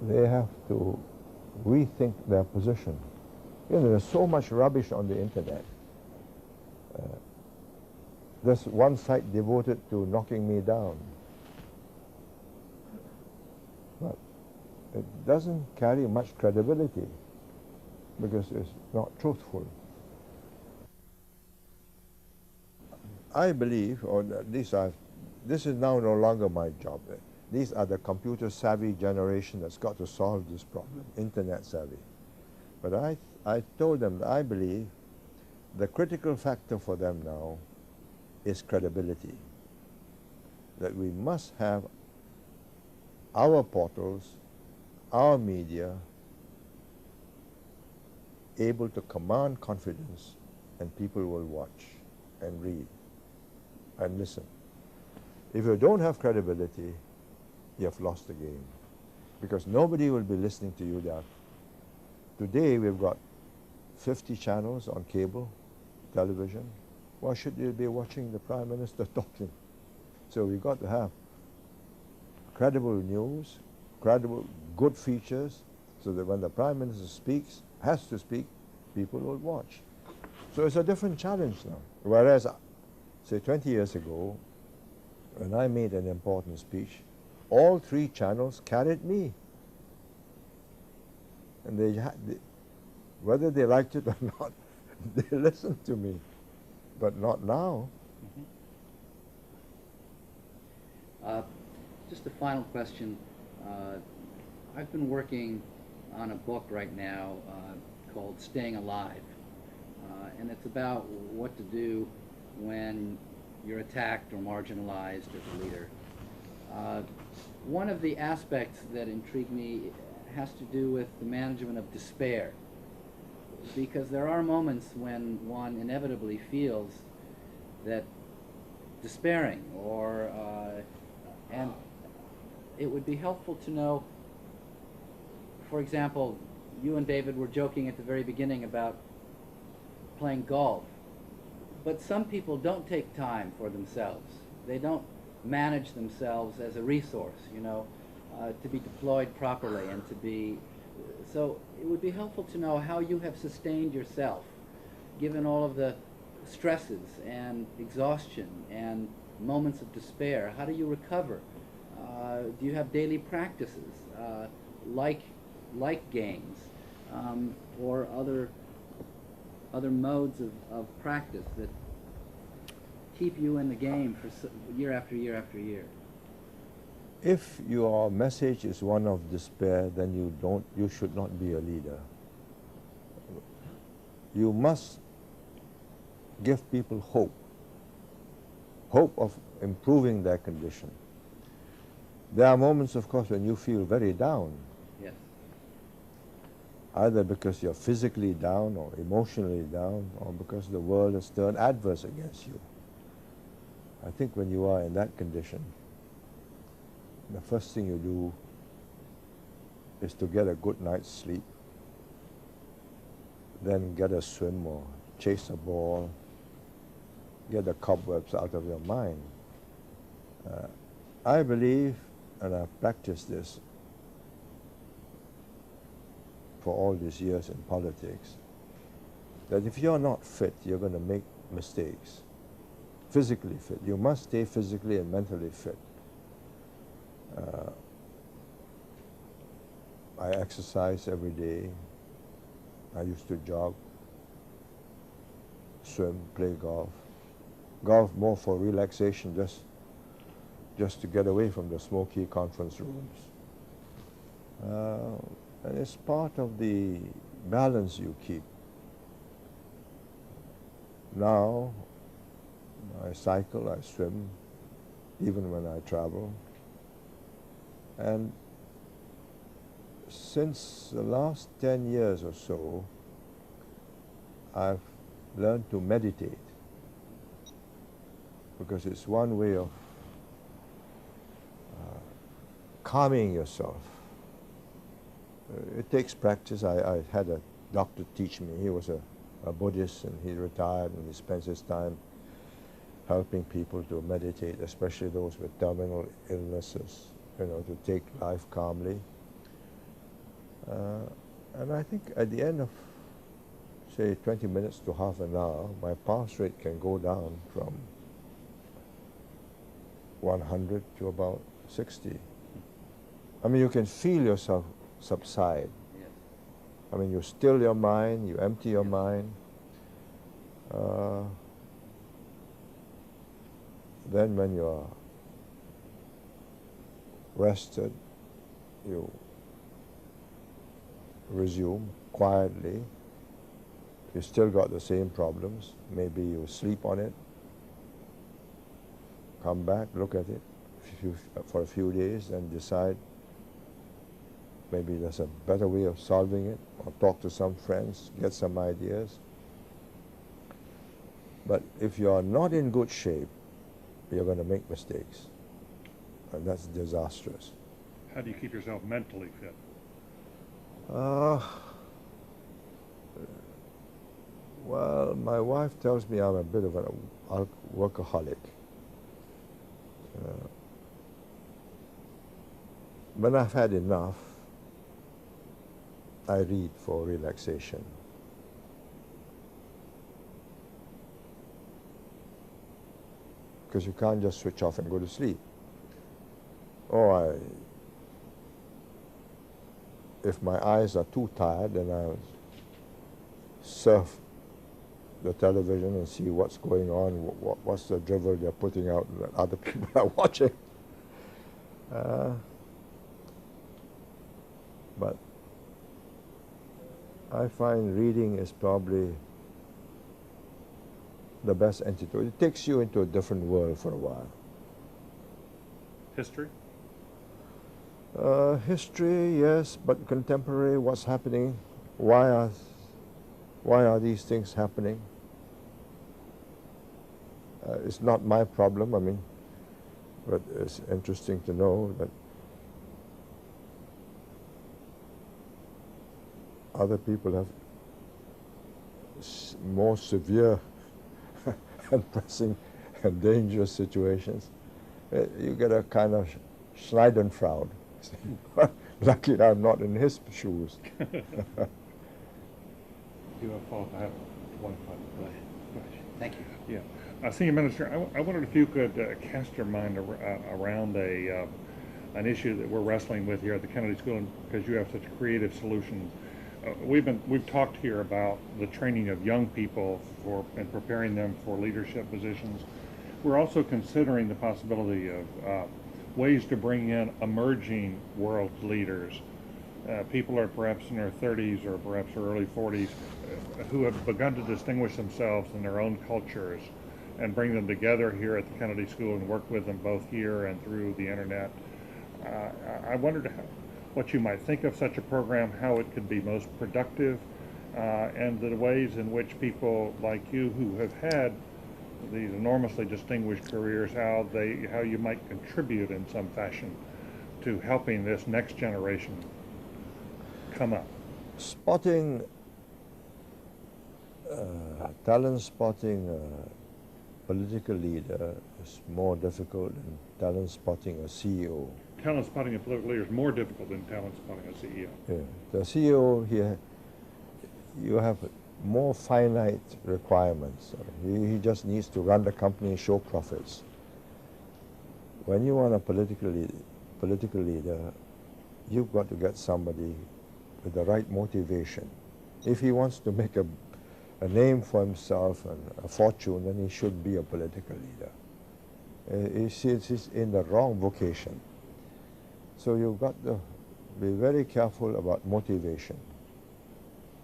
They have to rethink their position. You know, there's so much rubbish on the internet. There's one site devoted to knocking me down. But it doesn't carry much credibility because it's not truthful. I believe, or this is now no longer my job. These are the computer-savvy generation that's got to solve this problem, internet-savvy. But I told them that I believe the critical factor for them now is credibility. That we must have our portals, our media, able to command confidence, and people will watch and read and listen. If you don't have credibility, you have lost the game, because nobody will be listening to you there. Today we've got 50 channels on cable television. Why should you be watching the Prime Minister talking? So we've got to have credible news, credible, good features, so that when the Prime Minister speaks, has to speak, people will watch. So it's a different challenge now. Whereas, say 20 years ago, when I made an important speech, all 3 channels carried me. And whether they liked it or not, they listened to me. But not now. Just a final question. I've been working on a book right now called Staying Alive. And it's about what to do when you're attacked or marginalized as a leader. One of the aspects that intrigued me has to do with the management of despair. Because there are moments when one inevitably feels that despairing, or and it would be helpful to know, for example, you and David were joking at the very beginning about playing golf, but some people don't take time for themselves. They don't manage themselves as a resource, you know, to be deployed properly and to be. So it would be helpful to know how you have sustained yourself, given all of the stresses and exhaustion and moments of despair. How do you recover? Do you have daily practices like games or other modes of practice that keep you in the game for year after year after year? If your message is one of despair, then you should not be a leader. You must give people hope of improving their condition. There are moments, of course, when you feel very down. Yes. Either because you're physically down or emotionally down, or because the world has turned adverse against you. I think when you are in that condition, the first thing you do is to get a good night's sleep, then get a swim or chase a ball, get the cobwebs out of your mind. I believe and I've practiced this for all these years in politics, that if you're not fit, you're going to make mistakes. Physically fit. You must stay physically and mentally fit. I exercise every day. I used to jog, swim, play golf. Golf more for relaxation, just to get away from the smoky conference rooms. And it's part of the balance you keep. Now, I cycle, I swim, even when I travel. And since the last 10 years or so, I've learned to meditate, because it's one way of calming yourself. It takes practice. I had a doctor teach me. He was a Buddhist, and he retired, and he spends his time helping people to meditate, especially those with terminal illnesses, you know, to take life calmly. And I think at the end of, say, 20 minutes to half an hour, my pulse rate can go down from 100 to about 60. I mean, you can feel yourself subside. Yes. I mean, you still your mind, you empty your mind. Then when you're rested, you resume quietly. You still got the same problems. Maybe you sleep on it, come back, look at it for a few days, and decide maybe there's a better way of solving it, or talk to some friends, get some ideas. But if you're not in good shape, you're going to make mistakes, and that's disastrous. How do you keep yourself mentally fit? Well, my wife tells me I'm a bit of a workaholic. When I've had enough, I read for relaxation. Because you can't just switch off and go to sleep. Or if my eyes are too tired, then I'll surf the television and see what's going on, what's the drivel they're putting out that other people are watching. But I find reading is probably the best antidote. It takes you into a different world for a while. History? History, yes, but contemporary, what's happening? Why are these things happening? It's not my problem, I mean, but it's interesting to know that other people have more severe and pressing and dangerous situations. You get a kind of Schneidernfraud. Lucky I'm not in his shoes. You have fault. I have one final question. Thank you. Yeah. Senior Minister, I wondered if you could cast your mind around an issue that we're wrestling with here at the Kennedy School, and because you have such creative solutions. We've talked here about the training of young people and preparing them for leadership positions. We're also considering the possibility of ways to bring in emerging world leaders. People are perhaps in their 30s or perhaps their early 40s who have begun to distinguish themselves in their own cultures, and bring them together here at the Kennedy School and work with them both here and through the internet. I wondered what you might think of such a program, how it could be most productive, and the ways in which people like you who have had these enormously distinguished careers, how you might contribute in some fashion to helping this next generation come up. Spotting, talent spotting a political leader is more difficult than talent spotting a CEO. talent spotting a political leader is more difficult than talent spotting a CEO. Yeah. The CEO here, you have more finite requirements. He just needs to run the company and show profits. When you want a political leader, you've got to get somebody with the right motivation. If he wants to make a name for himself and a fortune, then he should be a political leader. He's in the wrong vocation. So you've got to be very careful about motivation.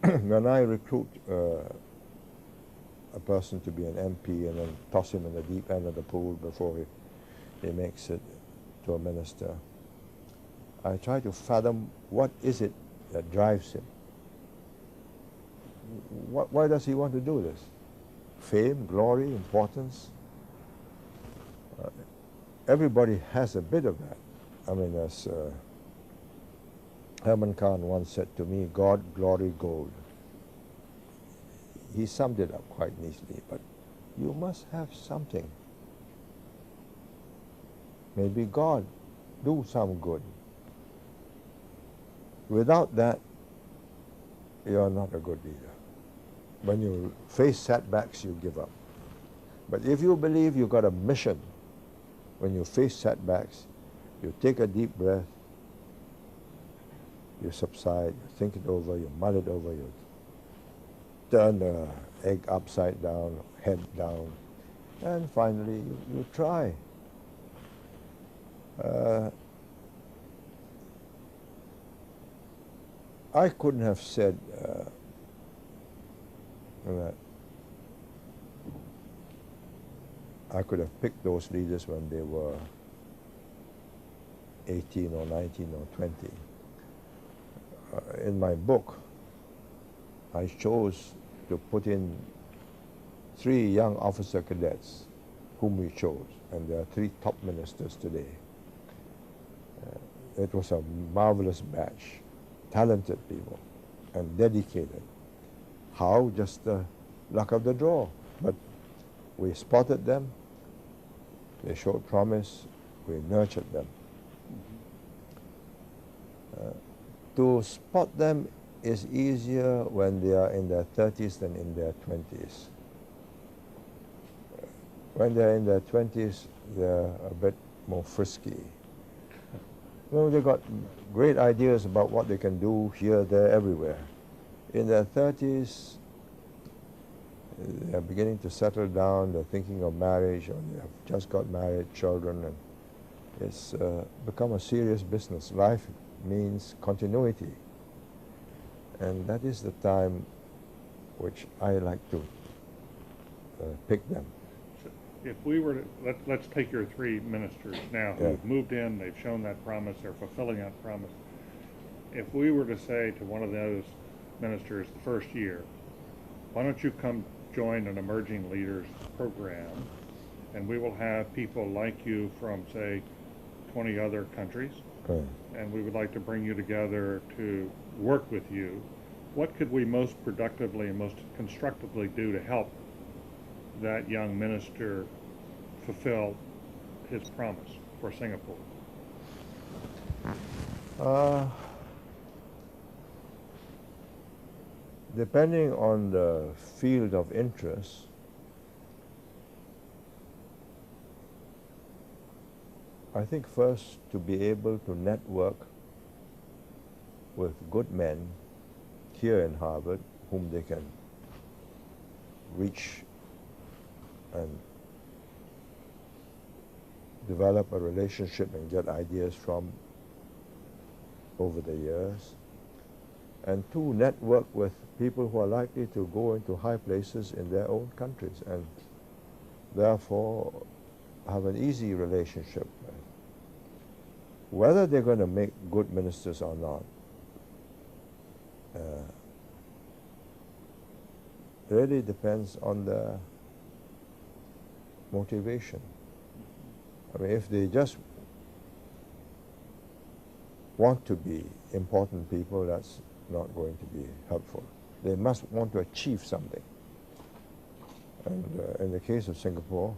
When I recruit a person to be an MP and then toss him in the deep end of the pool before he makes it to a minister, I try to fathom what is it that drives him. Why does he want to do this? Fame, glory, importance? Everybody has a bit of that. I mean, as Herman Khan once said to me, God, glory, gold. He summed it up quite neatly, but you must have something. Maybe God, do some good. Without that, you're not a good leader. When you face setbacks, you give up. But if you believe you've got a mission, when you face setbacks, you take a deep breath, you subside, you think it over, you mull it over, you turn the egg upside down, head down, and finally you try. I couldn't have said that I could have picked those leaders when they were 18 or 19 or 20. In my book, I chose to put in 3 young officer cadets whom we chose, and there are 3 top ministers today. It was a marvelous batch, talented people and dedicated. How? Just the luck of the draw. But we spotted them, they showed promise, we nurtured them. To spot them is easier when they are in their 30s than in their 20s. When they're in their 20s, they're a bit more frisky. They've got great ideas about what they can do here, there, everywhere. In their 30s, they're beginning to settle down, they're thinking of marriage, or they have just got married, children, and it's become a serious business. Life means continuity. And that is the time which I like to pick them. If we were to, let's take your 3 ministers now who've moved in, they've shown that promise, they're fulfilling that promise. If we were to say to one of those ministers the first year, why don't you come join an emerging leaders program, and we will have people like you from, say, 20 other countries, and we would like to bring you together to work with you. What could we most productively and most constructively do to help that young minister fulfill his promise for Singapore? Depending on the field of interest, I think first to be able to network with good men here in Harvard whom they can reach and develop a relationship and get ideas from over the years. And 2, network with people who are likely to go into high places in their own countries and therefore have an easy relationship. Whether they're going to make good ministers or not really depends on their motivation. I mean, if they just want to be important people, that's not going to be helpful. They must want to achieve something. And in the case of Singapore,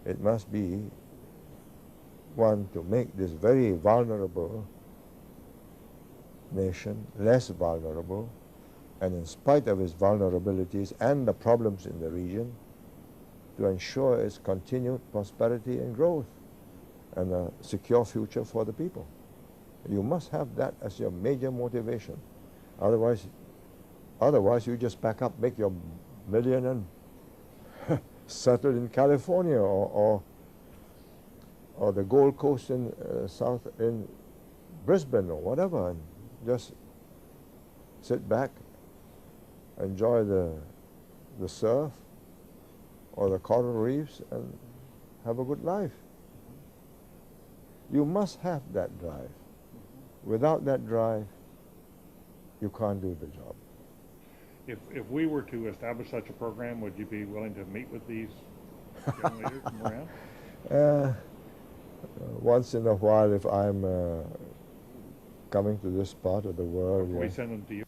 it must be want to make this very vulnerable nation less vulnerable, and in spite of its vulnerabilities and the problems in the region, to ensure its continued prosperity and growth and a secure future for the people. You must have that as your major motivation. Otherwise you just pack up, make your million and settle in California or the Gold Coast in in Brisbane or whatever, and just sit back, enjoy the surf or the coral reefs and have a good life. You must have that drive. Without that drive, you can't do the job. If we were to establish such a program, would you be willing to meet with these young leaders from around? Once in a while, if I'm coming to this part of the world, Can we yeah. send them to you?